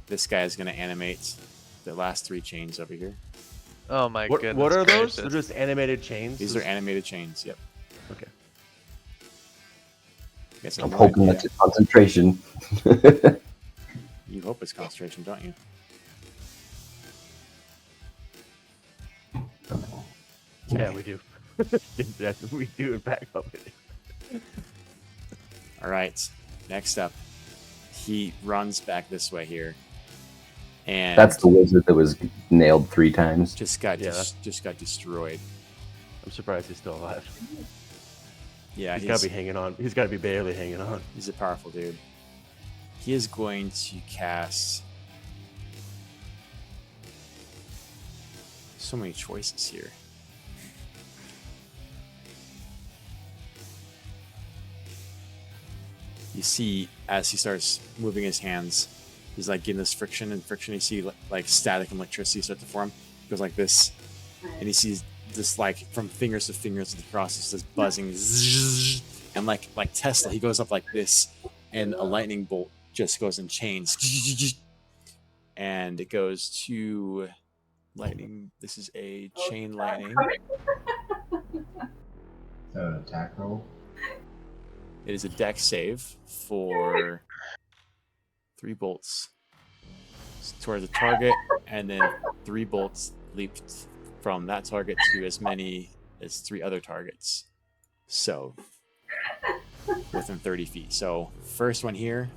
This guy is going to animate the last 3 chains over here. Oh my goodness. What are those? gracious. They're just animated chains. These are animated chains. Yep. Okay. Guess I'm hoping that's a concentration. You hope it's concentration, don't you? Yeah, we do. Yes, we do. In fact, All right. Next up, he runs back this way here, and That's the wizard that was nailed 3 times. just got Yeah. just got destroyed. I'm surprised he's still alive. Yeah, He's got to be hanging on. He's got to be barely hanging on. he's a powerful dude. He is going to cast. So many choices here. You see, as he starts moving his hands, he's like getting this friction and friction. You see like static and electricity start to form. It goes like this, and he sees this like from fingers to fingers across this buzzing, zzz, and like Tesla, he goes up like this, and a lightning bolt just goes in chains, and it goes to lightning. This is a chain lightning. So an attack roll. It is a dex save for 3 bolts towards the target, and then 3 bolts leaped from that target to as many as 3 other targets. So within 30 feet. So first one here,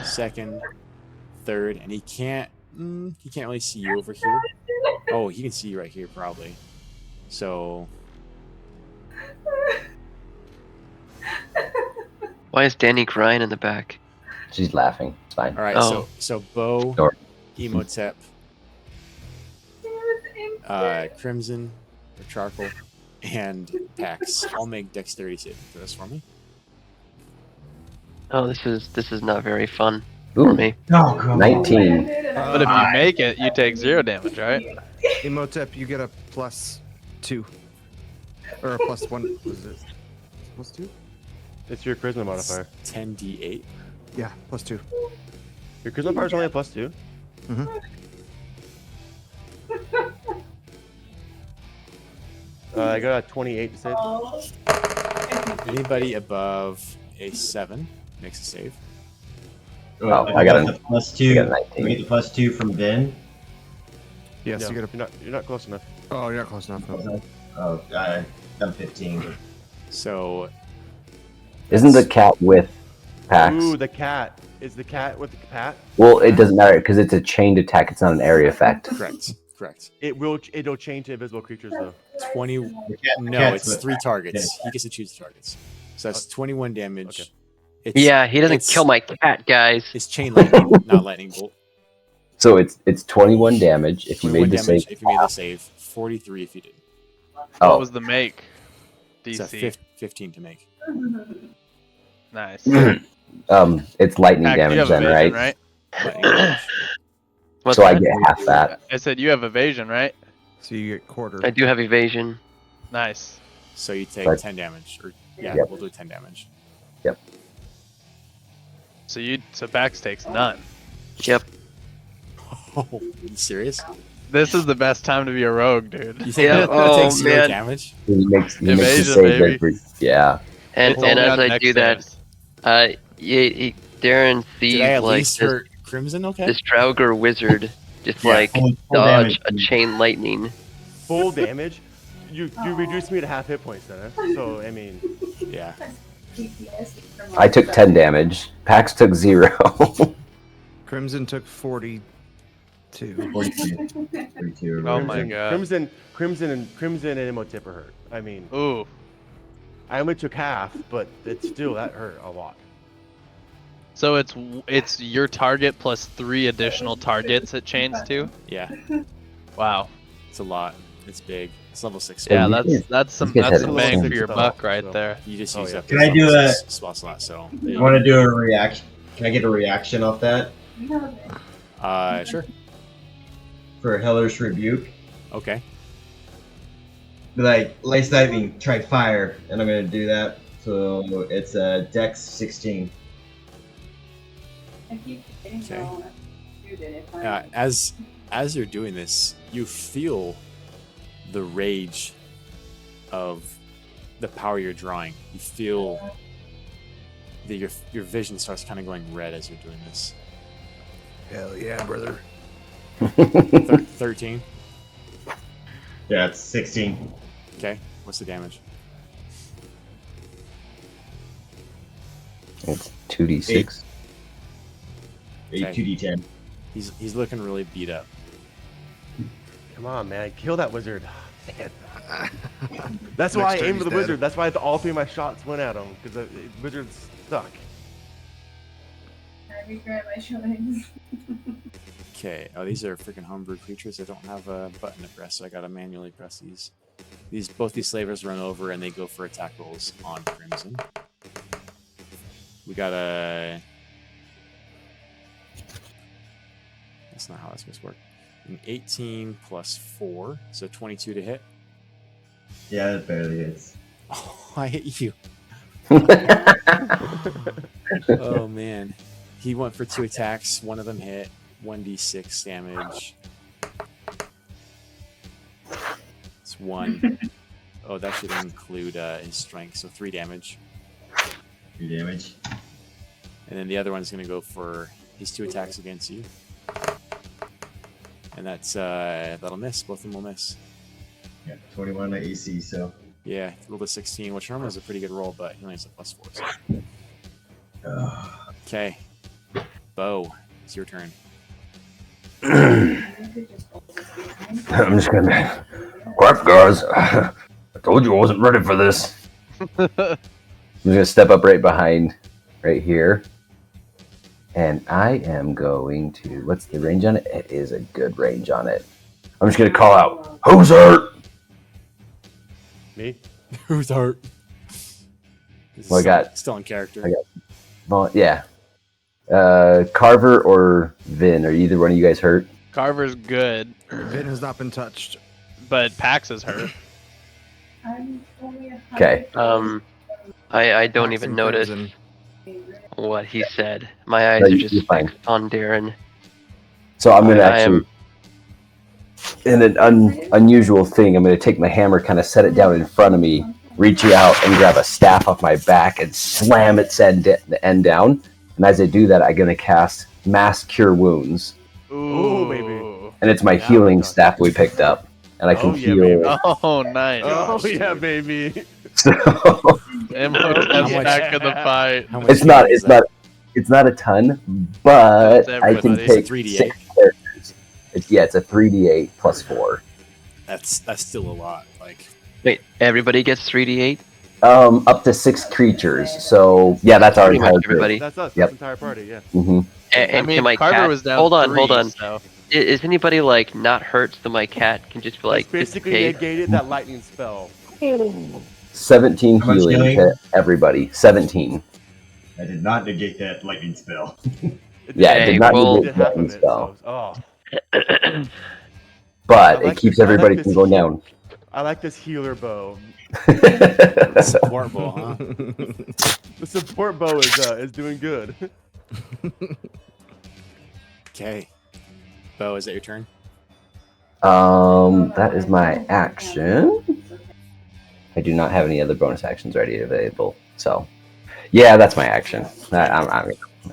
second, third, and he can't really see you over here. Oh, he can see you right here probably. So Why is Danny crying in the back? She's laughing. It's fine. all right, Oh. so Bo, Sure. Emotep, Crimson, or Charcoal, and Pax all make dexterity saving throws for me. Oh, this is not very fun Ooh, for me. Oh, God. 19. But if you make it, you take 0 damage, right? Emotep, you get a +2. Or a +1. What is it? +2? It's your charisma modifier. 10d8. Yeah, +2. Your charisma modifier is only a +2. I got a 28 to save. Anybody above a 7 makes a save. Oh, I got the a +2. I got a We 19. get the +2 from Ben. Yes, No, you get a. you're not close enough. Oh, you're not close enough. Oh, I'm 15. So Isn't the cat with Pax? Ooh, the cat. Is the cat with the cat? Well, it doesn't matter because it's a chained attack. It's not an area effect. correct. It'll change to invisible creatures though. 20. The No, cat's it's with 3 Pax. targets. He gets to choose the targets. So that's 21 damage. Okay. It's, Yeah, he doesn't it's- kill my cat, guys. It's chain lightning, not lightning bolt. So it's 21 damage if you 21 made the damage save. if you made the save. 43 if you didn't. What Oh, was the make? It's a DC. 15 to make. Nice. it's lightning Pac, you damage have then, evasion, right? Lightning damage. What's So I that? get half that. I said you have evasion, right? So you get quarter. I do have evasion. Nice. So you take Right. 10 damage. Or yeah, Yep. we'll do 10 damage. So Bax takes none. Yep. Oh, you serious? This is the best time to be a rogue, dude. You think Yeah, that oh, takes 0 man. damage? He makes the Evasion, save baby. every. Yeah. And It's and only as on I dex do that, saves. Darren sees Did I at like least hurt Crimson okay? this Draugr wizard just Yeah, like full dodge damage. a chain lightning. Full damage. You reduced me to half hit points then. So I mean, Yeah. I took 10 damage. Pax took 0. Crimson took 42. 42. Oh my god. Crimson and Imhotep are hurt. I mean, Ooh. I only took half, but it's still that hurt a lot. So it's your target plus 3 additional targets it chains to. Yeah, Wow. it's a lot. It's big. It's level 6. Yeah, these that's some guys have bang for insane your spell, buck right so- there. You just Oh, use yeah. up Can your I do level a- 6 spell slot, so there I you want to do a reaction. Can I get a reaction off that go. Sure. for Heller's Rebuke? Okay. Be like, Lace Lightning, try fire, and I'm gonna do that. So it's a Dex 16. I keep forgetting Okay. how I wanna shoot it if I- As you're doing this, you feel the rage of the power you're drawing. You feel that your vision starts kind of going red as you're doing this. Hell yeah, brother. 13. Yeah, it's 16. Okay. What's the damage? It's 2d6. 8 Okay. 2d10. He's looking really beat up. Come on, man. Kill that wizard. Man. That's why I Next aimed turn for the he's dead. wizard. That's why all 3 of my shots went at him. Because the wizard's stuck. I regret my choice. Okay. Oh, these are freaking homebrew creatures. I don't have a button to press, so I gotta manually press these. Both these slavers run over and they go for attack rolls on Crimson. We got a. That's not how that's supposed to work. An 18 plus 4, so 22 to hit. Yeah, it barely is. Oh, I hit you. Oh man, he went for 2 attacks. One of them hit. 1d6 damage. It's 1. Oh, that should include his strength, so 3 damage. 3 damage. And then the other one's going to go for his 2 attacks against you. And that's that'll miss. Both of them will miss. Yeah, 21 AC, so. Yeah, rolled a 16, which normally is a pretty good roll, but he only has a plus 4. So. Okay. Bo, it's your turn. I'm just gonna. Crap, guys. I told you I wasn't ready for this. I'm just gonna step up right here. And I am going to. What's the range on it? It is a good range on it. I'm just gonna call out, "Who's hurt?" Me? Who's hurt? Well, I got- still in character. I got- Well, yeah. Carver or Vin, are either one of you guys hurt? Carver's good, Vin has not been touched. but Pax is hurt. I'm only Okay. I don't Pax even and notice Crimson. what he said. My eyes No, are you're just fine. fixed on Darren. So I'm gonna I actually, in an unusual thing, I'm gonna take my hammer, kind of set it down in front of me, reach out and grab a staff off my back and slam its end down. And as I do that, I'm gonna cast Mass Cure Wounds, Ooh, baby. and it's my Yeah, healing we got staff we picked up, and I can Oh, yeah, heal. baby. Oh, nice. Oh, yeah, baby. So Import How us much- back in the fight. How much it's not, healing is it's not, it's not a ton, but It's I can everybody. It's a take 3d8. 6 characters. It's a 3d8 plus 4. That's still a lot. Like, Wait, everybody gets 3d8? Up to 6 creatures. So yeah, that's our Pretty much entire group. everybody. That's us. Yep. This entire party, yeah. Mm-hmm. And I mean, can my Carver cat... was down Hold on, 3, hold on. So. Is anybody, like, not hurt so my cat can just be like, It's basically dissipate? negated that lightning spell. 17 How much healing healing? to everybody. 17. I did not negate that lightning spell. Yeah, it Hey, did not well- need Did a half lightning of it, spell, so, but I like it keeps this- I like everybody this from going heal- down. I like this healer bow. support ball, huh? The support bow is doing good. Okay. Bo, is that your turn? That is my action. I do not have any other bonus actions ready available, so yeah, that's my action.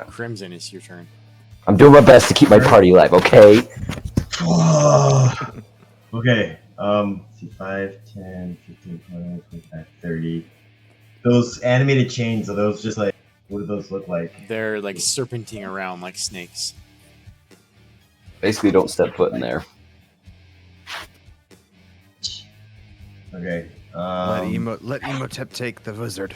Crimson is your turn. I'm doing my best to keep my party alive. Okay. Okay. See, 5, 10, 15, 20, 25, 30. Those animated chains, are those just like, what do those look like? They're like serpenting around like snakes. Basically, don't step foot in there. Okay. Let Emotep take the wizard.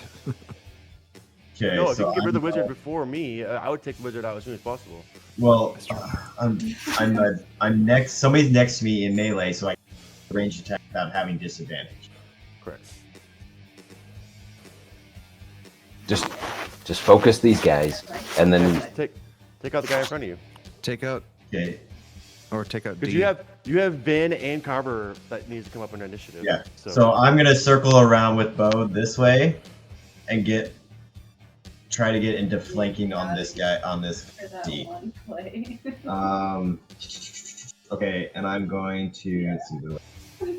Okay, No, if you so can get rid of the I'm, wizard before me, I would take the wizard out as soon as possible. well, I'm next. Somebody's next to me in melee, so I can range attack without having disadvantage. Correct. Just focus these guys, and then Just take out the guy in front of you. Take out Okay. or take out Because D. you have Vin and Carver that needs to come up in initiative. Yeah. So I'm gonna circle around with Bo this way, and try to get into flanking on this guy on this For that D. one play. Okay, and I'm going to let's see.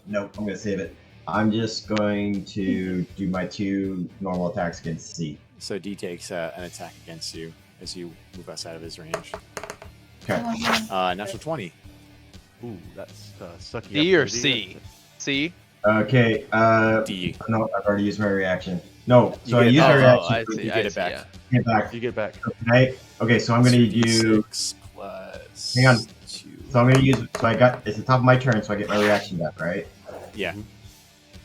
Nope, I'm gonna save it. I'm just going to do my 2 normal attacks against C. So D takes an attack against you as you move outside of his range. Okay. Natural 20. Ooh, that's sucky. D or up C? C? Okay. D. No, I've already used my reaction. No, You so I get- use my Oh, reaction. I see. You I get it see, back. yeah. Get back. You get back. Okay. Okay, so I'm gonna do. 6 plus. Hang on. 2. So I'm gonna use. So I got. It's the top of my turn, so I get my reaction back, right? Yeah.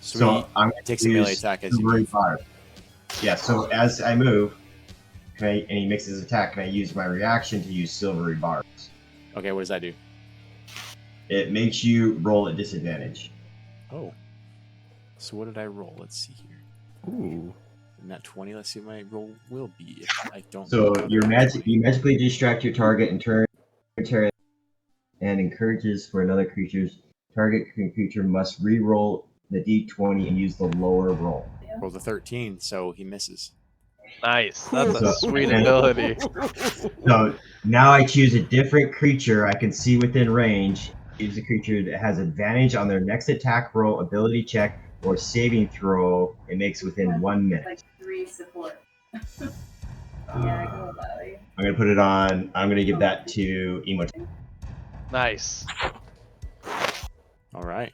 So So I'm he gonna takes a melee use attack as you Silvery move. Barb. Yeah. So as I move, and he makes his attack, can I use my reaction to use Silvery Barbs? Okay, what does that do? It makes you roll at disadvantage. Oh. So what did I roll? Let's see here. Ooh. Not 20. Let's see what my roll will be. If I don't. So you magically distract your target and turn and encourages for another creature's target creature must re-roll the d20 and use the lower roll. Roll the 13, so he misses. Nice. That's a So- sweet ability. So now I choose a different creature I can see within range. Choose a creature that has advantage on their next attack roll, ability check, or saving throw. It makes within 1 minute. Like 3 support. Yeah, go Lally. I'm gonna put it on. I'm gonna give that to Emo. Nice. All right.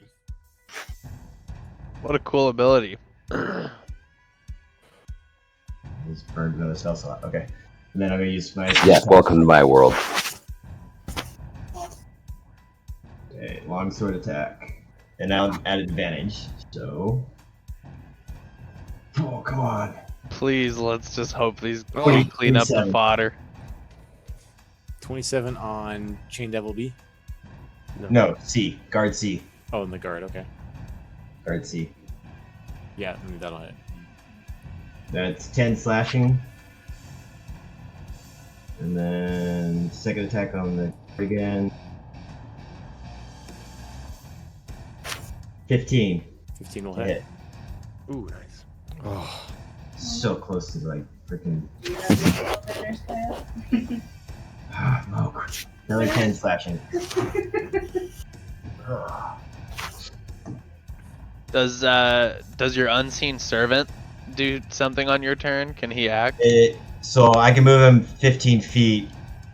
What a cool ability. He's burned another spell slot. Okay. And then I'm gonna use my yes, welcome to my world. Okay, longsword attack. And now I'm at advantage. So. Oh, come on. Please, let's just hope these Oh, clean up the 27. fodder. 27 on Chain Devil B. No, C. Guard C. Oh, in the guard. Okay. Guard C. Yeah, I mean, that'll hit. That's 10 slashing. And then second attack on the again. 15. 15 will to hit. Ooh, nice. Oh. So close to like freaking. Do you have your spell finish plan? Moke. Another 10 slashing. Does your unseen servant do something on your turn? Can he act? So I can move him 15 feet.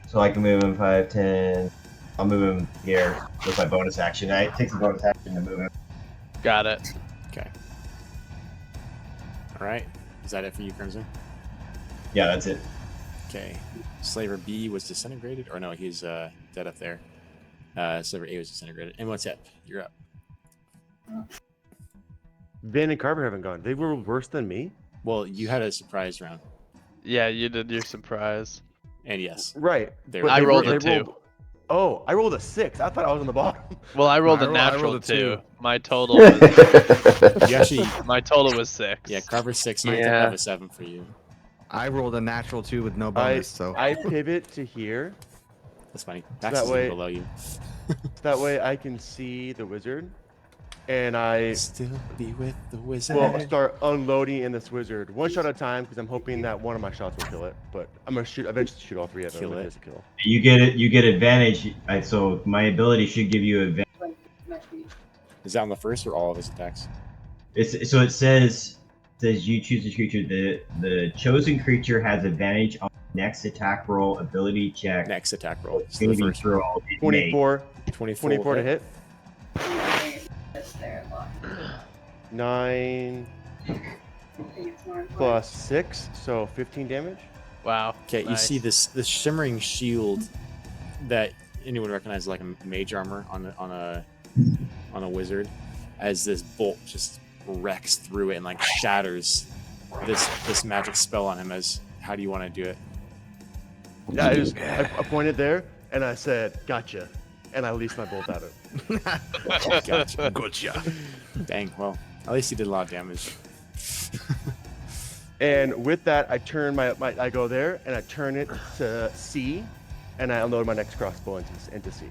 So I can move him 5, 10. I'll move him here with my bonus action. I take some bonus action to move him. Got it. Okay. All right. Is that it for you, Crimson? Yeah, that's it. Okay. Slaver B was disintegrated, or no, he's dead up there. Slaver A was disintegrated. And what's up? You're up. Vin and Carver haven't gone. They were worse than me. Well, you had a surprise round, Yeah, you did your surprise. and yes, Right. they but I they rolled were- a they 2. Oh, I rolled a 6. I thought I was on the bottom. Well, I rolled I a rolled- I natural rolled a 2. 2. My total was you actually, my total was 6. yeah, Carver 6. I Yeah. have a 7 for you. I rolled a natural 2 with no bonus, so I pivot to here. That's funny. that Max is way- below you. That way I can see the wizard. And I Still be with the wizard. will start unloading in this wizard one shot at a time because I'm hoping that one of my shots will kill it. But I'm gonna eventually shoot all 3 of them. Kill if it. it's a kill. You get advantage. So my ability should give you advantage. Like, might be. Is that on the first or all of his attacks? So it says you choose a creature. The chosen creature has advantage on next attack roll, ability check, Next attack roll. So the saving first throw. it made. 24, 24, 24 to hit. That's there a lot. 9 I think it's more important. plus 6, so 15 damage. Wow. Okay, you nice. see this shimmering shield that anyone recognizes like a mage armor on a wizard, as this bolt just wrecks through it and like shatters this magic spell on him. As how do you want to do it? Yeah, I pointed there and I said, "Gotcha," and I released my bolt at him. Gotcha. Gotcha. Dang. Well, at least he did a lot of damage. And with that, I turn I go there and I turn it to C, and I unload my next crossbow into C.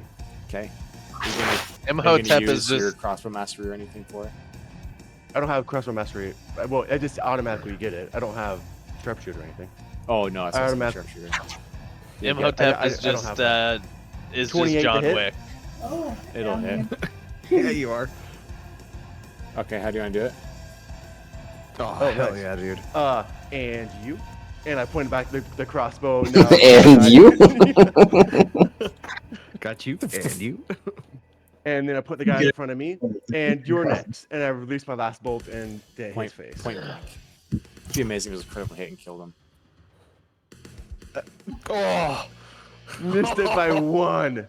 Okay. Are you gonna Imhotep is use your just crossbow mastery or anything for it? I don't have crossbow mastery. Well, I just automatically get it. I don't have sharpshooter or anything. Oh no, it's I not automatic- sharpshooter. Imhotep I is don't just have that. is 28 just to John hit? Wick. Oh, It'll hit. Yeah, you are. Okay, how do you want to do it? Oh, Oh, hell nice. yeah, dude. And you, and I pointed back the crossbow. Now And you? Got you. And you. And then I put the guy in front of me, and you're next. And I released my last bolt and hit Point his face. blank. It'd be amazing if it was a critical hit and killed him. Oh, missed it by 1.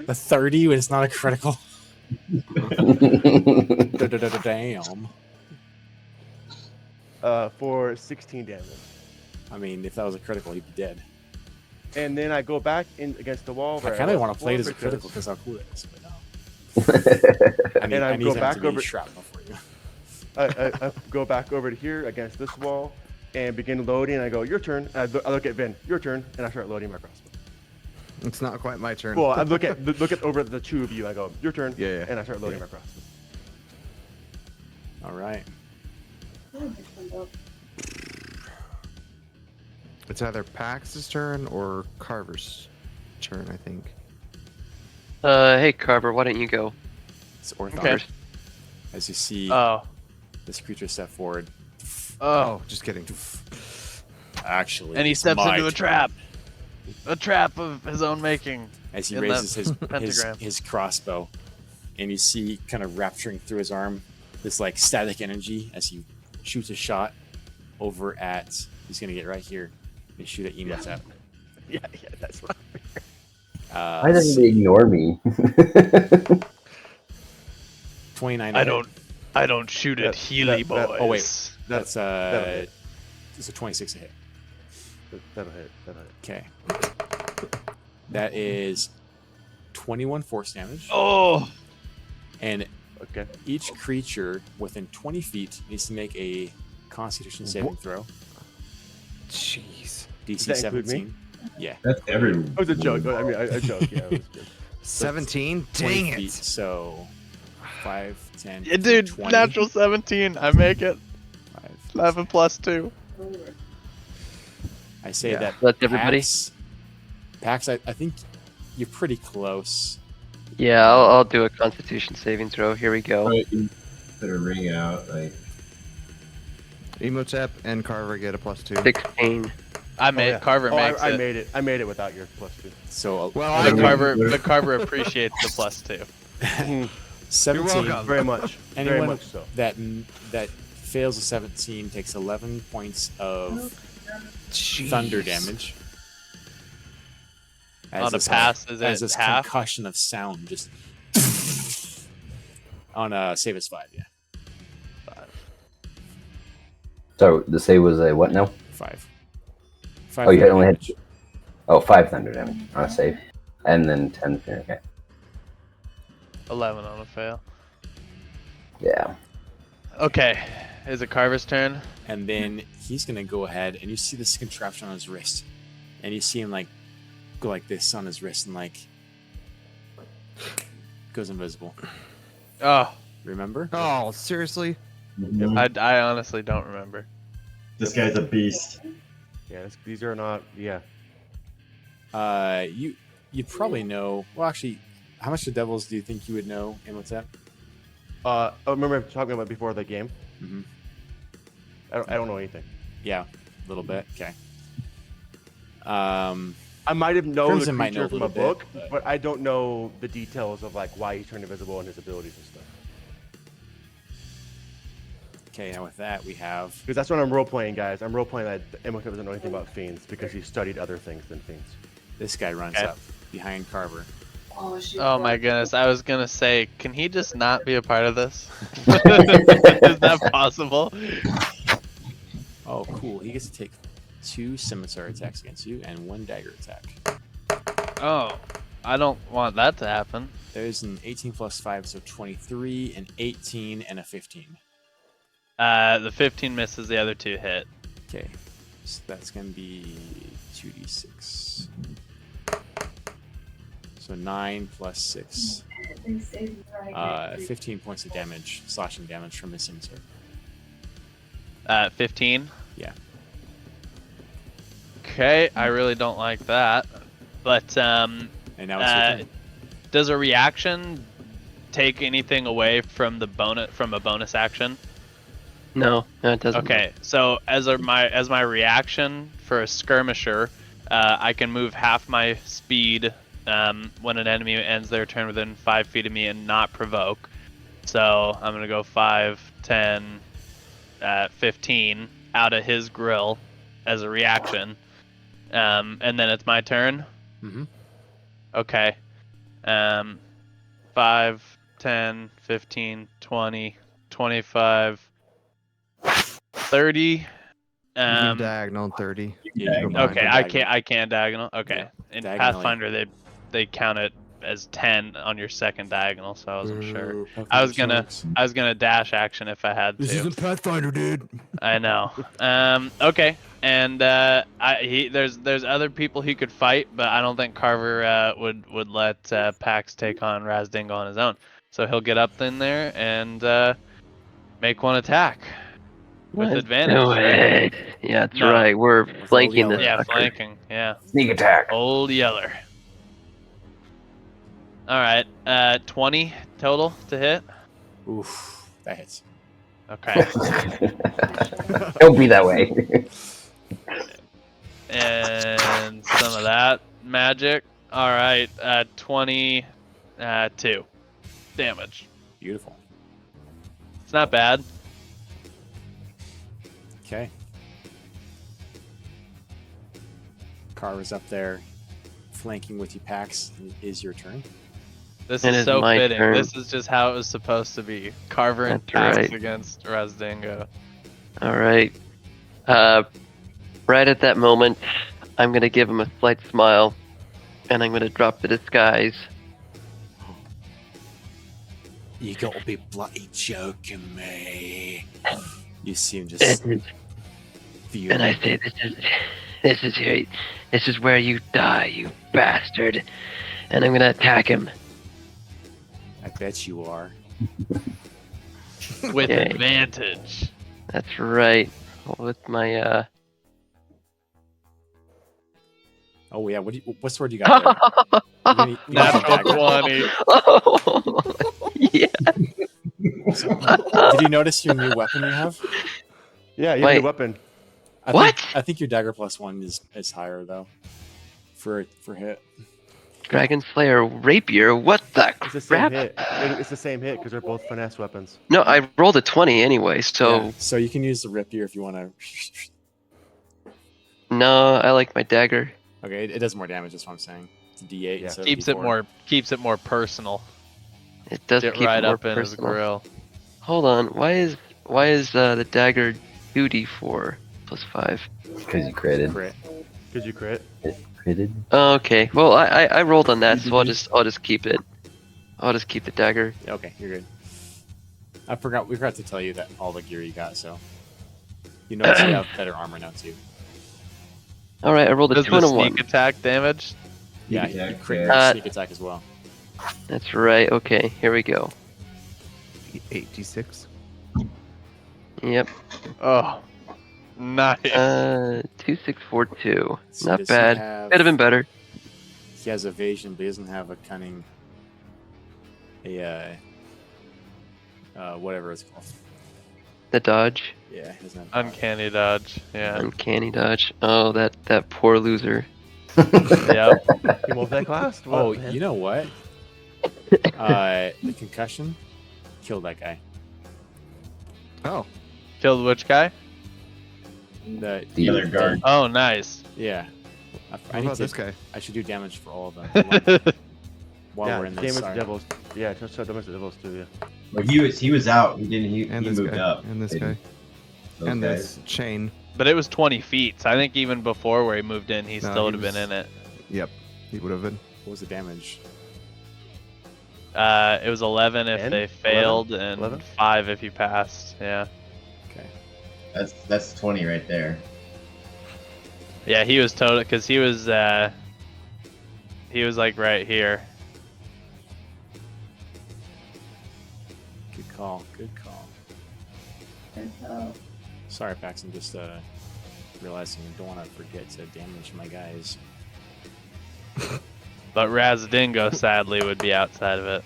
The 30 when it's not a critical. Damn. For 16 damage. I mean, if that was a critical, he'd be dead. And then I go back in against the wall. I where kind of was want to play it as a before critical because how cool it is. But no. And I need go him back to be over- shrapnel for you. I go back over to here against this wall and begin loading. I go, your turn. I look at Vin, your turn, and I start loading my crossbow. It's not quite my turn. Well, I look at over the two of you. I go, your turn. Yeah, yeah. And I start loading my crossbow. All right. It's either Pax's turn or Carver's turn, I think. Hey Carver, why don't you go? It's Orthon. Okay. As you see Oh. this creature step forward. Oh, just kidding. Actually, And he it's steps my into a turn. trap. A trap of his own making. As he in raises that pentagram. his crossbow, and you see kind of rapturing through his arm this like static energy as he shoots a shot over at. He's gonna get right here and shoot at Emotep. Yeah, that's right. Why doesn't he ignore me? 29. I don't shoot at Healy boys. Oh wait, that's that'll hit. it's a 26 to hit. That'll hit. Okay, that is 21 force damage. Oh. And Okay. each creature within 20 feet needs to make a Constitution saving throw. Jeez. DC Does that include me? 17. Yeah. That's everyone. It was a joke. I mean, a joke. Yeah, it was good. 17? 20 Dang feet, it. so 5, 10, Yeah, dude, 20, natural 17. I make it. 5, 11 plus 2. I say Yeah. that That's everybody? Pax, I think you're pretty close. Yeah, I'll do a Constitution saving throw. Here we go. Better ring out. Like, Emotep and Carver get a +2. 16. I made yeah. Carver makes I it. made it. I made it without your +2. So Well, The I Carver appreciates the +2. 17. welcome. Very much. Very Anyone much so. that fails a 17 takes 11 points of thunder damage. On a this, pass, is as it this half? concussion of sound just on a save is 5, yeah. So the save was a what now? 5. Oh, you thunder only had damage. 5 thunder damage on a save, and then 10. Okay. 11 on a fail. Yeah. Okay, is it Carver's turn? And then he's gonna go ahead, and you see this contraption on his wrist, and you see him like go like this on his wrist, and like goes invisible. Oh, Remember? Oh, seriously? I honestly don't remember. This guy's a beast. Yeah, these are not. Yeah. You probably know. Well, actually, how much of Devils do you think you would know, Imhotep? Remember talking about before the game? Mm-hmm. I don't know anything. Yeah, a little bit. Okay. I might have known the Crimson might know creature a from a little book, bit, but I don't know the details of like why he turned invisible and his abilities and stuff. Okay, now with that we have. Because that's what I'm role playing, guys. I'm role playing that Imhotep doesn't know anything about fiends because he studied other things than fiends. This guy runs Okay. up behind Carver, Oh, shoot. Oh my goodness! I was gonna say, can he just not be a part of this? Is that possible? Oh, cool. He gets to take 2 scimitar attacks against you and 1 dagger attack. Oh, I don't want that to happen. There's an 18 plus 5, so 23, an 18, and a 15. The 15 misses. The other 2 hit. Okay, so that's going to be 2d6. So 9 plus 6. 15 points of damage, slashing damage from his scimitar. 15. Yeah. Okay, I really don't like that. But And now it's your turn. does a reaction take anything away from the a bonus action? No, it doesn't. Okay, so as my reaction for a skirmisher, I can move half my speed when an enemy ends their turn within 5 feet of me and not provoke. So I'm gonna go 5, 10, 15 out of his grill as a reaction, and then it's my turn. Mm-hmm. Okay. 5, 10, 15, 20, 25, 30. You can diagonal 30. Yeah, you go Okay, behind I can't diagonal. Okay. Yeah, In diagonally. Pathfinder, they count it as 10 on your second diagonal, so I wasn't sure. Ooh, I was Pathfinder gonna dash action if I had to. This isn't Pathfinder, dude. I know. Okay, and there's other people he could fight, but I don't think Carver would let Pax take on Razdingo on his own. So he'll get up in there and make one attack with Let's advantage. do it. Yeah, that's No. right. We're With flanking Old this Yeah, sucker. flanking. Yeah, Sneak attack. Old Yeller. All right, 20 total to hit. Oof, that hits. Okay. Don't be that way. And some of that magic. All right, 22 damage. Beautiful. It's not bad. Okay. Carver's up there, flanking with you, Pax. It is your turn. This It is is so my fitting. turn. This is just how it was supposed to be. Carver and That's Pax right. against Razdingo. All right. Right at that moment, I'm gonna give him a slight smile, and I'm gonna drop the disguise. You gotta be bloody joking me. You see him And just I fuming. say, this is where you die, you bastard. And I'm gonna attack him. I bet you are. With Okay. advantage. That's right. With my Oh yeah, what sword you got there? You're gonna use your Natural dagger. 20. Oh, yeah. Did you notice your new weapon you have? Yeah, you have a Wait. new weapon. I think your dagger +1 is higher though. For hit. Dragon Slayer rapier. What the It's the same crap? hit. It's the same hit because they're both finesse weapons. No, I rolled a 20 anyway. So Yeah, so you can use the rapier if you want to. no, I like my dagger. Okay, it does more damage. That's what I'm saying. It's a D8. Yeah. instead of Keeps it D4. more personal. It does Get keep right it more up in his personal. grill. Hold on. Why is the dagger 2d4 +5? Because you critted. Crit. Because you crit. Critted. Oh, okay. Well, I rolled on that, so I'll just keep it. I'll just keep the dagger. Okay, you're good. We forgot to tell you that all the gear you got. So you notice you have better armor now too. All right, I rolled a Does 2 the and a sneak 1. attack damage? Yeah, attack, you crit yeah. your Uh, sneak attack as well. That's right. Okay, here we go. 8d6. Yep. Oh, nice. 2642. So Not does he bad. have- Could have been better. He has evasion, but he doesn't have a cunning. Whatever it's called. The dodge. Yeah, he doesn't have. Uncanny dodge. Yeah. Uncanny dodge. Oh, that poor loser. Yep. You multi-classed? Oh, What, man? you know what? The concussion killed that guy. Oh. Killed which guy? The other guard. Oh, nice. Yeah. What about this guy? I should do damage for all of them. while yeah, we're in this. damage Sorry. devils. Yeah, just damage devils too. Yeah. Well, he was out. He didn't. He And this moved guy. up. And this Maybe. guy. Those And guys. this chain. But it was 20 feet, so I think even before where he moved in, he No, still he would have been was- in it. Yep. He would have been. What was the damage? It was 11 if 10? they failed, 11? and 11? 5 if you passed. Yeah. Okay. That's 20 right there. Yeah, he was total because he was like right here. Good call. Good call. Sorry, Pax. I'm just realizing I don't want to forget to damage my guys. But Razdingo sadly would be outside of it.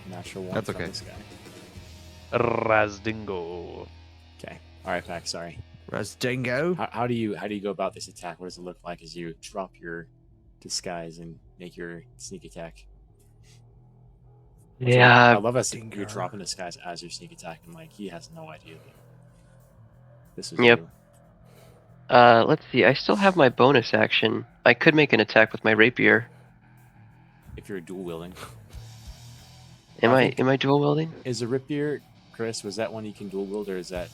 Natural one. That's from okay. This guy. Razdingo. Okay. All right, Pax. Sorry. Rasdango. How do you go about this attack? What does it look like as you drop your disguise and make your sneak attack? I Yeah. love us. You're Dingo. dropping disguise as your sneak attack, and like he has no idea that this is Yep. you. Let's see. I still have my bonus action. I could make an attack with my rapier. If you're dual wielding, Am I I think- am I dual wielding? is a rapier, Chris? Was that one you can dual wield, or is that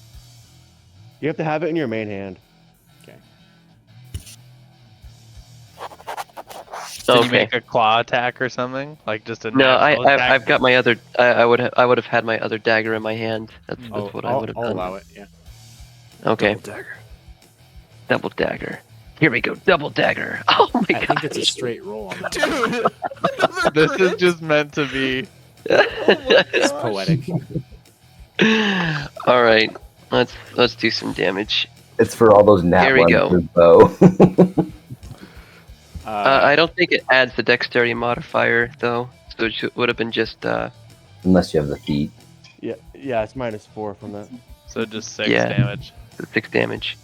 You have to have it in your main hand. okay? Did you Okay. make a claw attack or something? Like just a No, natural attack? I've got my other. I would have had my other dagger in my hand. That's Oh, what I would have I'll done. allow it. Yeah. Okay. Double dagger. Double dagger. Here we go. Double dagger. Oh my I god. think it's a straight roll on that. One. Dude. This is just meant to be. It's poetic. All right. Let's do some damage. It's for all those nat Here we ones go. with bow. I don't think it adds the dexterity modifier though, so it would have been just Unless you have the feet. Yeah, it's -4 from that. So just 6 Yeah. damage. 6 damage.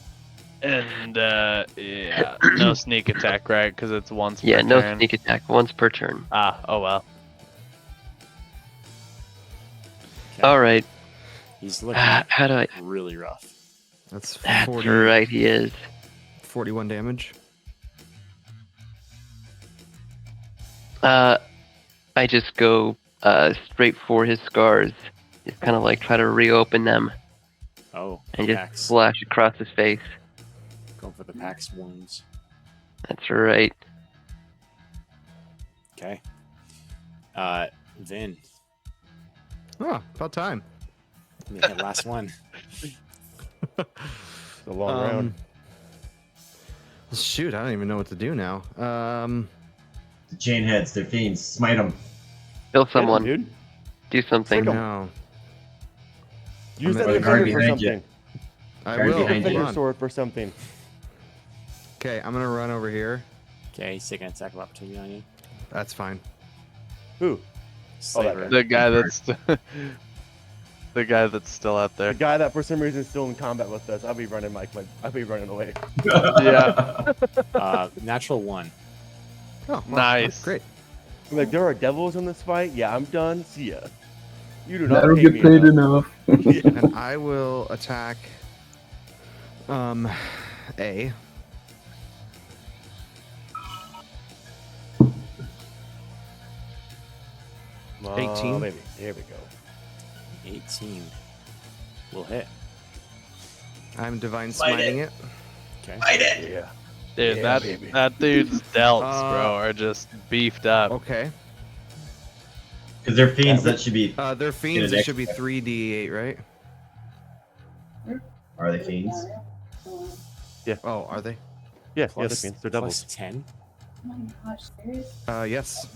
And yeah, no sneak attack, right? Because it's once Yeah, per no turn. sneak attack, once per turn. Ah, oh well. Okay. All right. He's looking How do I? really rough. That's That's 40, right. He is. 41 damage. I just go straight for his scars. Just kind of like try to reopen them Oh, and just Pax. slash across his face. Going for the Pax wounds. That's right. Okay. Vin. Oh, about time. Yeah, last one. It's a long round. Well, shoot, I don't even know what to do now. The chain heads, they're fiends. Smite them. Kill Hit him, someone. dude. Do something. Frick 'em. No. Use I'm that gonna guard defender for behind you. something. I Guard will. behind Hold you. Defender on. sword for something. Okay, I'm gonna run over here. Okay, he's taking an attack of opportunity on you. That's fine. Who? Slaver. The guy that's the guy that's still out The there. guy that for some reason is still in combat with us. I'll be running I'll be running away. Yeah. Natural 1. Oh, well, Nice. Great. I'm like, there are devils in this fight. Yeah, I'm done. See ya. You do not That'll pay get me paid enough. enough. And I will attack. A. Oh, 18. baby. Here we go. 18. Will hit. I'm divine smiting it. Okay. Yeah. Dude, Yeah, baby. that dude's delts, bro, are just beefed up. Okay. Because they're fiends, that should be. They're fiends. It should be 3d8, right? Are they fiends? Oh, are they? Yeah, Plus, they're plus doubles. 10. Oh my gosh, serious? Yes.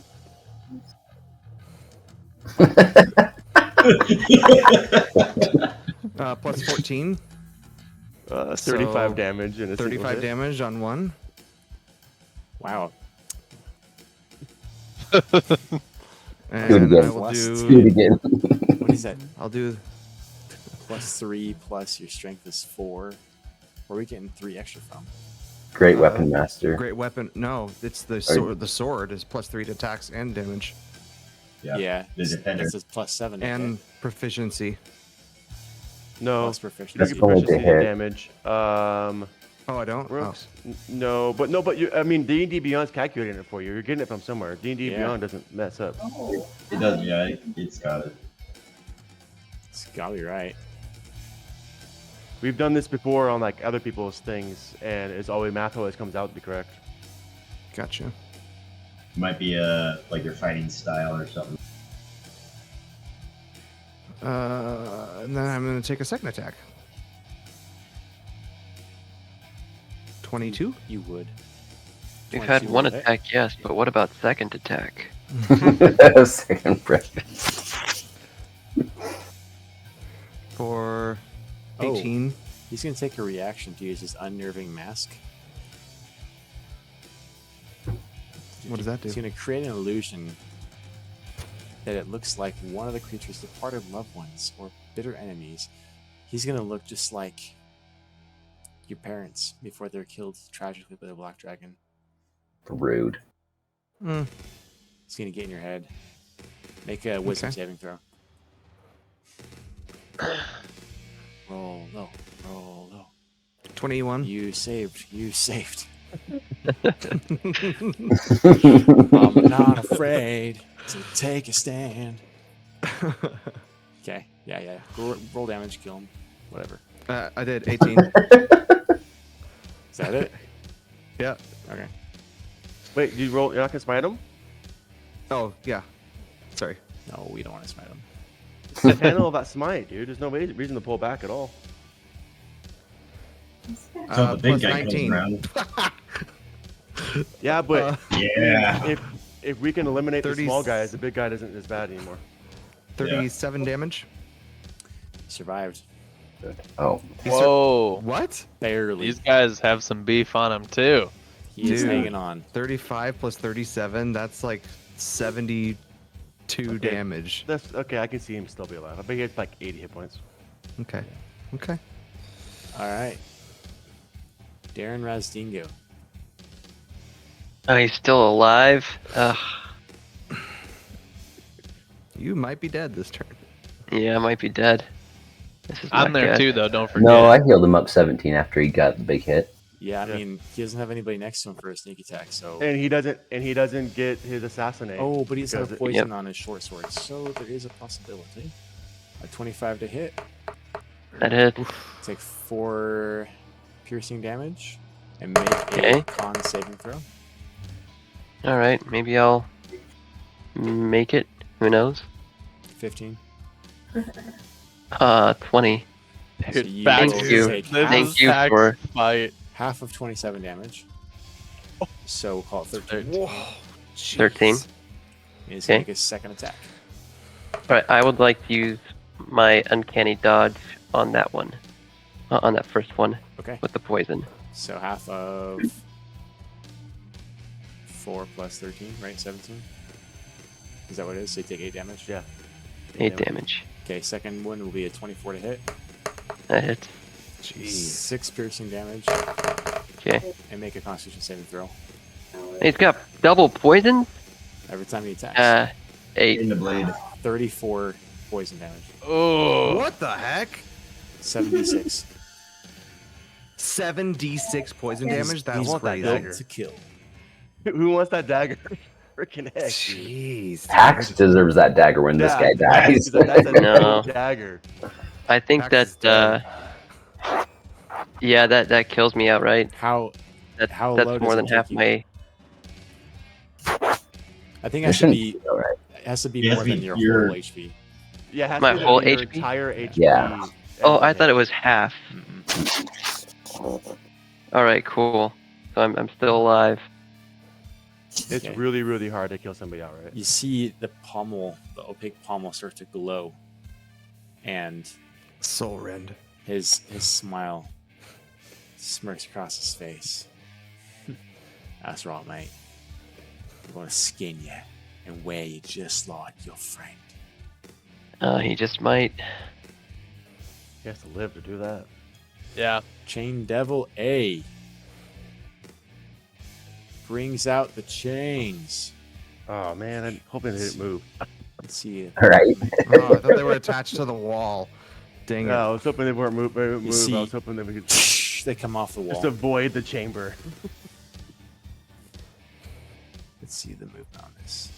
Plus 14. 35 So, damage and a 35 hit. damage on one. Wow. Do it And again. I will Plus Do it do. again. What is that? I'll do. Plus 3 plus your strength is 4. Where are we getting 3 extra from? Great weapon master. Great weapon. No, it's the sword. The sword is plus 3 to attacks and damage Yeah. The defender. This is plus 7. and okay? proficiency. No. Plus proficiency. That's You get only to proficiency hit. damage. Oh, I don't. Rooks. No, but you. I mean, D&D Beyond's calculating it for you. You're getting it from somewhere. D&D Yeah. Beyond doesn't mess up. Oh. It does, yeah. It's got it. It's gotta be right. We've done this before on like other people's things, and it's always math always comes out to be correct. Gotcha. It might be like your fighting style or something. And then I'm gonna take a second attack. 22. You would. We've had 22 one will hit. attack, yes, but what about second attack? Second breath. For Oh. 18. He's gonna take a reaction to use his unnerving mask. What does that He's do? gonna create an illusion that it looks like one of the creature's departed loved ones or bitter enemies. He's gonna look just like your parents before they're killed tragically by the black dragon. Rude. Mm. He's gonna get in your head. Make a wisdom Okay. saving throw. Roll low. Roll low. 21. You saved. You saved. Rude. I'm not afraid to take a stand. Okay. Yeah. Roll damage, kill him. Whatever. I did 18. Is that it? Yeah. Okay. Wait, you roll? You're not gonna smite him? Oh, yeah. Sorry. No, we don't want to smite him. Just handle that smite, dude. There's no reason to pull back at all. So the big plus guy 19. comes around. Yeah, but Yeah. if we can eliminate the 30 small guys, the big guy isn't as bad anymore. 37 damage. Survived. Oh, Whoa. What? Barely. These guys have some beef on them, too. He is Dude. hanging on. 35 plus 37. That's like 72 Okay. damage. That's okay. I can see him still be alive. I bet he has like 80 hit points. Okay. Okay. All right. Darren Razdingo. Oh, he's still alive? Ugh. You might be dead this turn. Yeah, I might be dead. This is I'm not there good. too, though. Don't forget. no, I healed him up 17 after he got the big hit. Yeah, I Yeah. mean, he doesn't have anybody next to him for a sneak attack, so. And he doesn't get his assassinate. Oh, but he does have because- poison on his short sword, so there is a possibility. A 25 to hit. That hit. Take 4 piercing damage and make a Okay. con saving throw. All right, maybe I'll make it. Who knows? 15. 20. So Dude, you back will Thank you. take This Thank is you Pax for- fight. half of 27 damage. So we'll call it 13. Whoa. 13. He's Okay. going to make his second attack. All right, I would like to use my uncanny dodge on that one. On that first one Okay. with the poison. So half of 4 plus 13, right? 17? Is that what it is? So you take 8 damage? Yeah. 8 damage. Okay, second one will be a 24 to hit. That hits. 6 piercing damage. Okay. And make a constitution saving throw. He's got double poison? Every time he attacks. 8. In the blade. 34 poison damage. Oh. What the heck? 76. 7d6 poison He's- damage? That's he's want that crazy. built dagger. to kill. Who wants that dagger? Freaking heck. dude. Jeez. Pax deserves that dagger when this guy dies. That's a No. dagger. I think Pax is that, yeah, that kills me outright. How That's How low more does than it half take you? my. I think it should be All right. it has to be It has more to be than your your- whole HP. Yeah, it has My to be whole your HP? entire HP. Yeah. Oh, I thought it was half. Mm-mm. All right, cool. So I'm still alive. It's Okay. really, really hard to kill somebody outright. You see the opaque pommel start to glow, and Soul rend. his smile smirks across his face. That's right, mate. I'm gonna skin you and wear you just like your friend. He just might. He has to live to do that. Yeah. Chain Devil A brings out the chains. Oh man, I'm hoping they didn't move. Let's see. All right. Oh, I thought they were attached to the wall. Dang No, I it. was hoping they weren't move. I see- was hoping that we could. They come off the wall. Just avoid the chamber. Let's see the movement on this.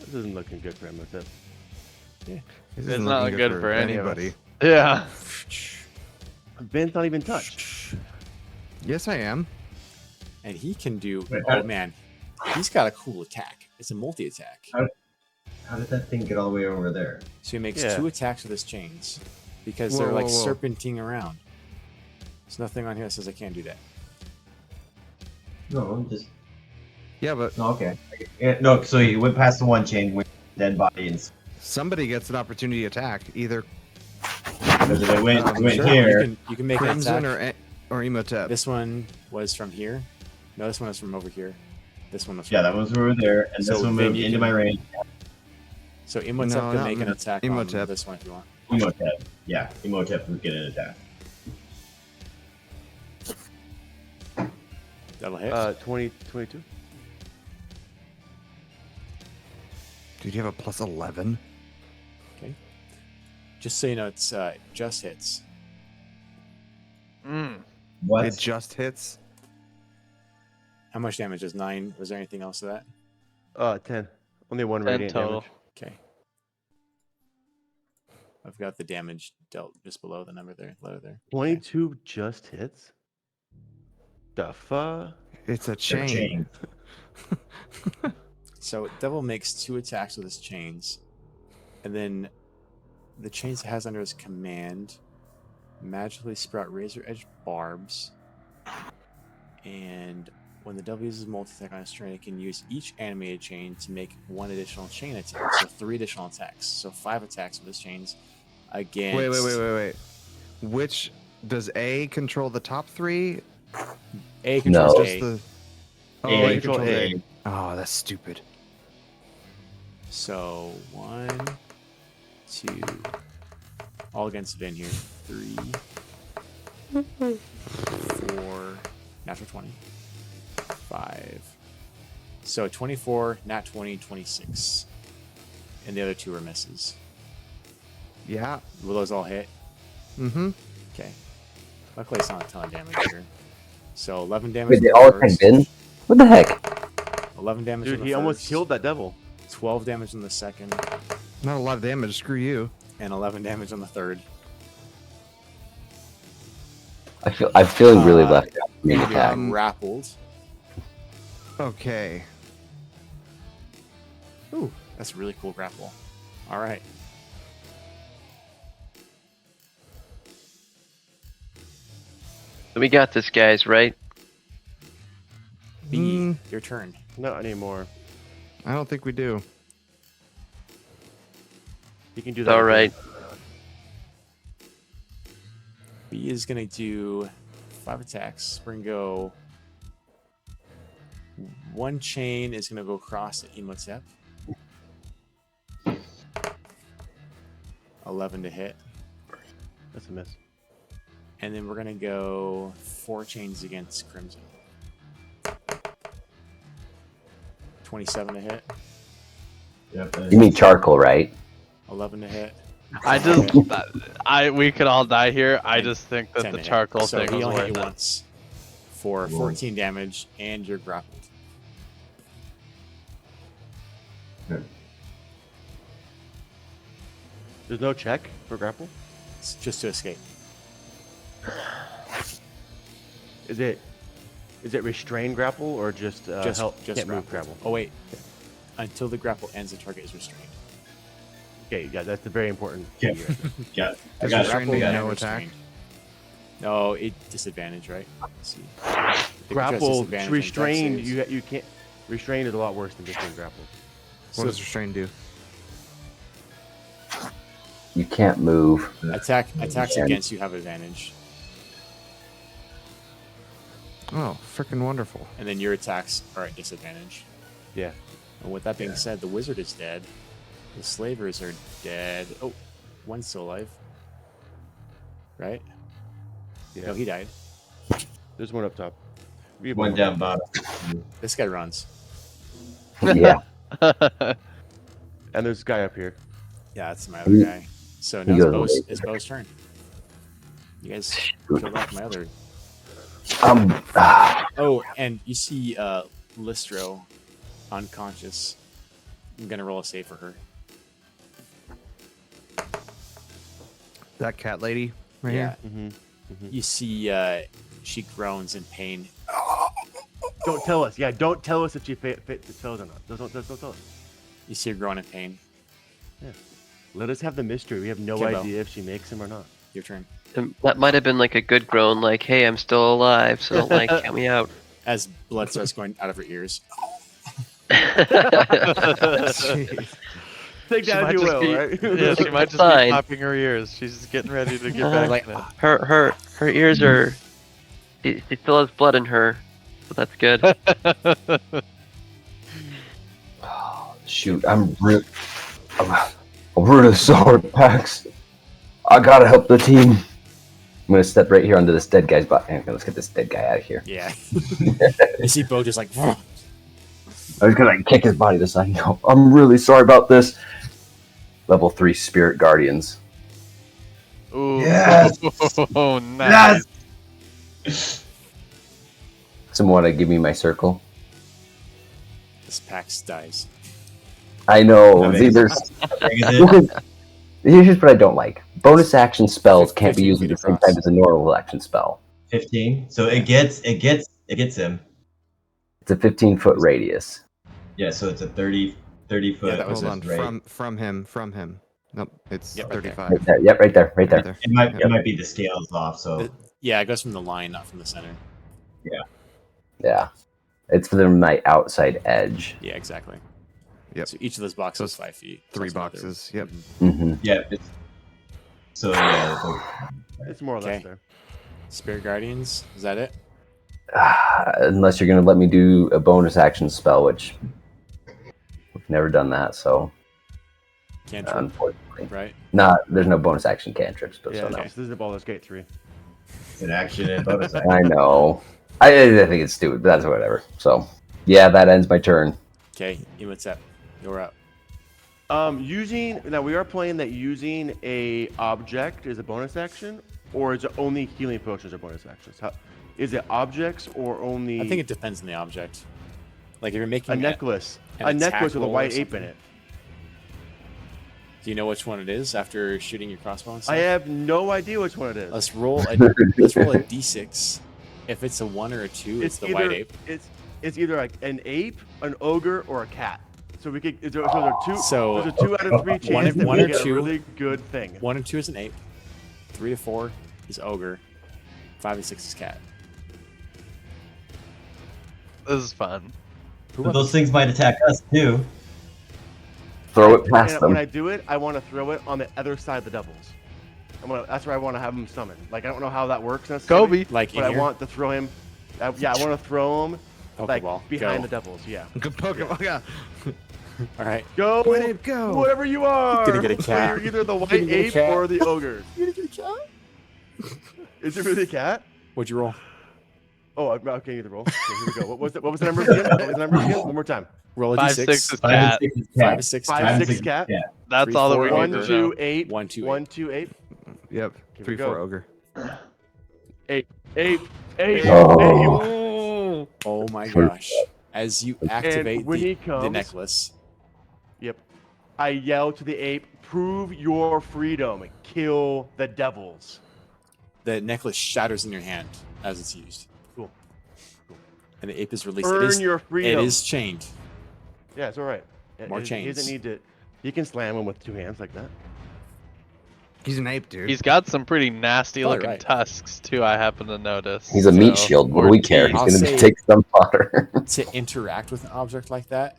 This isn't looking good for him, is it? This It's isn't not looking good for any of us. anybody. Yeah. Ben's not even touched. Yes, I am. And he can do. Wait, Oh man, he's got a cool attack. It's a multi-attack. How did that thing get all the way over there? So he makes Yeah. 2 attacks with his chains because Whoa, they're like whoa, whoa. serpenting around. There's nothing on here that says I can't do that. No, I'm just. Yeah, but No, okay. Yeah, no, so you went past the one chain, went dead body, and somebody gets an opportunity to attack. Either it went, went Sure, here. You can make an Crimson attack. or Emotep. This one was from here. No, this one was from over here. This one was from Yeah, that was over there, and So this one then moved you into can- my range. So Imhotep No, can not make an attack on Imhotep. this one if you want. Emotep. Yeah, Emotep would get an attack. That'll hit. 20, 22. Did you have a plus 11? Okay. Just so you know, it's just hits. What? It just hits. How much damage is 9? Was there anything else to that? 10. Only 1 10 radiant total. damage. Okay. I've got the damage dealt just below the number there. Letter there. 22 just hits? The fuck? It's a They're chain. chained. So Devil makes 2 attacks with his chains, and then the chains he has under his command magically sprout razor edge barbs. And when the devil uses multi-attack on his turn, it can use each animated chain to make 1 additional chain attack. So 3 additional attacks. So 5 attacks with his chains against. Wait. Which does A control the top 3? A controls No. A. Just the. Oh, A A controls controls A. A. Oh, that's stupid. So 1, 2, all against Vin here. 3, 4, natural 20, 5. So 24, nat 20, 26. And the other 2 are misses. Yeah. Will those all hit? Mm-hmm. Okay. Luckily, it's not a ton of damage here. So 11 damage. Wait, on they the all first, attack Ben? What the heck? 11 damage on Dude, the he almost first, killed that devil. 12 damage on the second, Not a lot of damage. Screw you. and 11 damage on the third. I'm feeling really Uh, left out from the And attack. you're grappled. Okay. Ooh, that's a really cool grapple. All right. We got this, guys, right? B, Mm. your turn. Not anymore. I don't think we do. You can do that. All again. right. B is going to do 5 attacks. We're going to go. 1 chain is going to go across the Emotep. 11 to hit. That's a miss. And then we're going to go 4 chains against Crimson. 27 to hit. Yep, You mean charcoal, right? 11 to hit. I just, we could all die here. I just think that 10 the to hit. charcoal So thing he was only hit worth you it. once for 14 damage, and you're grappled. There's no check for grapple? It's just to escape. Is it restrained grapple or just Just can't move grapple? Oh wait, until the grapple ends, the target is restrained. Okay, yeah, that's a very important. Yeah. key right there. Yeah, I Does got restrained it. mean I got no it. attack? No, it disadvantage, right? Let's see. It controls Grapple, disadvantage on restrained. dex saves. You can't. Restrained is a lot worse than just being grappled. What does restrain do? You can't move. Attacks Yeah. against you have advantage, Oh, freaking wonderful. and then your attacks are at disadvantage. Yeah. And with that being said, the wizard is dead. The slavers are dead. Oh, one's still alive. Right? Yeah. No, he died. There's one up top. We have One more. down bottom. This guy runs. Yeah. And there's a guy up here. Yeah, that's my other guy. So now He it's goes Bo's, away. it's Bo's turn. You guys killed off my other. Ah, Oh, and you see Listro unconscious. I'm gonna roll a save for her. That cat lady right Yeah. here. You see she groans in pain. Don't tell us. Yeah, don't tell us if she fits the toes or not. Don't tell us. You see her groan in pain. Let us have the mystery. We have no Okay, Bo. idea if she makes him or not. Your turn. That might have been like a good groan, like, "Hey, I'm still alive, so don't like count me out." As blood starts going out of her ears. Jeez. Take She that might as you just will, be- right? Yeah, she might just be Fine. popping her ears. She's getting ready to get Uh, back like, in it. Her ears are. She still has blood in her, so that's good. shoot, I'm really sorry, Pax. I gotta help the team. I'm gonna step right here onto this dead guy's body. Okay, let's get this dead guy out of here. Yeah. You see Bo just like. I was gonna like, kick his body to the side. No, I'm really sorry about this. Level 3 Spirit Guardians. Ooh. Yes! Oh, nice. Someone wanna give me my circle? This Pax dies. I know. How big See, is there's. How big is it? Here's what I don't like. Bonus action spells can't be 15 used at feet the same across. time as a normal action spell. 15. So it gets him. It's a 15-foot radius. Yeah, so it's a 30 foot. Yeah, that was Hold on. right. From him. Nope, it's Yep, right there. 35. Right there. Yep, right there. Right there. It might be the scales off. So Yeah, it goes from the line, not from the center. Yeah. It's from my outside edge. Yeah, exactly. Yep. So each of those boxes So is 5 feet. 3 plus another. boxes. Yep. Mm-hmm. yeah. So yeah. It's more or less Okay. there. Spirit Guardians, is that it? Unless you're going to let me do a bonus action spell, which we've never done that, so Cantrip, unfortunately. right? There's no bonus action cantrips, but Yeah, so no. this is the Baldur's Gate 3. It's an action and bonus action. I know. I think it's stupid, but that's whatever. So, yeah, that ends my turn. Okay, Imatsep, you're up. Now we are playing that using a object is a bonus action, or is it only healing potions are bonus actions? Is it objects or only? I think it depends on the object. Like if you're making a necklace, an a attack necklace with a roll or white ape in something. it. Do you know which one it is after shooting your crossbow and stuff? I have no idea which one it is. Let's roll a d6. If it's a 1 or a 2, it's the white ape. It's either like an ape, an ogre, or a cat. So we could. So there are two. So there's a 2 out of 3 chance that one we or get two- a really good thing. 1 and 2 is an ape. 3 to 4 is ogre. 5 and 6 is cat. This is fun. But those things might attack us too. Throw it past And them. when I do it, I want to throw it on the other side of the devils. That's where I want to have him summon. Like I don't know how that works necessarily. Kobe. Like in But I here? want to throw him. I want to throw him like Pokeball. behind Go. the devils. Yeah. Good Pokemon. Yeah. All right. Go. White ape, go. Whatever you are. Gonna get a So cat. you're either the white Gonna get a ape cat. or the ogre. You're gonna get a cat? Is it really a cat? What'd you roll? Oh, okay. Either roll. Okay, here we go. What was the number again? What was the number again? One more time. Roll a 5, d6. 6 is 5 cat. and 6 is 5 cat. and 6 5, cat. 6 cat. Yeah. That's 3, all that 4, we One, need to ogre. know. 2, 8. 1, 2, 8. 1, 2, 8. Yep. we 3, go. 4 ogre. 8. Oh. Oh my gosh. As you activate when he the comes- necklace, Yep. I yell to the ape, "Prove your freedom. Kill the devils." the necklace shatters in your hand as it's used. Cool. And the ape is released. Earn your freedom. It is chained. Yeah, it's all right. More He chains. doesn't need to. He can slam him with 2 hands like that. He's an ape, dude. He's got some pretty nasty Probably looking right. tusks too. I happen to notice. He's a meat So- shield. What do or we care? teeth. He's I'll going to say- take some fodder. To interact with an object like that,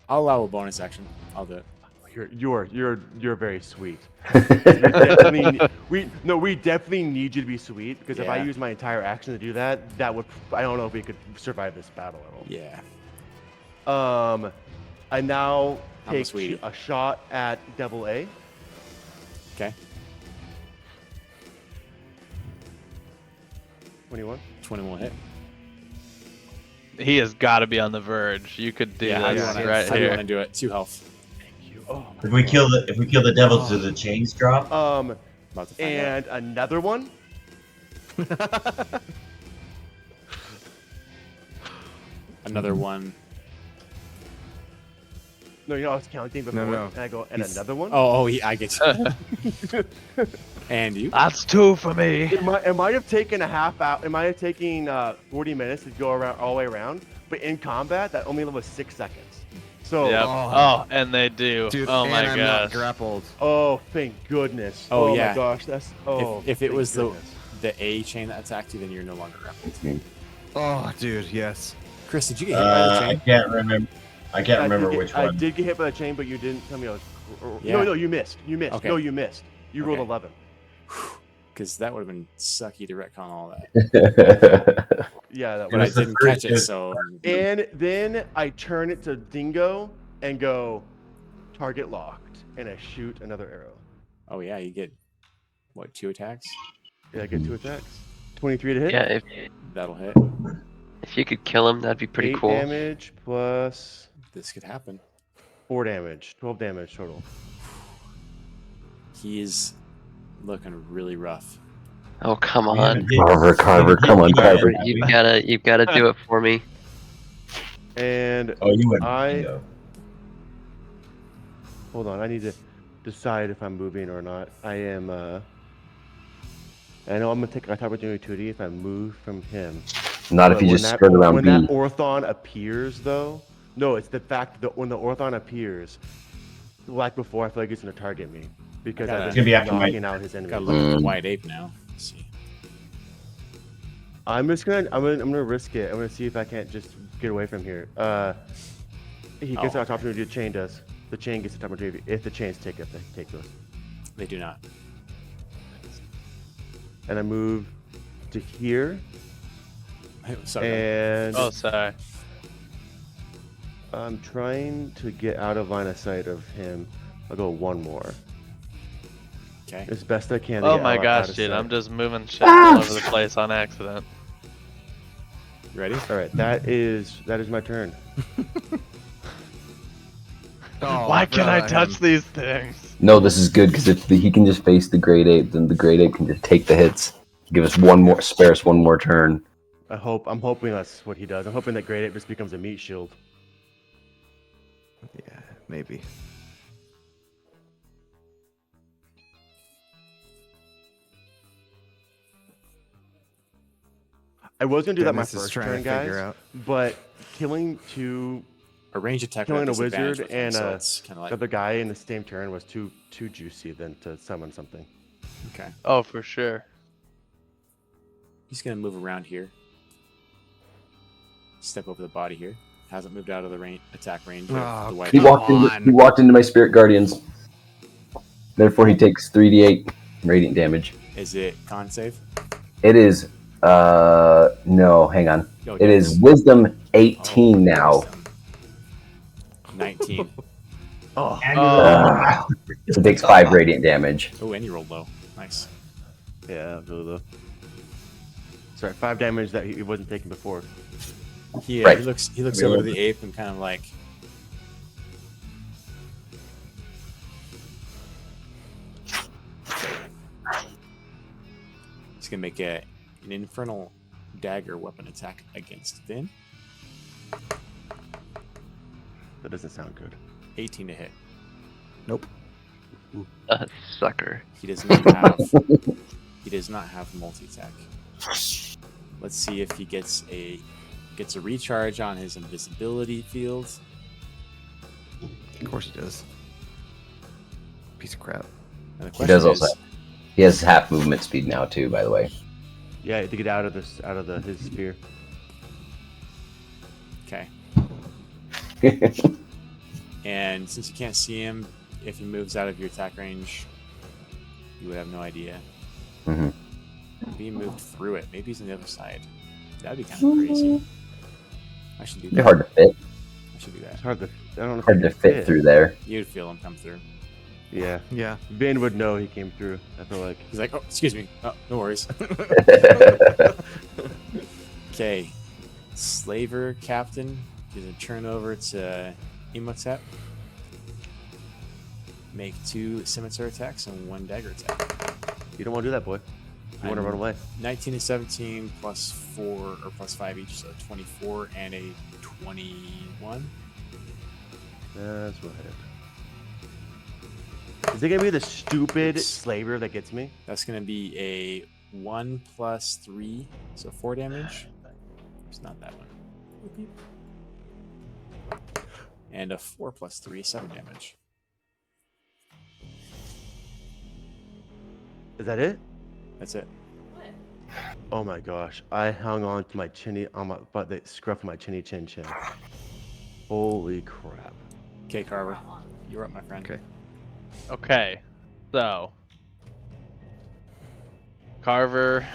I'll allow a bonus action. I'll do it. You're very sweet. we definitely need you to be sweet because if I Yeah. use my entire action to do that, I don't know if we could survive this battle at all. Yeah. I now I'm a take sweetie. a shot at Devil A. Okay. 21. 21 hit. He has got to be on the verge. You could do Yeah, how do you this want right how do you here. want to do it? 2 health. Thank you. Oh, If we kill the devils, do the chains drop? About to find and another one. Another one. No, I was counting before, no. and I go, and another one. Oh, yeah, I get you. And you? That's 2 for me. It might have taken a half hour. It might have taken 40 minutes to go around all the way around. But in combat, that only was 6 seconds. So. Yep. Oh, and they do. Dude, oh and my I'm not gosh. grappled. Oh, thank goodness. Oh, yeah. my gosh, that's. Oh. If it thank was goodness. the A chain that attacked you, then you're no longer grappled. Oh, dude, yes. Chris, did you get hit by the I chain? can't remember. I can't remember did which I one. did get hit by the chain, but you didn't tell me I was. Yeah. No, you missed. You missed. Okay. No, you missed. You rolled Okay. 11. Because that would have been sucky to retcon all that. Yeah, that It But I was. was the didn't first- catch it, so And then I turn it to Dingo and go, target locked, and I shoot another arrow. oh yeah, you get what, 2 attacks? Yeah, I get 2 attacks. 23 to hit. Yeah, That'll hit. if you could kill him, that'd be pretty 8 cool. damage plus This could happen. 4 damage. 12 damage total. He's looking really rough. Oh, come We on. haven't hit- Carver, we haven't Carver, hit come on, you yet, Carver. have You've we? gotta do it for me. And Oh, you went. I- Bingo. hold on, I need to decide if I'm moving or not. I am. I know I'm gonna take a top opportunity 2D if I move from him. Not if But you when just that- spread around When B. that Orthon appears, though, no, it's the fact that when the Orthon appears, like before, I feel like he's gonna target me because Gotta- I've It's gonna be been after my- knocking out his enemies. Gotta look at the white ape now. Let's see. I'm gonna risk it. I'm gonna see if I can't just get away from here. He gets Oh, our top opportunity. The chain does. The chain gets the top opportunity if the chains take those. They do not. And I move to here, Sorry. and Oh, sorry. I'm trying to get out of line of sight of him. I'll go one more. Okay. As best I can. to Oh get my out gosh, of dude. sight. I'm just moving shit all over the place on accident. You ready? All right, that is my turn. Oh, Why can't I forgot touch about him. these things? No, this is good because if he can just face the Great Ape, then the Great Ape can just take the hits. Give us one more, spare us one more turn. I'm hoping that's what he does. I'm hoping that Great Ape just becomes a meat shield. Yeah, maybe. I was gonna do that my Dennis is first trying turn, to figure guys, out. but killing two A range attack. killing a disadvantage wizard with him, and so it's kind of like other guy in the same turn was too juicy than to summon something. okay. Oh, for sure. He's gonna move around here. Step over the body here. Hasn't moved out of the attack range of Oh, the white He ape. walked into my Spirit Guardians. Therefore, he takes 3d8 radiant damage. Is it con save? It is, no, hang on. Oh, It yes. is Wisdom 18 Oh, now. wisdom. 19. Oh, So it takes 5 radiant damage. Oh, and you rolled low. Nice. yeah, really low. Sorry, 5 damage that he wasn't taking before. He Right. he looks over to the ape and kind of like he's gonna make an infernal dagger weapon attack against Vin. That doesn't sound good. 18 to hit. Sucker. He does not have multi-attack. Let's see if he gets a recharge on his invisibility field. Of course he does. Piece of crap. And the He question does also. is, He has half movement speed now too, by the way. Yeah, to get out of his sphere. okay. And since you can't see him, if he moves out of your attack range, you would have no idea. Mhm. Maybe he moved through it. Maybe he's on the other side. That'd be kind of crazy. I should do It'd be that. hard to fit. I should do It's that. hard to. I don't know. If Hard he to can fit through there. You'd feel him come through. Yeah, Yeah. Vin would know he came through. I feel like. He's like, oh, excuse me. Oh, no worries. Okay. Slaver Captain is a turn over to Imhotep. Make 2 scimitar attacks and 1 dagger attack. You don't want to do that, boy. You want to run away. 19 and 17 plus 4 or plus 5 each, so 24 and a 21. That's right. Is it gonna be the stupid slaver that gets me? That's gonna be a 1 plus 3, so 4 damage. It's not that one. And a 4 plus 3, 7 damage. Is that it? That's it. Oh my gosh! I hung on to my chinny but the scruff of my chinny chin. Holy crap! Okay, Carver, you're up, my friend. Okay. Okay, so Carver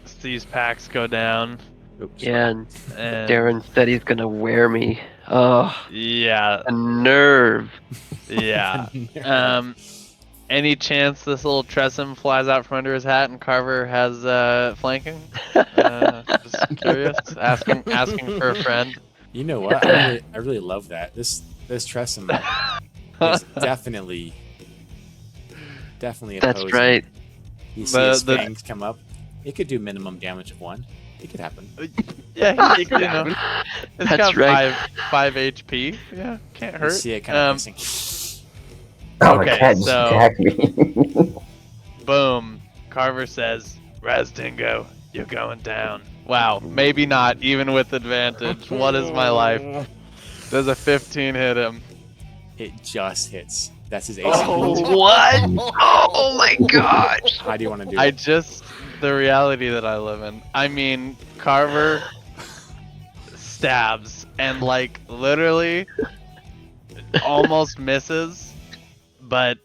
sees Pax go down. Oops. Yeah, and And Darren said he's gonna wear me. Oh, yeah, a nerve. yeah. Any chance this little Tressum flies out from under his hat and Carver has flanking? Just curious, asking for a friend. You know what? I really love that. This Tressum is definitely opposing. That's right. You see his fangs come up. It could do minimum damage of 1. It could happen. Yeah, you know, it's That's got right. 5 HP. Yeah, can't You hurt. see it kind of missing. Oh, my Okay, cat just so- attacked me. Boom. Carver says, Razdingo, you're going down. Wow, maybe not, even with advantage. What is my life? Does a 15 hit him? It just hits. That's his AC. Oh, what? Oh my gosh! How do you want to do it? The reality that I live in. I mean, Carver stabs and like literally almost misses, but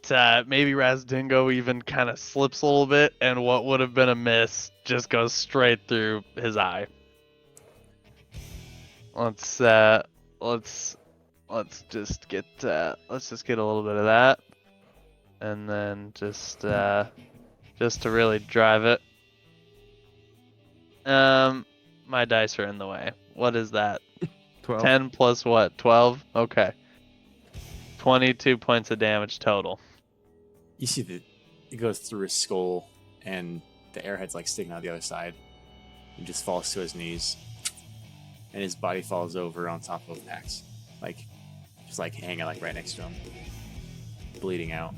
maybe Razdingo even kind of slips a little bit, and what would have been a miss just goes straight through his eye. Let's just get a little bit of that, and then just to really drive it. My dice are in the way. What is that? 12. 10 plus what? 12? Okay. 22 points of damage total. You see it goes through his skull, and the airhead's like sticking out the other side. He just falls to his knees, and his body falls over on top of Pax, like just like hanging like right next to him, bleeding out.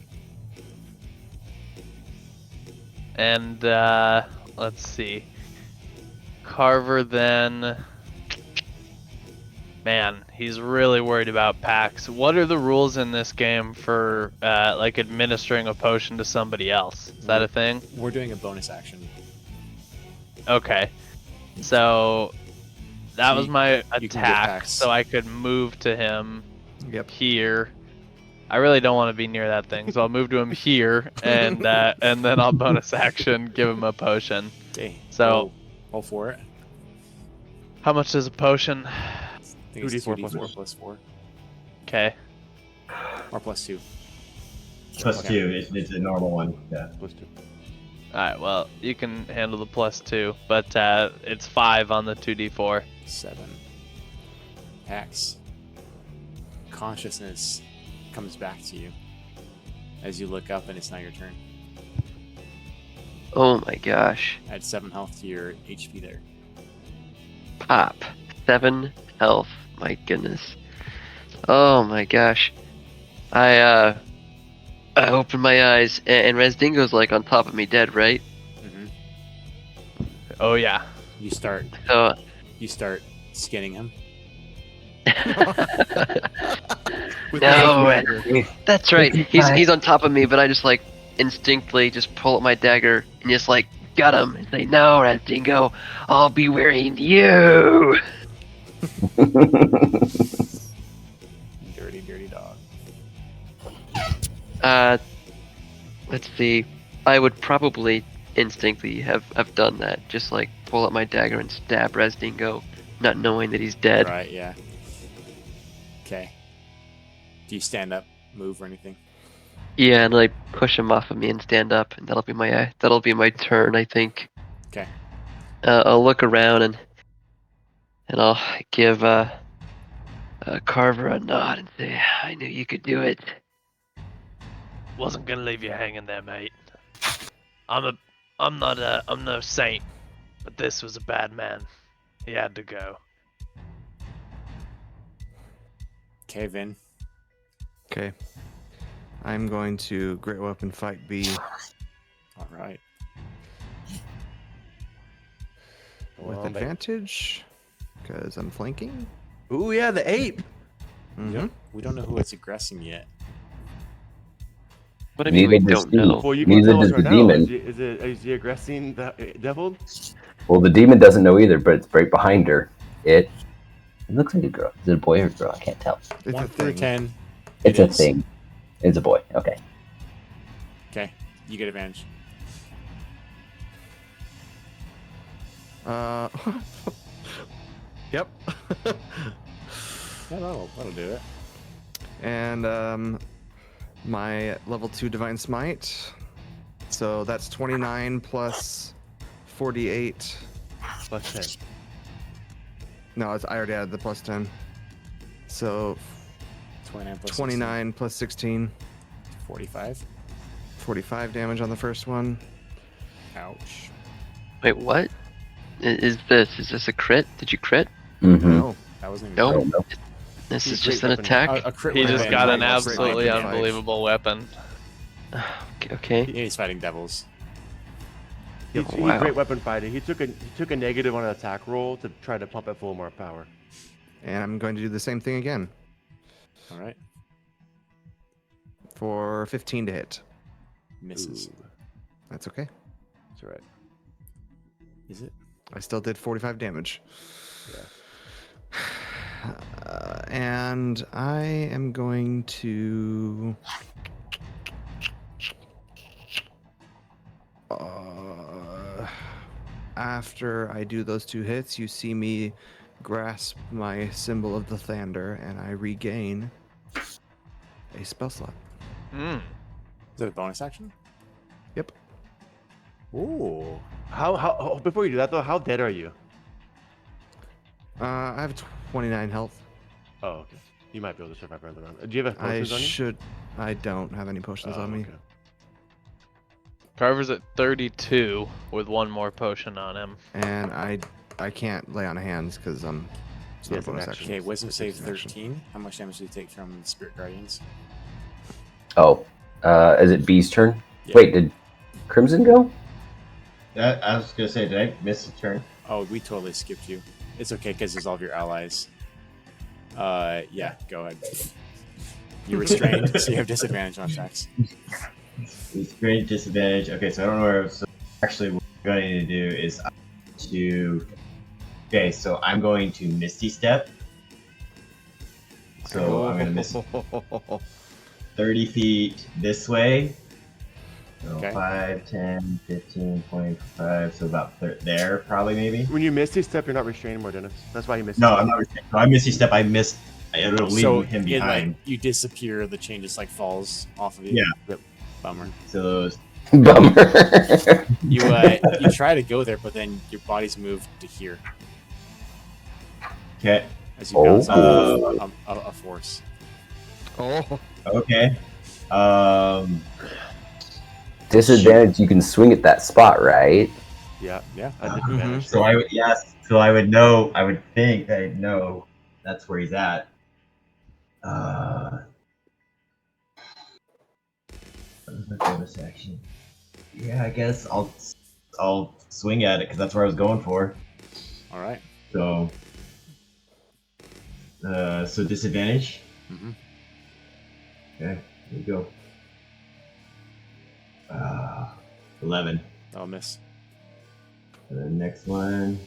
And let's see. Carver then. Man, he's really worried about Pax. What are the rules in this game for like administering a potion to somebody else? Is that a thing? We're doing a bonus action. Okay. So that So was my you can get attack, Pax. so I could move to him Yep. here. I really don't want to be near that thing, so I'll move to him here, and then I'll bonus action give him a potion. Okay. So- roll for it. How much is a potion? I think it's 2d4 2d4 plus 4 Okay. or plus 2. Plus Okay. 2. It's a normal one. Yeah. Plus 2. Alright, well, you can handle the plus 2, but it's 5 on the 2d4. 7. Pax. Consciousness comes back to you as you look up, and it's now your turn. Oh my gosh. Add 7 health to your HP there. Pop. 7 health. My goodness. Oh my gosh. I opened my eyes, and Razdingo's like on top of me dead, right? Mm-hmm. Oh yeah. You start skinning him. No, that's right. He's on top of me, but I just like instinctively just pull up my dagger and just like got him and say, "No, Razdingo, I'll be wearing you." Dirty, dirty dog. Let's see. I would probably instinctively have done that. Just like pull up my dagger and stab Razdingo, not knowing that he's dead. Right, yeah. Okay. Do you stand up, move, or anything? Yeah, and like push him off of me and stand up, and that'll be my turn, I think. Okay. I'll look around and I'll give Carver a nod and say, "I knew you could do it." Wasn't gonna leave you hanging there, mate. I'm no saint, but this was a bad man. He had to go. Okay, Vin. Okay. I'm going to Great Weapon fight B All right. with Well, advantage because I'm flanking. Ooh, yeah, the ape. Mhm. We don't know who it's aggressing yet. What do you mean we Neither does don't he. know? Well, you can Neither tell us does right the now. demon. Is he aggressing the devil? Well, the demon doesn't know either, but it's right behind her. It looks like a girl. Is it a boy or a girl? I can't tell. It's 1 a through thing. 10. It's it a is. thing. It's a boy. Okay. Okay, you get advantage. Yep. Yeah, that'll do it. And my level 2 Divine Smite. So that's 29 plus 48. Plus 10. No, I already added the plus 10. So 29 plus 29 plus 16. 16, 45. 45 damage on the first one. Ouch. Wait, what? Is this a crit? Did you crit? Mm-hmm. No. That wasn't even No. good. No. This He's is just great an weapon. attack. A crit He would have just been got an like absolutely slightly damage. unbelievable weapon. Okay. Yeah, he's fighting devils. He's Wow. great weapon fighter. He took a negative on an attack roll to try to pump it full more power. And I'm going to do the same thing again All right. for 15 to hit. Misses. Ooh, That's okay. that's all right. Is it? I still did 45 damage. Yeah. And I am going to. After I do those 2 hits, you see me grasp my symbol of the Thunder, and I regain a spell slot. Hmm. Is that a bonus action? Yep. Ooh. How before you do that though, how dead are you? I have 29 health. Oh, okay. You might be able to survive another round. Do you have I potions on you? should. I don't have any potions Oh, on me. okay. Carver's at 32 with 1 more potion on him. And I can't lay on hands because it's not Yeah, a it's an bonus action. action. Okay, wisdom It's save an action. 13. How much damage do you take from Spirit Guardians? Oh, is it B's turn? Yeah. Wait, did Crimson go? I was gonna say, did I miss a turn? Oh, we totally skipped you. It's okay because it's all of your allies. Yeah, go ahead. You're restrained, so you have disadvantage on attacks. It's great disadvantage. Okay, so I don't know where. So actually, what I'm going to do is Okay, so I'm going to Misty Step. So I'm going to miss 30 feet this way. So Okay. 5, 10, 15, 25. So about there, probably, maybe. When you Misty Step, you're not restrained more, Dennis. That's why you missed. No, I'm not. So I Misty Step. I missed. It'll leave So him it, behind. like, you disappear, the chain just like falls off of you. Yeah. Yep. Bummer. So Bummer. You try to go there, but then your body's moved to here okay. as you bounce Oh. off a force. Oh, Okay. Disadvantage. You can swing at that spot, right? Yeah. Yeah. At disadvantage. So I would So I would know. I would think that I'd know that's where he's at. What was my bonus action? Yeah, I guess I'll swing at it because that's where I was going for. All right. So so disadvantage. Mm-hmm. Okay, here we go. 11. I'll miss. And then next one.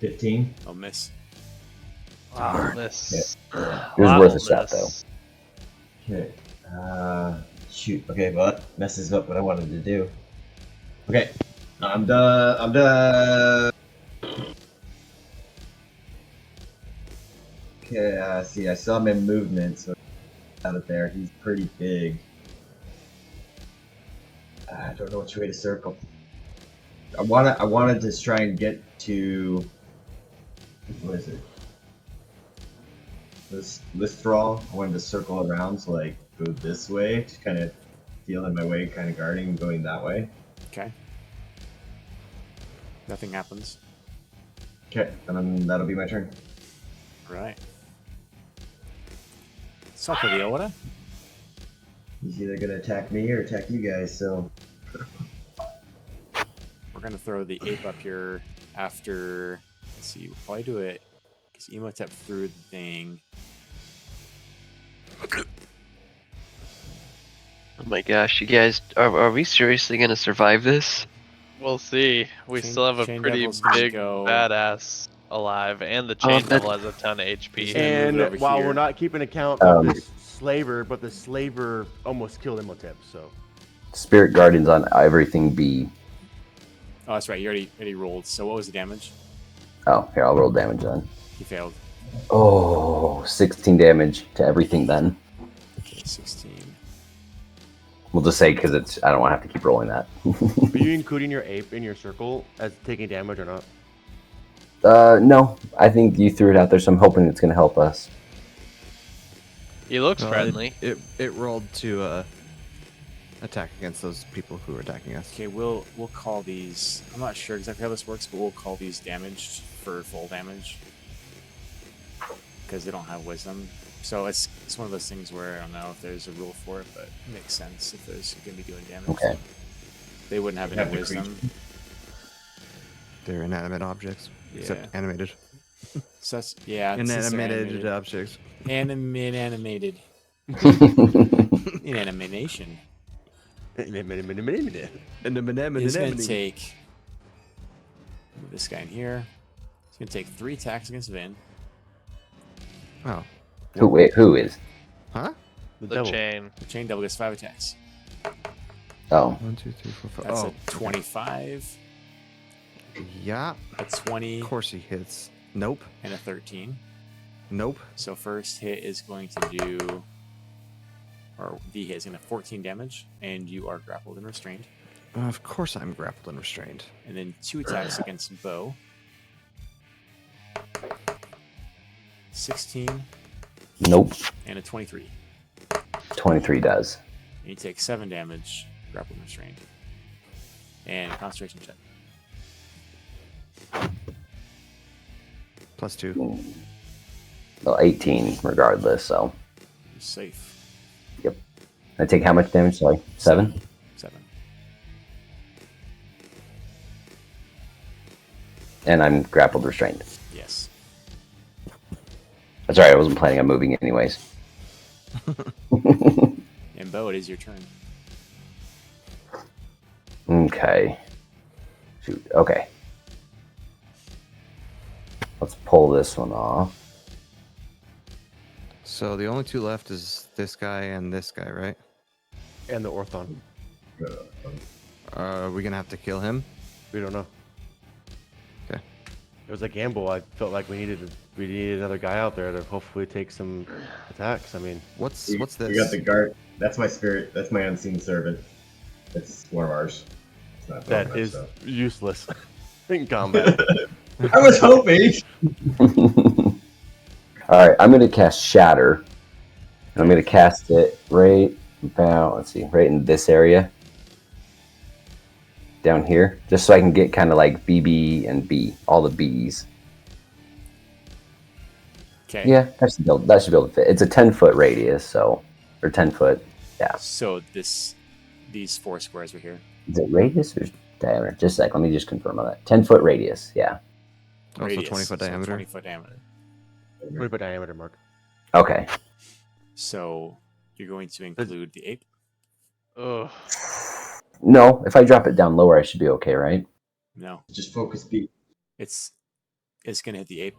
15. I'll miss. Miss. It was worth a shot, though. Okay. Shoot. Okay, well that messes up what I wanted to do. Okay. I'm done. Okay, see, I saw my movement, so out of there. He's pretty big. I don't know which way to circle. I wanted to try and get to. What is it? this withdrawal. I wanted to circle around, so like go this way, to kind of feel in my way, kind of guarding and going that way. Okay. Nothing happens. Okay, and then that'll be my turn. Right. Suck with you, what? He's either gonna attack me or attack you guys. So We're gonna throw the ape up here after. Let's see. We'll probably do it because Emotep threw the thing. Oh my gosh, you guys, are we seriously gonna survive this? We'll see. We Chain- still have a Chain pretty Devil's gonna big go- badass alive, and the Oh, chain that- devil has a ton of HP. gonna move And it over while here. we're not keeping account of this slaver, but the slaver almost killed Imhotep, so. Spirit Guardians on everything B. Oh, that's right. You already rolled. So what was the damage? Oh, here, I'll roll damage then. He failed. Oh, 16 damage to everything then. Okay, 16. We'll just say because it's. I don't want to have to keep rolling that. Are you including your ape in your circle as taking damage or not? No, I think you threw it out there, so I'm hoping it's going to help us. He looks Well, friendly. It rolled to attack against those people who are attacking us. Okay, we'll call these. I'm not sure exactly how this works, but we'll call these damaged for full damage because they don't have wisdom. So it's one of those things where I don't know if there's a rule for it, but it makes sense if there's going to be doing damage. Okay. They wouldn't have any wisdom. They're inanimate objects, Yeah. except animated. So that's, yeah. since they're Inanimated objects. Animated. Inanimation. He's going to take move this guy in here. He's going to take 3 attacks against Vin. Oh. Who is? Huh? The chain. The chain devil gets 5 attacks. Oh. 1, 2, 3, 4, 5. That's Oh, a 25, yeah. a 20, Of course he hits. Nope. and a 13. Nope. So first hit is going to do, or the hit is going to 14 damage, and you are grappled and restrained. Of course I'm grappled and restrained. And then 2 attacks against Bo. 16 Nope. and a 23. 23 does. And you take 7 damage, grappled and restrained. And a concentration check. +2. Well, 18 regardless, so. You're safe. Yep. I take how much damage? Sorry. 7? 7. And I'm grappled restrained. Yes. That's alright, I wasn't planning on moving anyways. And Bo, it is your turn. Okay. Shoot. Okay. Let's pull this one off. So the only 2 left is this guy and this guy, right? And the Orthon. Are we gonna have to kill him? We don't know. Okay. It was a gamble. I felt like we needed another guy out there to hopefully take some attacks. I mean, What's we this? got the guard. That's my spirit. That's my unseen servant. It's one of ours. It's not that much, is so. useless in combat. I was hoping. Alright, I'm gonna cast Shatter. And I'm gonna cast it right about, let's see, right in this area. Down here. Just so I can get kind of like BB and B. All the Bs. Okay. Yeah, that should be able to fit. It's a 10-foot radius, so. Or 10-foot. Yeah. So these 4 squares right here. Is it radius or diameter? Just a sec. Let me just confirm on that. 10-foot radius. Yeah. Also Radius, 20-foot so diameter. 20-foot diameter. 20-foot diameter, Mark. Okay. So you're going to include the ape. Ugh. No, if I drop it down lower, I should be okay, right? No, Just focus B. it's going to hit the ape.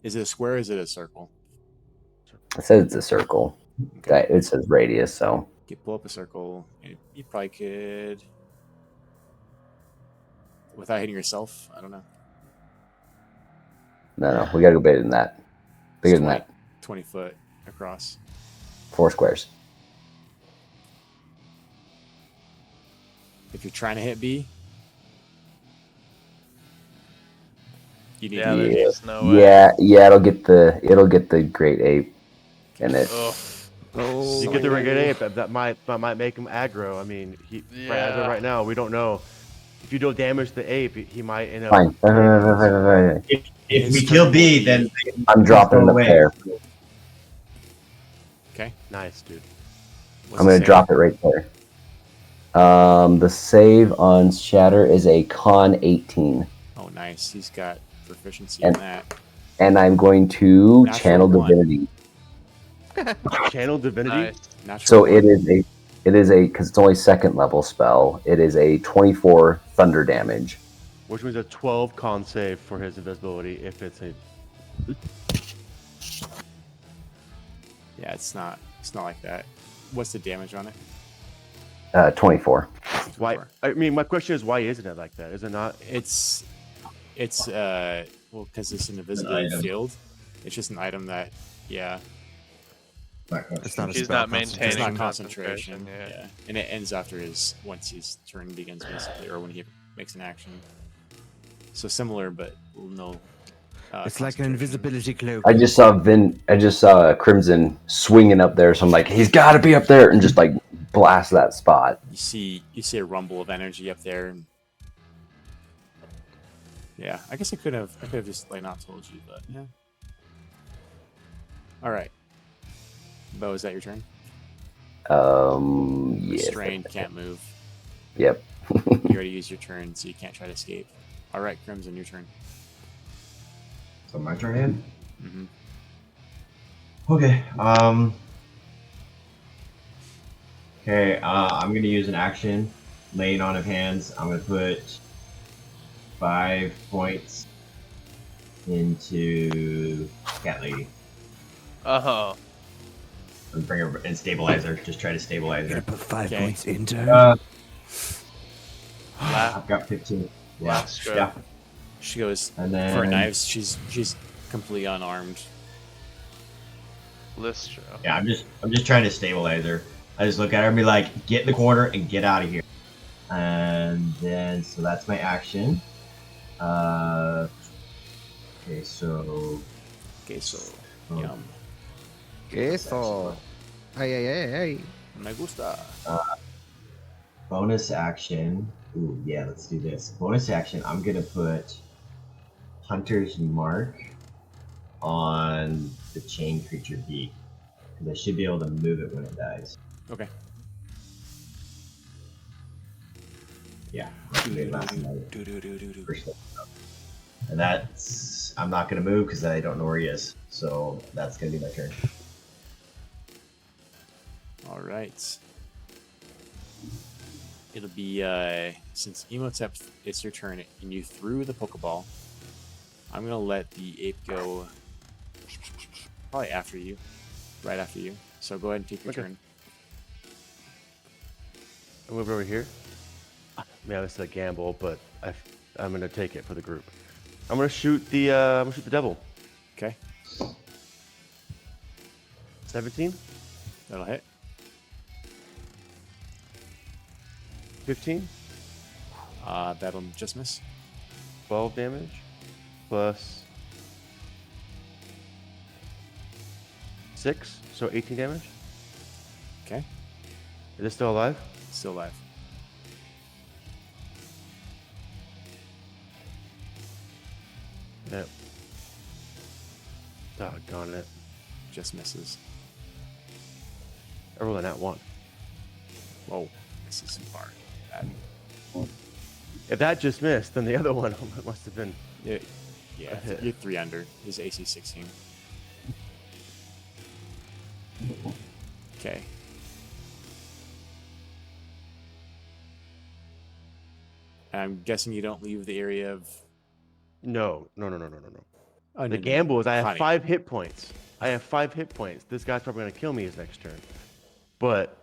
Is it a square or is it a circle? It says it's a circle. It says radius, so. You pull up a circle. And you probably could, without hitting yourself. I don't know. No, we gotta go bigger than that. Bigger than that. 20 foot across. 4 squares. If you're trying to hit B, You need Yeah, to there's Yeah, just no way. yeah. It'll get the great ape in it. Oh, Oh, You get the renegade ape, that might make him aggro. I mean, as of Yeah. right now, we don't know. If you don't damage the ape, he might end up. Fine. Fine. If His we kill turn B, will be- then I'm dropping go it up away. there. Okay. Nice, dude. What's I'm the gonna save? drop it right there. The save on Shatter is a con 18, Oh, nice. He's got proficiency And- in that. and I'm going to Natural channel one. divinity. Channel divinity. nice. Natural So one. it is a because it's only second level spell. It is a 24 thunder damage. Which means a 12 con save for his invisibility if it's a. Yeah, it's not like that. What's the damage on it? 24. Why? I mean, my question is, why isn't it like that? Is it not? It's well, because it's an invisibility item. field. It's just an item that, yeah, It's not a He's spell not maintaining it's not concentration. concentration. Yeah, and it ends after once his turn begins, basically, or when he makes an action. So similar, but no. It's like an concentration. invisibility cloak. I just saw Crimson swinging up there, so I'm like, he's got to be up there, and just like blast that spot. You see a rumble of energy up there. And yeah, I guess I could have just like not told you, but yeah. All right, Bo, is that your turn? Yes. Restrained, can't move. Yep. You already used your turn, so you can't try to escape. All right, Crimson, your turn. So my turn in. Mm-hmm. Okay. Okay. I'm gonna use an action, laying on of hands. I'm gonna put 5 points into Cat Lady Oh, and bring her and stabilize her. Just try to stabilize You're her. gonna put 5 Okay. points into her. I've got 15. Yeah. Last stroke. Yeah. She goes And then for knives. She's completely unarmed. Lystra. Yeah, I'm just trying to stabilize her. I just look at her and be like, get in the corner and get out of here. And then so that's my action. Okay, so Yum. Queso. Ay, ay, ay, ay. Me gusta. bonus action. Ooh, yeah, let's do this. Bonus action, I'm gonna put Hunter's Mark on the chain creature B. Because I should be able to move it when it dies. Okay. Yeah, that's what I did last night. First one. And that's, I'm not gonna move because I don't know where he is. So that's gonna be my turn. All right. It'll be since Emotep, it's your turn, and you threw the Pokeball. I'm gonna let the ape go. Probably after you, right after you. So go ahead and take your turn. I move over here. Yeah, this is a gamble, but I'm gonna take it for the group. I'm gonna shoot the devil. Okay. 17, That'll hit. 15, That'll just miss. 12 damage, plus 6, so 18 damage. Okay. Is it still alive? Still alive. Yep. Doggone it. Just misses. I rolled a nat 1. Whoa. This is far. Bad. If that just missed, then the other one must have been. Yeah, A hit. you're 3 under. His AC 16. Okay. I'm guessing you don't leave the area of. No. Oh, The gamble is I have Honey. 5 hit points. I have 5 hit points. This guy's probably gonna kill me his next turn. But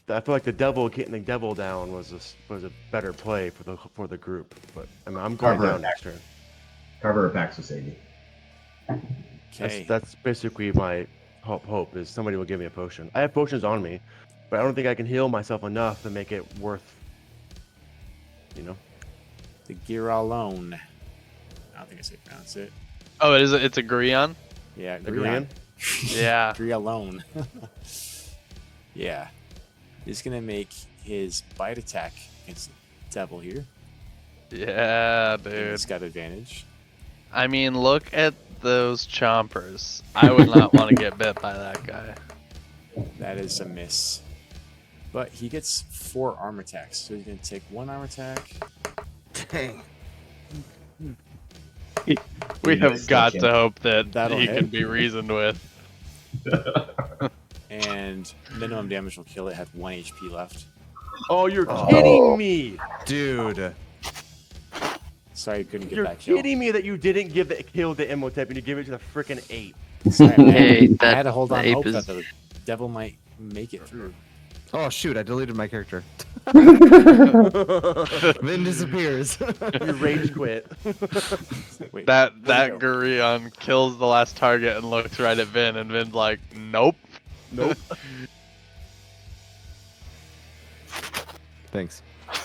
I feel like the devil getting the devil down was a better play for the group. But I mean, I'm going Cover down it. next turn. Cover or Pax will save you. Okay. That's basically my hope is somebody will give me a potion. I have potions on me, but I don't think I can heal myself enough to make it worth. The gear alone. I don't think I say pronounce it. Oh, it's a Grion? Yeah, Agreeing? Yeah. Agree alone. Yeah. He's gonna make his bite attack against Devil here. Yeah, And dude. he's got advantage. I mean, look at those chompers. I would not want to get bit by that guy. That is a miss. But he gets 4 arm attacks. So he's gonna take 1 arm attack. Dang. We have got to hope that That'll he hit. can be reasoned with. And minimum damage will kill it. Had 1 HP left. Oh, you're kidding me! Dude. Sorry you couldn't get You're that kill. kidding me that you didn't give the kill to Imhotep and you gave it to the frickin' ape. Sorry, Hey, I had to hold on ape hope is- that the devil might make it through. Oh shoot! I deleted my character. Wait, Vin disappears. You rage quit. Wait, That where'd it go? Gurion kills the last target and looks right at Vin, and Vin's like, nope. Nope. Thanks.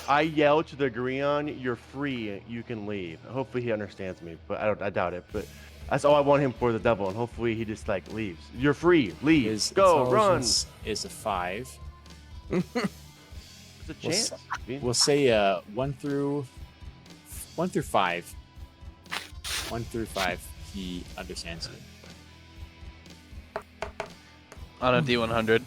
I yell to the Grion, "You're free. You can leave." Hopefully he understands me, but I doubt it. But that's all I want him for, the devil, and hopefully he just like leaves. You're free. Leave. His Go. Run. intelligence is a 5. There's a chance. We'll say 1 through 5. 1 through 5, he understands it. On a D100.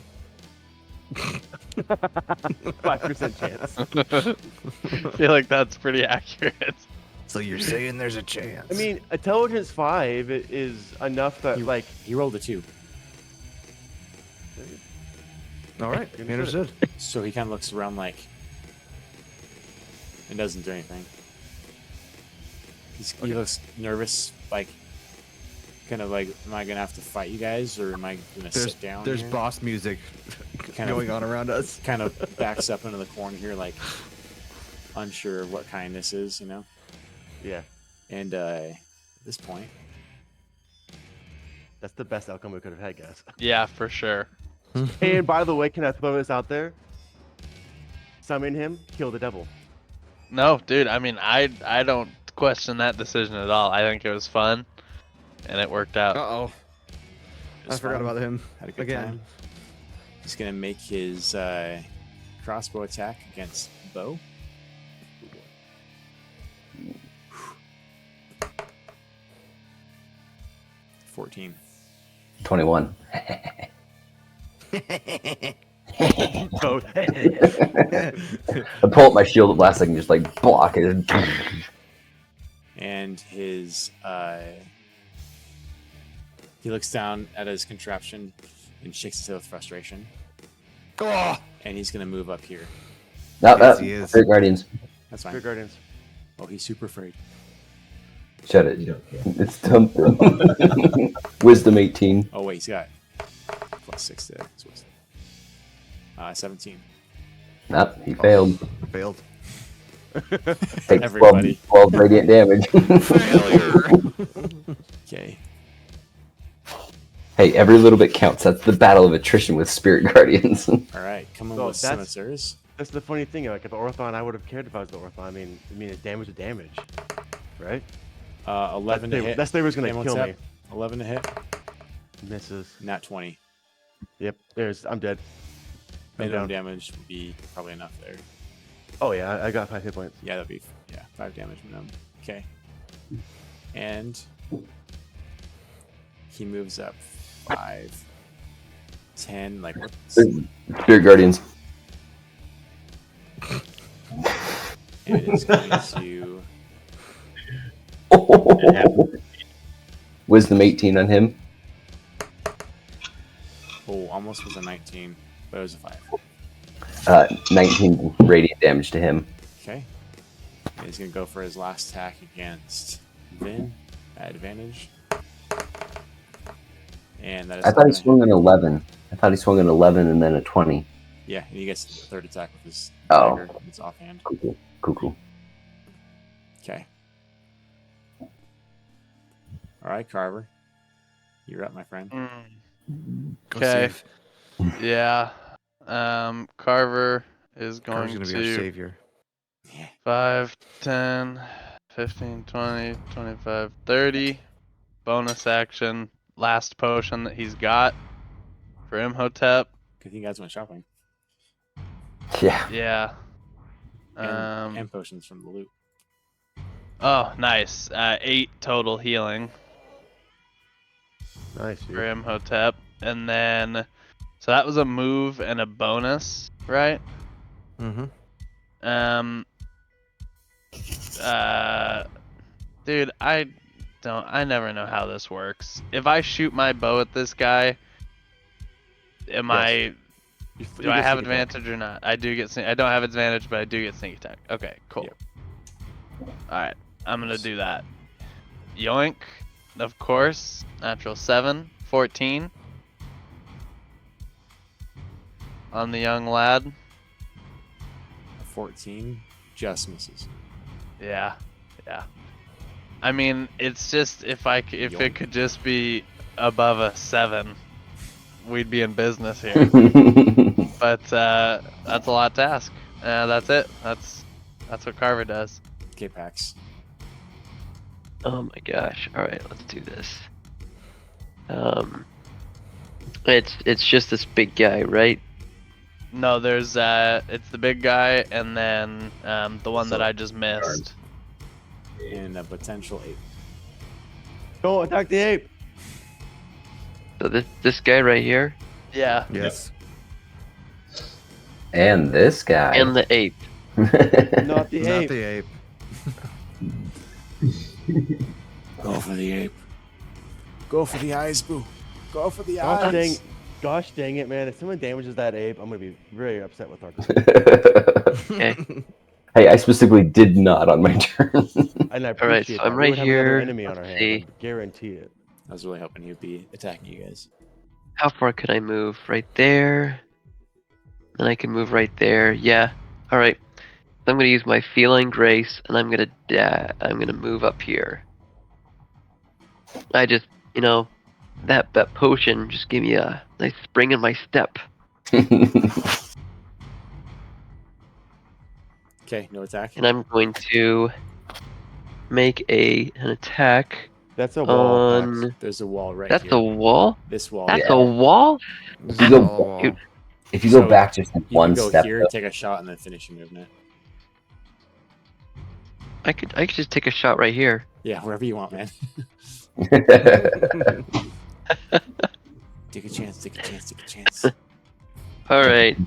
5% chance. I feel like that's pretty accurate. So you're saying there's a chance? I mean, intelligence 5 is enough that like He rolled a 2. all right, understood. So he kind of looks around like and doesn't do anything. He looks nervous, like kind of like, am I gonna have to fight you guys, or am I gonna sit down? There's here? boss music Kind of- going on around us. Kind of backs up into the corner here, like unsure of what kind this is, you know. yeah, And at this point, that's the best outcome we could have had, guys. Yeah, for sure. And by the way, can I throw this out there? Summon him, kill the devil. No, dude, I mean, I don't question that decision at all. I think it was fun, and it worked out. Uh-oh. it was I forgot fun. about him. Had a good Again. time. He's gonna make his crossbow attack against Bo. 14. 21. Oh, I pull up my shield at last second, just like block it. And his he looks down at his contraption and shakes his head with frustration. Oh, And he's gonna move up here. Not Yes, that. he is. Spirit Guardians. That's fine. Spirit Guardians. Oh, he's super afraid. Shut it. You don't care. It's dumb. Wisdom 18. Oh wait, he's got +6 to his wisdom. 17. Nope, he failed. failed. Takes Everybody. 12 radiant damage. Okay. Hey, every little bit counts. That's the battle of attrition with Spirit Guardians. All right. Come on So with that's- scimitars. That's the funny thing. Like, if Orthon, I would have cared if I was the Orthon. I mean, it's damage to damage, right? 11 to hit. That Slaver's gonna Ammon's kill up. me. 11 to hit. Misses. Nat 20. Yep. I'm dead. I'm Minimum down. damage would be probably enough there. Oh yeah, I got 5 hit points. Yeah, that'd be 5 damage minimum. Okay. And he moves up 5, 10. Like what's Spirit Guardians. it is going to Wisdom 18 on him. almost was a 19, but it was a 5. 19 radiant damage to him. Okay. And he's gonna go for his last attack against Vin at advantage. And that is I thought he gonna swung hit. an 11. I thought he swung an 11 and then a 20. Yeah, and he gets the third attack with his Oh. dagger. It's offhand. Cool, cool, cool. Okay. All right, Carver. You're up, my friend. Go Okay. save. Yeah. Carver is Carver's going gonna be our to savior. 5, 10, 15, 20, 25, 30. Bonus action. Last potion that he's got for Imhotep. Good thing you guys went shopping. Yeah. Yeah. And potions from the loot. Oh, nice. 8 total healing Nice, for dude. Imhotep. And then, so that was a move and a bonus, right? Mm-hmm. Dude, I never know how this works. If I shoot my bow at this guy, am Yes. do I have advantage or not? I do get I don't have advantage, but I do get sneak attack. Okay, cool. Yep. Alright, I'm gonna do that. Yoink, of course. Natural 7, 14. On the young lad. 14 just misses. Yeah. I mean, it's just if it could just be above a 7, we'd be in business here. But that's a lot to ask. That's it. That's what Carver does. Okay, Pax. Oh my gosh. Alright, let's do this. It's just this big guy, right? No, there's it's the big guy and then the one that I just missed. And a potential 8. Go attack the ape. So this guy right here Yeah. Yes. And this guy. and the ape. Not the Not ape. the ape. Go for the ape. Go for the eyes, boo. Go for the Gosh dang, eyes. gosh dang it, man. If someone damages that ape, I'm going to be very upset with our Okay. Hey, I specifically did not on my turn. And I All right, appreciate so I'm that. right We would have another here. enemy on our Let's hands. see. I guarantee it. I was really hoping he'd be attacking you guys. How far could I move? Right there. Then I can move right there. Yeah. All right. So I'm gonna use my feline grace, and I'm gonna move up here. I just, that potion just gave me a nice spring in my step. Okay, no attack. And I'm going to make an attack That's a wall. on. Pax. There's a wall right That's here. a wall. This wall. That's Yeah. a wall. This You is go- all a wall. If you go So back just You one can go step, here, though. take a shot, and then finish your movement. I could just take a shot right here. Yeah, wherever you want, man. Take a chance, take a chance, take a chance. All right.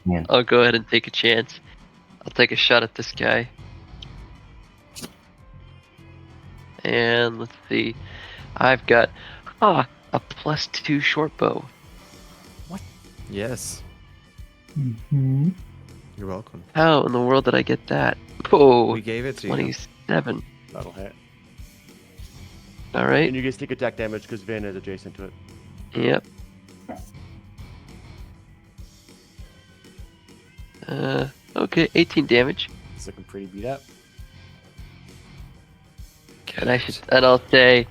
Man. I'll go ahead and take a chance. I'll take a shot at this guy. And let's see. I've got a +2 short bow. Yes. Mm-hmm. You're welcome. How in the world did I get that? Oh, We gave it to you. 27. That'll hit. All right. And you get sneak attack damage because Vin is adjacent to it. Yep. Okay, 18 damage. It's looking pretty beat up. And I'll say,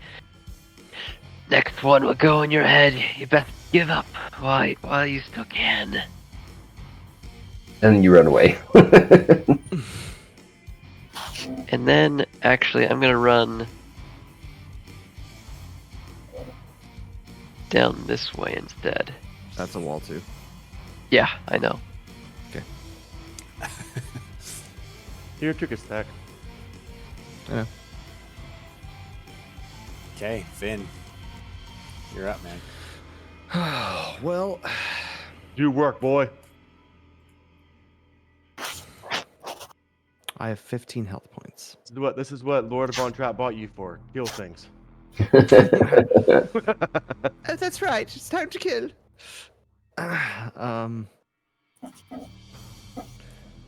next one will go in your head. You best give up while you still can. And you run away. And then, actually, I'm gonna run down this way instead. That's a wall too. Yeah, I know. Here, trick attack. Okay, Finn. You're up, man. Well, Do work, boy. I have 15 health points. This is what Lord Von Trapp bought you for. Kill things. That's right. It's time to kill.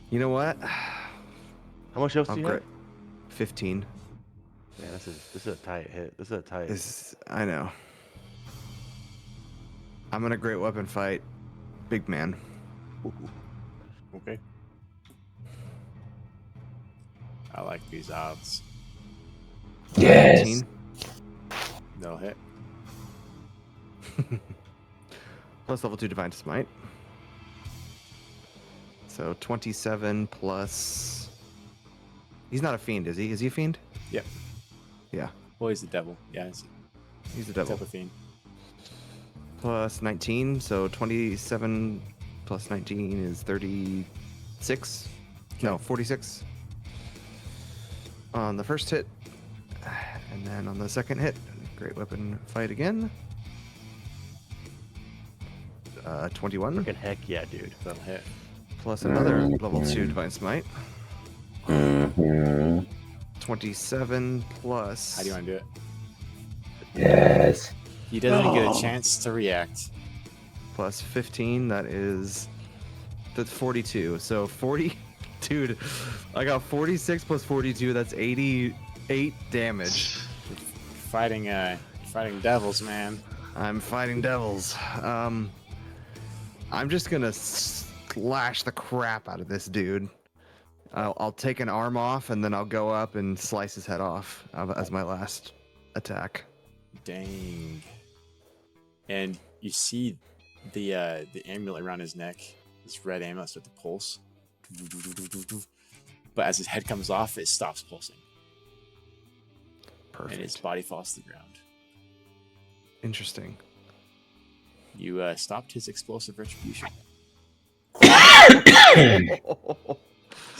You know what? How much else do I'm you great. have? 15. Man, this is a tight hit. This is a tight. I know. I'm in a great weapon fight. Big man. Okay. I like these odds. Yes. 18. They'll hit. Plus level 2 Divine Smite. So 27 plus He's not a fiend, is he? Is he a fiend? Yep. Yeah. Well, he's the devil. Yeah, He's the type devil. of fiend. Plus 19, so 27 plus 19 is 36. No, 46. On the first hit. And then on the second hit, great weapon fight again. 21. Freaking heck yeah, dude. That'll hit. Plus another level 2 Divine Smite. Mhm. 27 plus. How do you want to do it? Yes. He doesn't get a chance to react. Plus 15, that's 42. So 40, dude, I got 46 plus 42, that's 88 damage. Fighting devils, man. I'm fighting devils. I'm just gonna slash the crap out of this dude. I'll take an arm off and then I'll go up and slice his head off as my last attack. Dang. And you see the amulet around his neck, this red amulet start to pulse. But as his head comes off, it stops pulsing. Perfect. And his body falls to the ground. Interesting. You stopped his explosive retribution.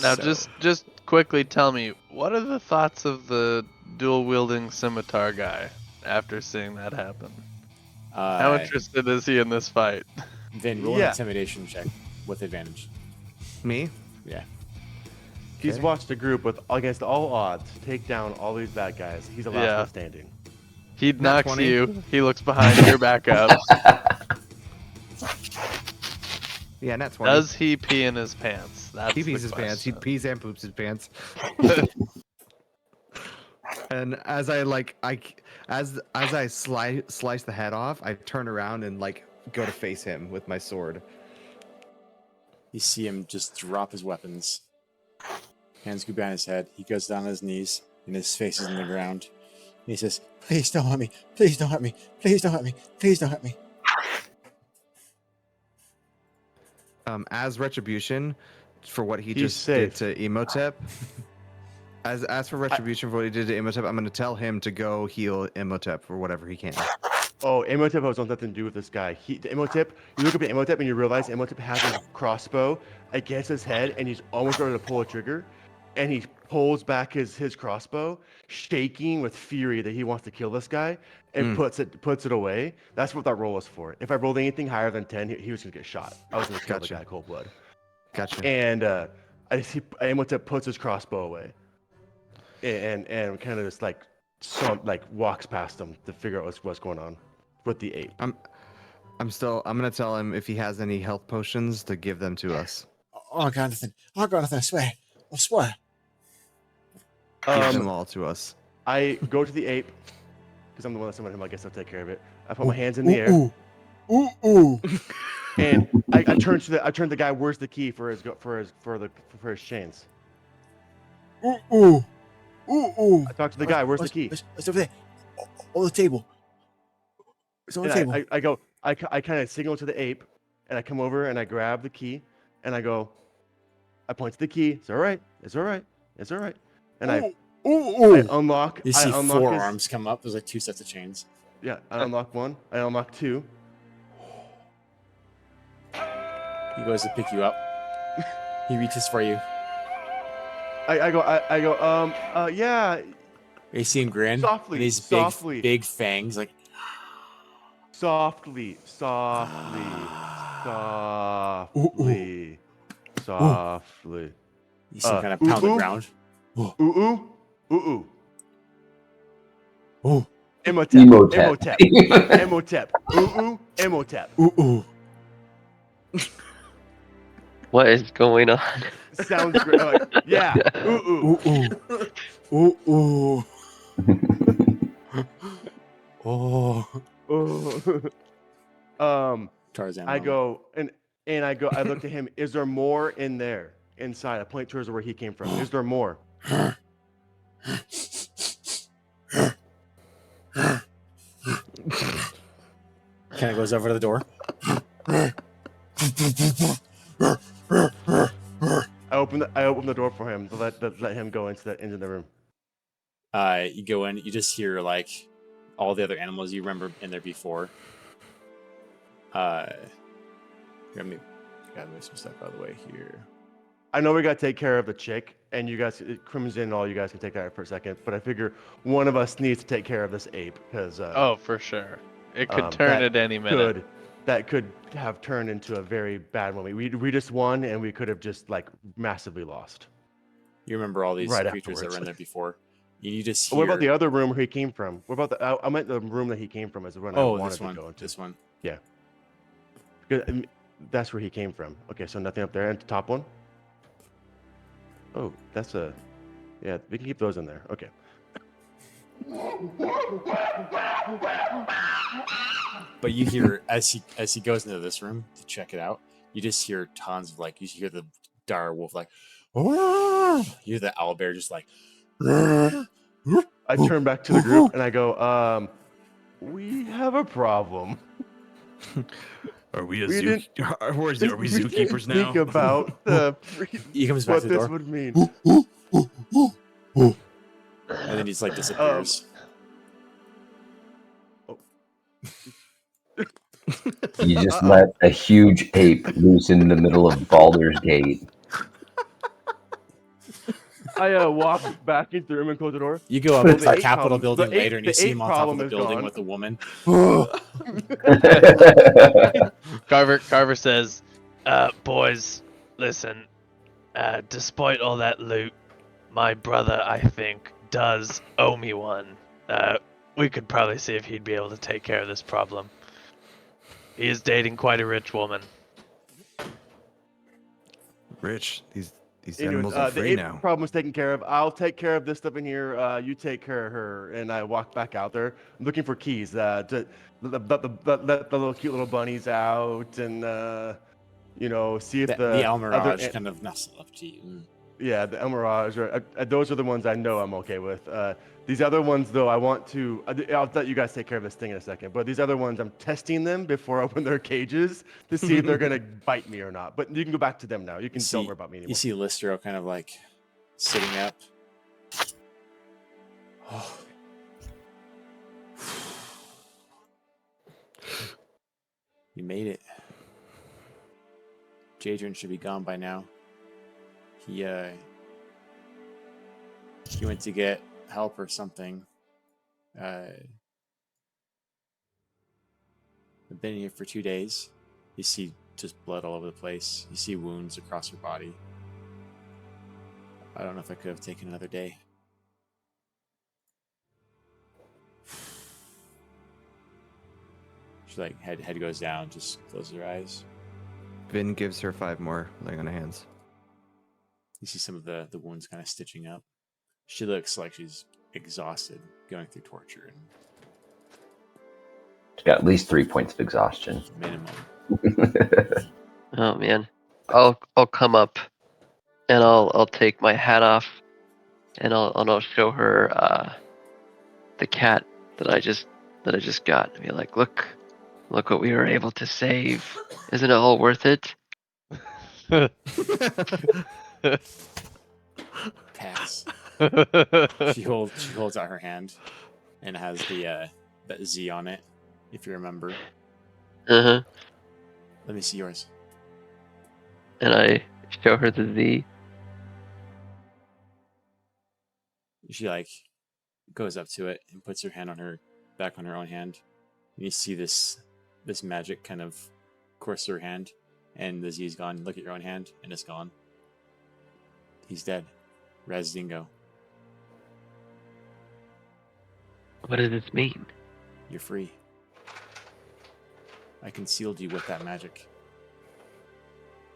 Now, So- just quickly tell me, what are the thoughts of the dual-wielding scimitar guy after seeing that happen? How interested is he in this fight? Vin, roll an Yeah. intimidation check with advantage. Me? Yeah. He's Okay. watched a group with against all odds take down all these bad guys. He's the last Yeah. one standing. He Nat knocks 20. you. He looks behind your back up. Yeah, nat 20. Does he pee in his pants? That's He the pees his pants. He question. pees and poops his pants. And as I slice the head off, I turn around and go to face him with my sword. You see him just drop his weapons. Hands go behind his head. He goes down on his knees, and his face is in the ground. And he says, "Please don't hurt me. Please don't hurt me. Please don't hurt me. Please don't hurt me." As retribution for what he He's just safe. did to Imhotep. As for retribution for what he did to Imhotep, I'm going to tell him to go heal Imhotep for whatever he can. Oh, Imhotep has nothing to do with this guy. Imhotep, you look up at Imhotep and you realize Imhotep has his crossbow against his head and he's almost ready to pull a trigger. And he pulls back his crossbow, shaking with fury that he wants to kill this guy, and puts it away. That's what that roll was for. If I rolled anything higher than 10, he was gonna get shot. I was gonna kill the Gotcha. guy cold blood. Gotcha. And I see Imhotep puts his crossbow away, and kind of just walks past him to figure out what's going on with the ape. I'm gonna tell him if he has any health potions to give them to us. I got nothing. I got nothing. I swear. I swear. Give them all to us. I go to the ape because I'm the one that summoned him. I guess I'll take care of it. I put my hands in the air. Ooh, ooh. And I turn to the guy. Where's the key for his chains? Ooh, ooh. Ooh, ooh. I talk to the guy. Where's the key? It's over there. On the table. It's on the table. And I go. I kind of signal to the ape, and I come over and I grab the key, and I go. I point to the key. It's all right. It's all right. It's all right. And I unlock. You see I unlock four his- arms come up. There's like two sets of chains. Yeah, I unlock one. I unlock two. He goes to pick you up. He reaches for you. I go. Yeah. You see him grin. Softly, And his softly. big fangs, like, Softly. you see him kind of pound the ground. Ooh. Ooh. Imhotep. Emotep. Imhotep. Ooh. Imhotep. Ooh. What is going on? Sounds great. Like, yeah. Ooh. Ooh. Oh. Tarzan. I go and I go. I look to him. Is there more in there? Inside. I point towards where he came from. Is there more? Kind of goes over to the door. I open the door for him to let him go into the room. You go in. You just hear like all the other animals you remember in there before. Let me gotta move some stuff out of the way here. I know we gotta take care of the chick, and you guys, Crimson and all you guys can take that for a second. But I figure one of us needs to take care of this ape because Oh, for sure. It could turn at any minute. That could have turned into a very bad one. We just won, and we could have just like massively lost. You remember all these Right creatures that were in there before. You just hear... What about the other room where he came from? What about I meant the room that he came from is the one I wanted to go into. This one. Yeah. That's where he came from. Okay, so nothing up there. And the top one? Oh, that's a... Yeah, we can keep those in there. Okay. But you hear, as he goes into this room to check it out, you just hear tons of like, you hear the dire wolf like, you hear the owlbear just like... I turn back to the group and I go, we have a problem. Are we Are we zookeepers now? Think about the he comes back what to the this door. would mean. And then he just like disappears. You just let a huge ape loose in the middle of Baldur's Gate. I walk back into the room and close the door. You go up to the Capitol building later and you see him on top of the building with a woman. Carver says, boys, listen, despite all that loot, my brother, I think, does owe me one. We could probably see if he'd be able to take care of this problem. He is dating quite a rich woman. Rich, these Anyways, animals are the free ape now. problem is taken care of. I'll take care of this stuff in here. You take care of her. And I walk back out there. I'm looking for keys to let the little cute little bunnies out and see if the El other Mirage kind of nestle up to you. Yeah, the El Mirage. Those are the ones I know I'm okay with. These other ones, though, I want to... I'll let you guys take care of this thing in a second. But these other ones, I'm testing them before I open their cages to see if they're going to bite me or not. But you can go back to them now. You can don't worry about me anymore. You see Listro kind of like sitting up. Oh. You made it. Jadron should be gone by now. He went to get help or something. I've been here for 2 days. You see just blood all over the place. You see wounds across her body. I don't know if I could have taken another day. She like head goes down, just closes her eyes. Vin gives her 5 more laying on hands. You see some of the wounds kind of stitching up. She looks like she's exhausted, going through torture. And She's got at least 3 points of exhaustion. Minimum. Oh man, I'll come up, and I'll take my hat off, and I'll show her the cat that I just got, and be like, look what we were able to save. Isn't it all worth it? Pass. She holds out her hand, and has the that Z on it, if you remember. Uh-huh. Let me see yours. And I show her the Z. She like goes up to it and puts her hand back on her own hand. And you see this magic kind of course through her hand, and the Z is gone. Look at your own hand, and it's gone. He's dead. Raz Dingo. What does this mean? You're free. I concealed you with that magic,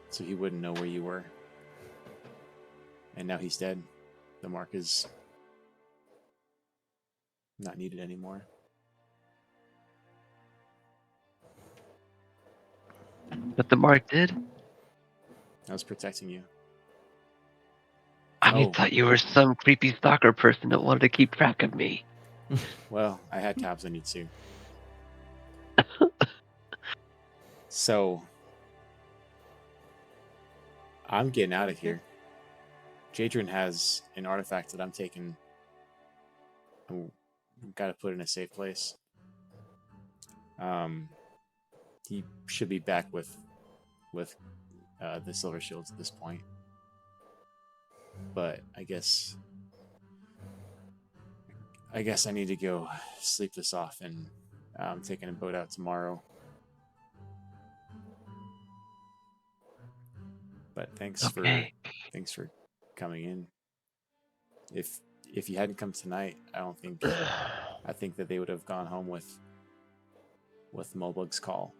so he wouldn't know where you were. And now he's dead. The mark is not needed anymore. But the mark did? I was protecting you. I thought you were some creepy stalker person that wanted to keep track of me. Well, I had tabs on you too. So, I'm getting out of here. Jadrian has an artifact that I'm taking. I've got to put in a safe place. He should be back with the silver shields at this point. But I guess I need to go sleep this off, and I'm taking a boat out tomorrow. But thanks for coming in. If you hadn't come tonight, I think that they would have gone home with Mulbug's call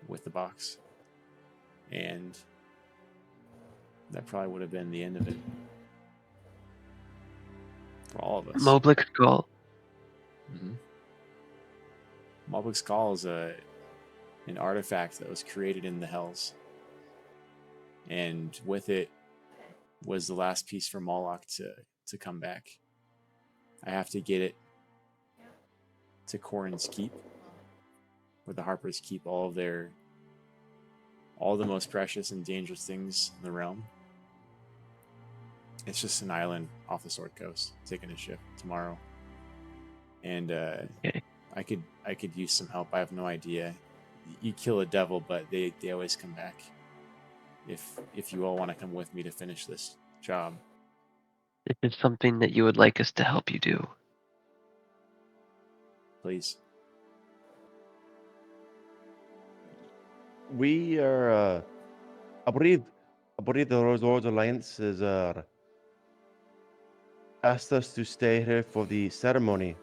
with the box, and that probably would have been the end of it for all of us. Mulbug's call. Mm-hmm. Mulbug's call is an artifact that was created in the Hells, and with it was the last piece for Moloch to come back. I have to get it to Corrin's Keep, where the Harpers keep all the most precious and dangerous things in the realm. It's just an island off the Sword Coast. Taking a ship tomorrow, and I could use some help. I have no idea. You kill a devil, but they always come back. If you all want to come with me to finish this job, If it's something that you would like us to help you do, please. We are. I believe the Lord's Alliance is asked us to stay here for the ceremony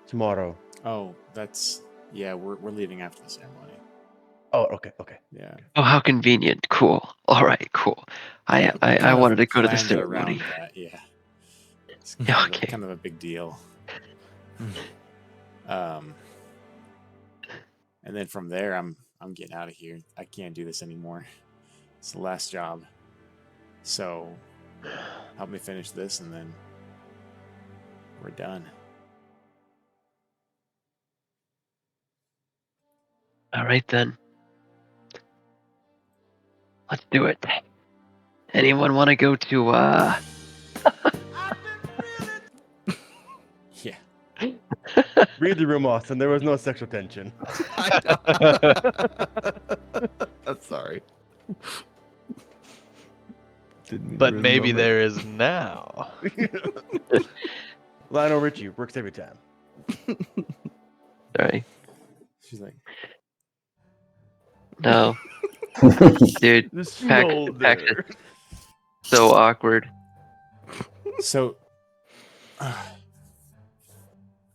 tomorrow. Oh, we're leaving after the ceremony. Oh, okay. Yeah. oh, how convenient. Cool. All right, cool. I wanted to go to the Planned ceremony. around that, yeah. It's Okay. kind of a big deal. And then from there, I'm getting out of here. I can't do this anymore. It's the last job. So help me finish this, and then we're done. All right then. Let's do it. Anyone want to go to Yeah. Read the room, Austin. There was no sexual tension. I'm sorry. Didn't mean to But ruin the maybe moment. there is now. Lionel Richie works every time. Sorry. She's like, No. Dude, The Pax smolder. is so awkward. so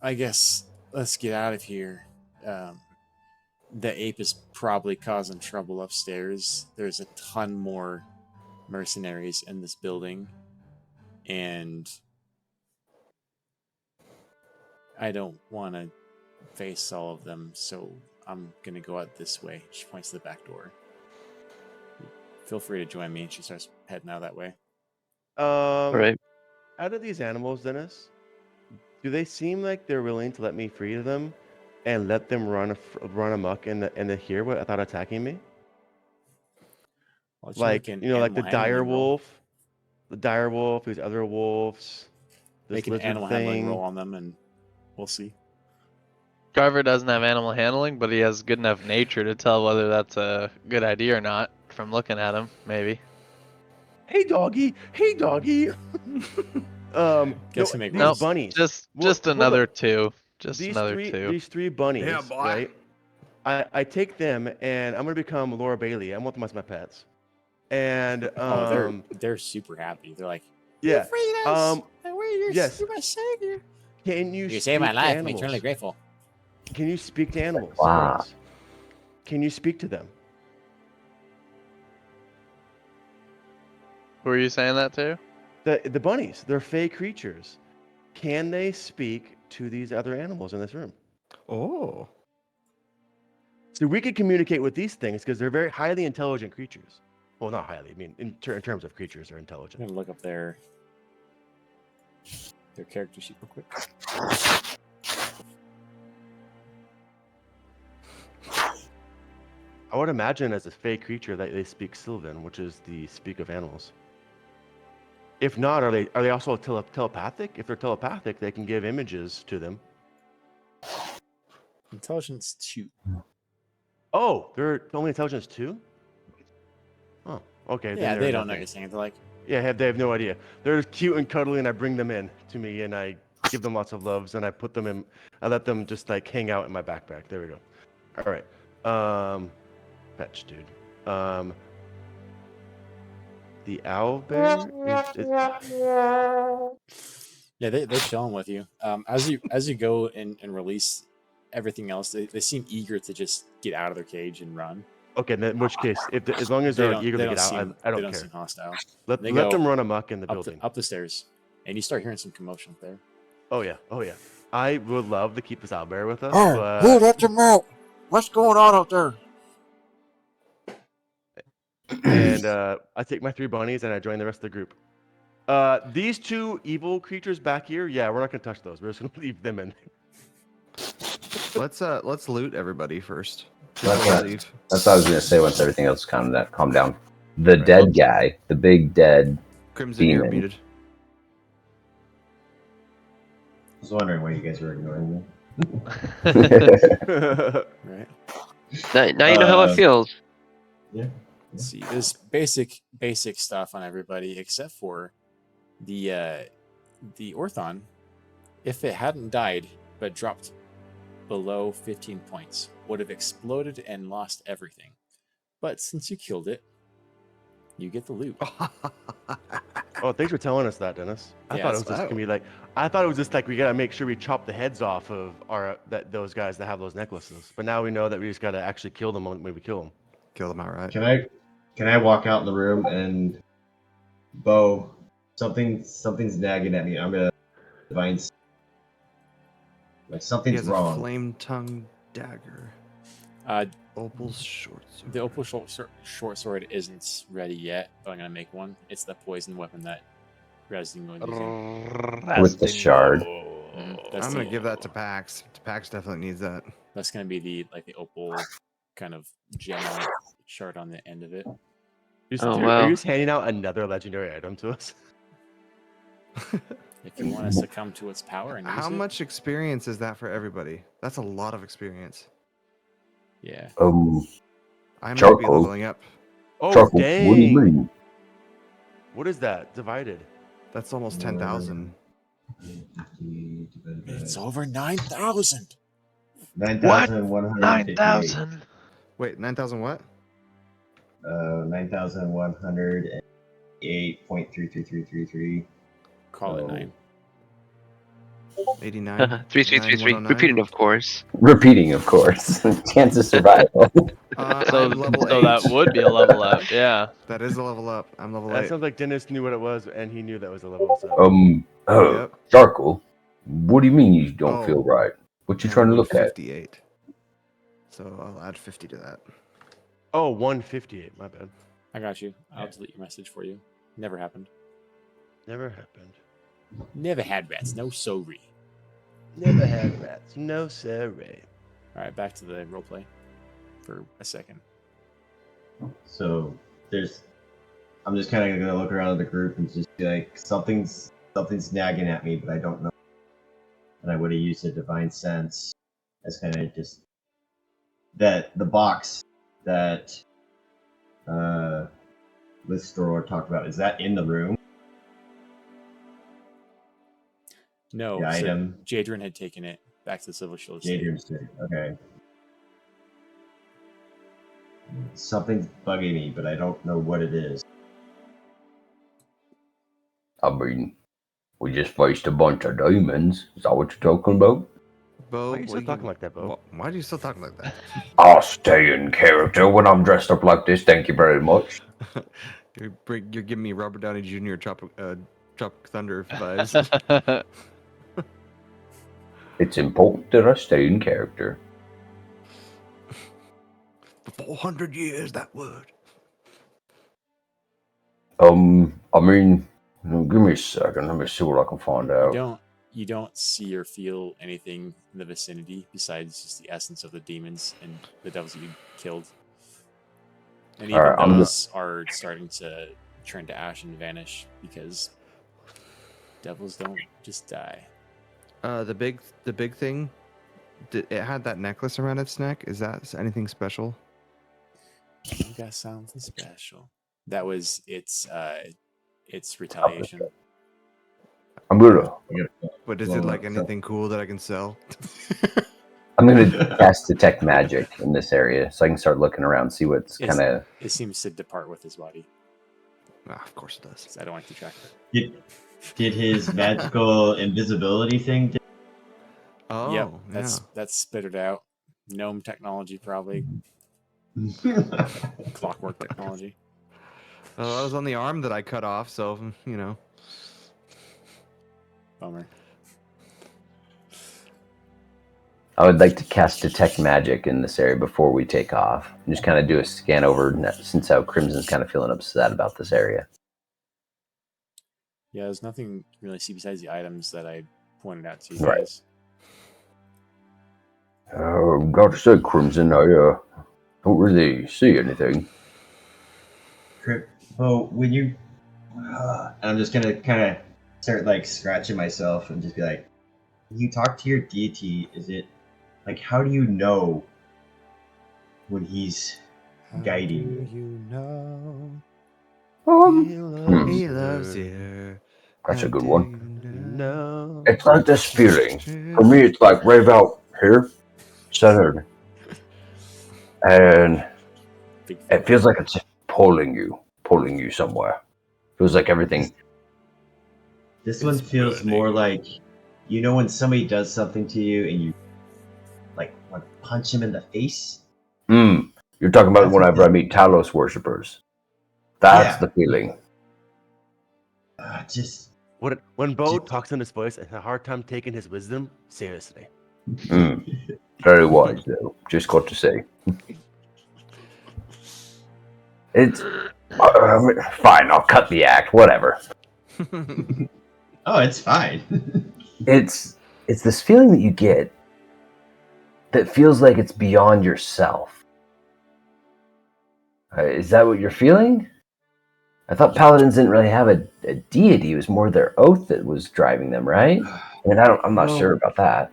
I guess let's get out of here. The ape is probably causing trouble upstairs. There's a ton more mercenaries in this building, and I don't want to face all of them, so I'm gonna go out this way. She points to the back door. Feel free to join me. And she starts heading out that way. All right. Out of these animals, Dennis, do they seem like they're willing to let me free them and let them run amok in the here without attacking me? Like, an like the animal handling roll. dire wolf, these other wolves, this Make an lizard animal thing. handling roll on them, and we'll see. Carver doesn't have animal handling, but he has good enough nature to tell whether that's a good idea or not from looking at him, maybe. Hey doggy, hey doggy. Guess who make these rolls? bunnies. Just Hold another up. two. Just These another three, two. These three bunnies, Yeah, boy. right? I take them and I'm gonna become Laura Bailey. I want them as my pets. And they're super happy. They're like, yeah. you freed us. Yes. You're my savior. Can you saved my speak to life. I'm animals? eternally grateful. Can you speak to animals? Wow. Friends? Can you speak to them? Who are you saying that to? The bunnies, they're fey creatures. Can they speak to these other animals in this room? Oh. So we could communicate with these things because they're very highly intelligent creatures. Well, not highly. I mean, in terms of creatures, they're I'm intelligent. gonna look up their character sheet real quick. I would imagine as a fey creature that they speak Sylvan, which is the speak of animals. If not, are they also telepathic? If they're telepathic, they can give images to them. Intelligence 2. Oh, they're only intelligence 2? Oh, okay. Yeah, then they're they don't know nothing. you're saying. They're like, Yeah, they have no idea. They're cute and cuddly, and I bring them in to me, and I give them lots of loves, and I put them in. I let them just like hang out in my backpack. There we go. All right. Fetch, dude. The owl bear is yeah, they're chilling with you. As you go and release everything else, they seem eager to just get out of their cage and run. okay. Then in which case, as long as They they're don't eager they to don't get out, seem I they don't don't care. seem hostile. Let They them go run amok in the up building. up the stairs, and you start hearing some commotion up there. Oh yeah. I would love to keep this owl bear with us, Oh, but who let them out? What's going on out there? and I take my 3 bunnies and I join the rest of the group. These 2 evil creatures back here, yeah, we're not gonna touch those. We're just gonna leave them in. Let's loot everybody first. That's before what, we leave. that's what I was gonna say once everything else calmed down. The dead guy, the big dead Crimson, you're demon. muted. I was wondering why you guys were ignoring me. Right. Now you know how it feels. Yeah. Let's see, there's basic stuff on everybody except for the Orthon. If it hadn't died but dropped below 15 points, would have exploded and lost everything. But since you killed it, you get the loot. Oh, thanks for telling us that, Dennis. I Yeah, thought it that's was just gonna be like, I thought it was just like we gotta make sure we chop the heads off of those guys that have those necklaces. But now we know that we just gotta actually kill them when we kill them. Kill them outright. Can I walk out in the room and Bo, something's nagging at me. I'm gonna divine. Like He something's has a wrong. flame tongue dagger. Opal's short sword. The Opal short sword isn't ready yet, but I'm gonna make one. It's the poison weapon that Resin was using. With the shard. That's I'm gonna the- give that to Pax. Pax definitely needs that. That's gonna be the Opal kind of gem shard on the end of it. Are you just handing out another legendary item to us? If you want to succumb to its power and use How it, much experience is that for everybody? That's a lot of experience. yeah. I might be charcoal. leveling up. Oh Charcoal. dang! What do you mean? What is that divided? That's almost 10,000. It's over 9,000. 9,158. 9,000. Wait, 9,000 what? 9,108.33333. Call it 9. 89. 3. Repeating, of course. Repeating, of course. Chance of survival. So that would be a level up, yeah. That is a level up. I'm level 8. That sounds like Dennis knew what it was, and he knew that was a level up. Yep. Charcoal. What do you mean you don't feel right? What you trying to look at? 58. So I'll add 50 to that. Oh, 158. My bad. I got you. I'll delete your message for you. Never happened. Never happened. Never had rats. No sorry. Never had rats. No sorry. All right, back to the roleplay for a second. So I'm just kind of gonna look around the group and just be like, something's nagging at me, but I don't know. And I would have used a divine sense as kind of just that the box that Listor talked about. Is that in the room? No, The so item. Jadrin had taken it back to the Civil Shield Estate. Jadrin's taken. Okay. Something's bugging me, but I don't know what it is. I mean, we just faced a bunch of demons. Is that what you're talking about? Bo, Why are you still talking like that, Bo? Why are you still talking like that? I'll stay in character when I'm dressed up like this. Thank you very much. You're giving me Robert Downey Jr. Tropic Thunder vibes. It's important that I stay in character. For 400 years, that word. I mean, give me a second. Let me see what I can find out. You don't see or feel anything in the vicinity besides just the essence of the demons and the devils that you killed. And even Alright, those are starting to turn to ash and vanish because Devils don't just die. The big thing. It had that necklace around its neck. Is that anything special? You got something special. That was its retaliation. I'm gonna But is it like anything cool that I can sell? cast detect magic in this area, so I can start looking around, see what's kind of. It seems to depart with his body. Of course it does. 'Cause I don't like to track it. Did his magical invisibility thing? Oh, Yep, that's spittered out. Gnome technology, probably. Clockwork technology. Well, that was on the arm that I cut off, so you know. Bummer. I would like to cast detect magic in this area before we take off, and just kind of do a scan over, since how Crimson's kind of feeling upset about this area. Yeah, there's nothing you really see besides the items that I pointed out to you Right. guys. Got to say, Crimson, I don't really see anything. Well, when you, I'm just gonna kind of start like scratching myself and just be like, when you talk to your deity, is it like how do you know when he's guiding you? know? He loves you. That's a good one. No. It's like this feeling. For me, it's like right about here, centered, and it feels like it's just pulling you somewhere. Feels like everything. This one feels more like, you know, when somebody does something to you and you like want to punch him in the face. You're talking about whenever I meet Talos worshippers. That's the feeling. Just when Bo talks in his voice, I have a hard time taking his wisdom seriously. Very wise, though. Just got to say. It's fine. I'll cut the act. Whatever. Oh, it's fine. It's this feeling that you get that feels like it's beyond yourself. Is that what you're feeling? I thought paladins didn't really have a deity. It was more their oath that was driving them, right? I mean, I'm not sure about that.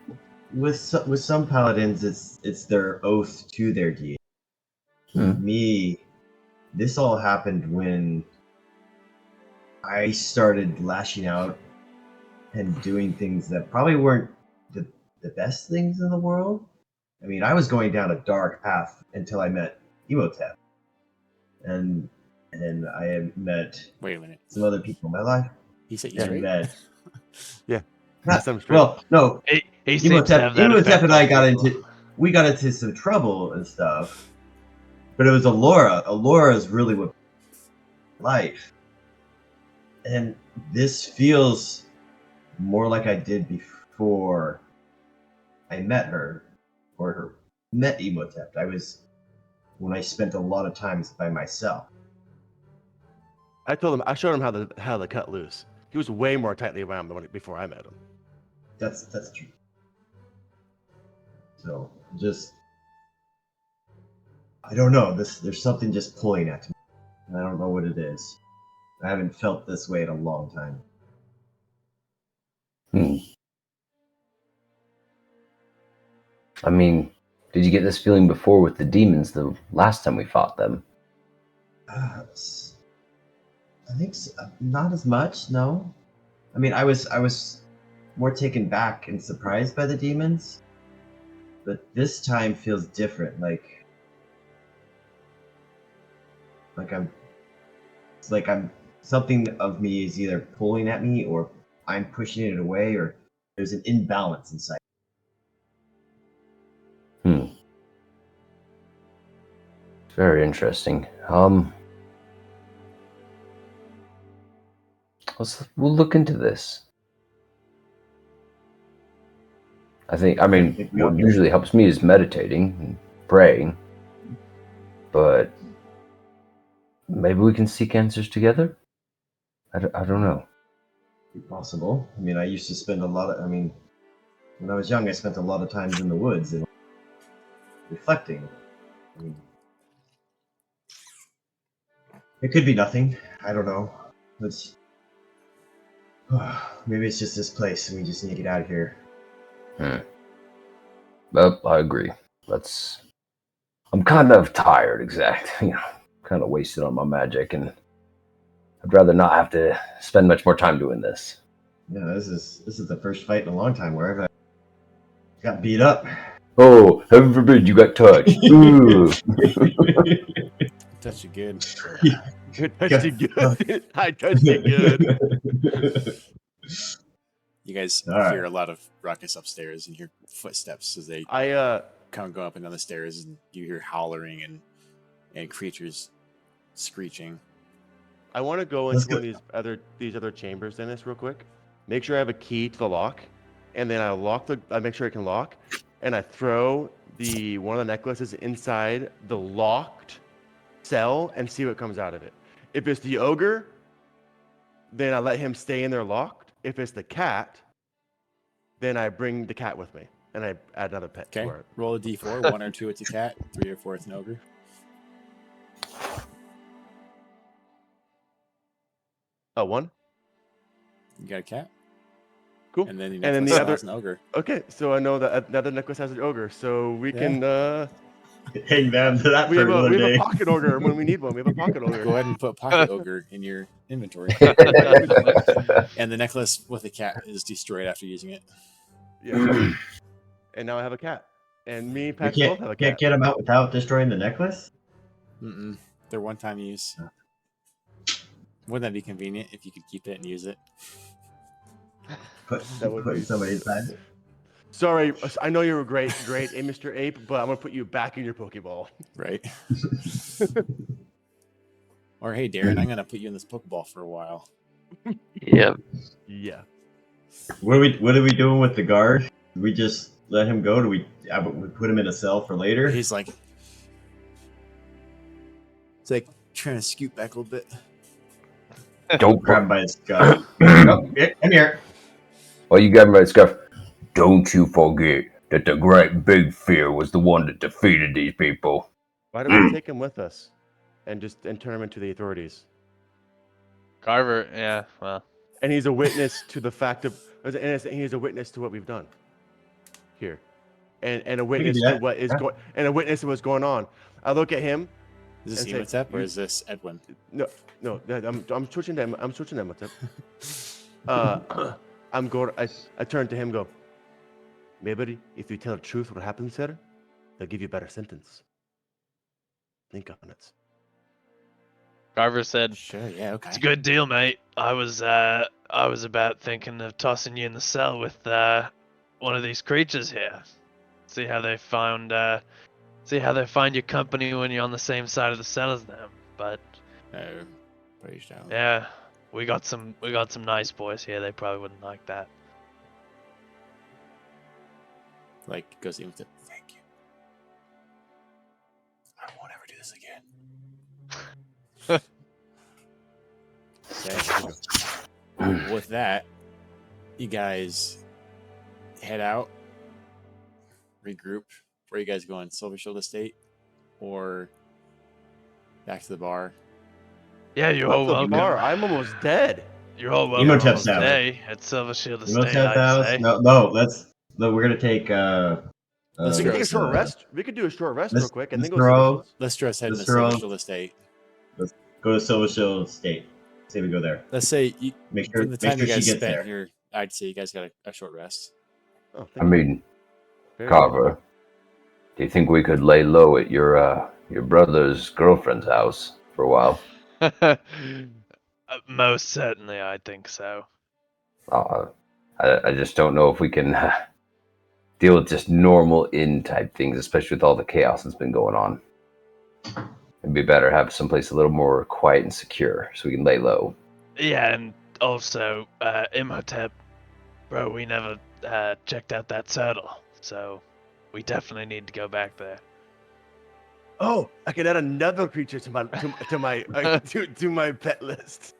With some paladins, it's their oath to their deity. With me, this all happened when I started lashing out and doing things that probably weren't the best things in the world. I mean, I was going down a dark path until I met Emotep. And then I had met Wait a minute. some other people in my life. He said I met Yeah. well, no. He seems to have that Emotep effect and I on got people. into some trouble and stuff. But it was Allura. Allura is really what life. And this feels more like I did before I met her or met Emotep. When I spent a lot of times by myself. I showed him how to cut loose. He was way more tightly around before I met him. That's true. So just I don't know. There's something just pulling at me. And I don't know what it is. I haven't felt this way in a long time. I mean, did you get this feeling before with the demons the last time we fought them? I think not as much. No, I mean I was more taken back and surprised by the demons, but this time feels different. Like I'm something of me is either pulling at me or I'm pushing it away, or there's an imbalance inside. Very interesting. We'll look into this. I mean, what usually helps me is meditating and praying, but maybe we can seek answers together? I don't know. Possible. I mean, I used to spend when I was young, I spent a lot of times in the woods and reflecting. I mean, it could be nothing. I don't know. Maybe it's just this place and we just need to get out of here. Well, I agree. I'm kind of tired, exactly. Kind of wasted on my magic, and I'd rather not have to spend much more time doing this. Yeah, this is the first fight in a long time where I've got beat up. Oh, heaven forbid you got touched. Ooh. Touched you good. You touched it good. I touched it good. You guys All right. hear a lot of ruckus upstairs and hear footsteps as they come and go up and down the stairs, and you hear hollering and creatures screeching. I want to go into one of these other chambers, Dennis, real quick. Make sure I have a key to the lock, and then I make sure it can lock, and I throw one of the necklaces inside the locked cell and see what comes out of it. If it's the ogre, then I let him stay in there locked. If it's the cat, then I bring the cat with me, and I add another pet to Okay, it. roll a d4. 1 or 2 it's a cat, 3 or 4 it's an ogre. Oh, 1. You got a cat. Cool. And then the And then necklace the still other has an ogre. Okay, so I know that another necklace has an ogre, so we can hang them to that we for have another we have day. a pocket ogre when we need one. We have a pocket ogre. Go ahead and put pocket ogre in your inventory. And the necklace with the cat is destroyed after using it. Yeah. And now I have a cat. And me and We Pax both have a can't cat. get them out without destroying the necklace? Mm-mm. They're one-time use. Wouldn't that be convenient if you could keep it and use it? Put somebody inside. Sorry, I know you're great, Mr. Ape, but I'm gonna put you back in your Pokeball. Right. Or hey, Darren, I'm gonna put you in this Pokeball for a while. Yep. Yeah. What are we doing with the guard? Do we just let him go? Do we put him in a cell for later? He's like trying to scoot back a little bit. Don't grab him by his scuff. Come here. Well, you grab him by the scuff. Don't you forget that the great big fear was the one that defeated these people. Why don't we take him with us and turn him into the authorities? Carver, yeah, well. And he's a witness to the fact of, and he's a witness to what we've done here, and a witness to what is going, and a witness to what's going on. I look at him. Is this Imhotep or is this Edwin? No. I'm switching them. I'm switching them. I'm going. I turn to him. And go. Maybe if you tell the truth, what happens, sir? They'll give you a better sentence. Think on it. Carver said, "Sure, yeah, okay. It's a good deal, mate. I was about thinking of tossing you in the cell with one of these creatures here. See how they find your company when you're on the same side of the cell as them. But yeah, we got some nice boys here. They probably wouldn't like that. Like goes Imhotep. Thank you. I won't ever do this again. Okay. With that, you guys head out, regroup. Where are you guys going? Silver Shield Estate or back to the bar? Yeah, you're all welcome. I'm almost dead. You're all welcome Imhotep's almost house. day at Silver Shield Estate. Imhotep's house? Say. No, we're gonna take we can take a short rest. We could do a short rest real quick and then go to Silver Shield. Let's just head to Silver Shield Estate. Let's go to Silver Shield Estate. Say we go there. Let's say you, make sure from the time you guys she gets spent there. here, I'd say you guys got a short rest. Oh, I mean, Carver, do you think we could lay low at your brother's girlfriend's house for a while? Most certainly, I think so. I just don't know if we can deal with just normal inn type things, especially with all the chaos that's been going on. It'd be better to have someplace a little more quiet and secure so we can lay low. Yeah, and also, Imhotep, bro, we never checked out that turtle, so we definitely need to go back there. Oh, I can add another creature to my to my pet list.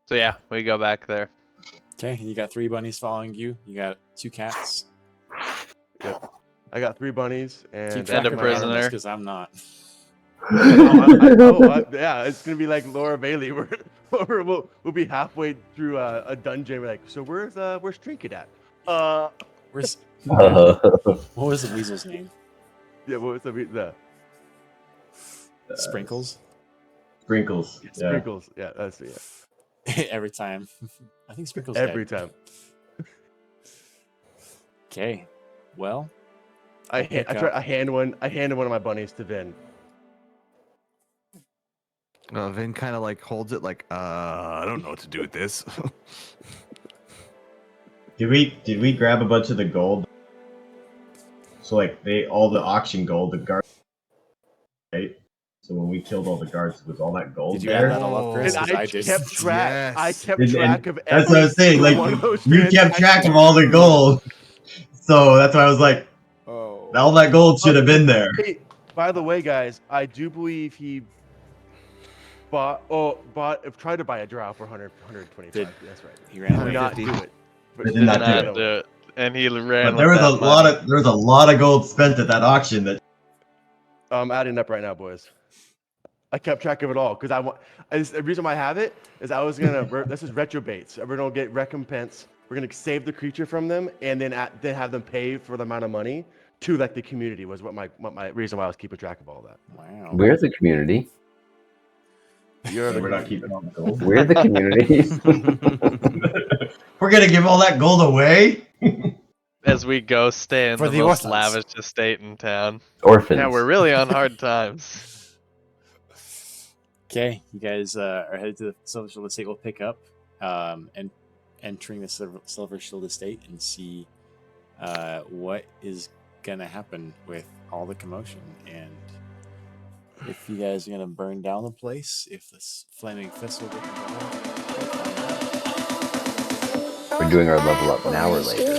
So yeah, we go back there. Okay, you got 3 bunnies following you. You got 2 cats. Yep. I got 3 bunnies and Keep track a of my prisoner. because I'm not. Yeah, it's gonna be like Laura Bailey. We'll be halfway through a dungeon. We're like, so where's Trinket at? Where's Uh, what was the weasel's name? Yeah, what was the Sprinkles. Sprinkles. Yeah. Sprinkles? Yeah, that's Every time. I think Sprinkles every dead. time. Okay. Well, I hand one of my bunnies to Vin. Vin kind of like holds it like, I don't know what to do with this. Did we grab a bunch of the gold? So like all the auction gold, the guards, right? So when we killed all the guards, was all that gold did you there? add that all up, Chris? And 'Cause I did. kept track. Yes. I kept And track of that's what I was saying. every Like one of those you kept track of transactions. all the gold, so that's why I was like, Oh. all that gold should have been there. Hey, by the way, guys, I do believe he tried to buy a drow for 125. Did- That's right. He ran Did away. not do it. But did not do it. do it. And he ran But there with was that money. there was a lot of gold spent at that auction. That I'm adding up right now, boys. I kept track of it all because the reason why I have it is I was gonna. This is retro baits. We're gonna get recompense. We're gonna save the creature from them and then have them pay for the amount of money to like the community was what my reason why I was keeping track of all that. Wow. we're the community. we're not keeping all the gold. We're the community. We're gonna give all that gold away. As we go stay in For the the most orphans. lavish estate in town. Orphans. Yeah, we're really on hard times. Okay, you guys are headed to the Silver Shield Estate. We'll pick up and entering the Silver Shield Estate and see what is going to happen with all the commotion. And if you guys are going to burn down the place, if this Flaming Fist will get involved. We're doing our level up now or later.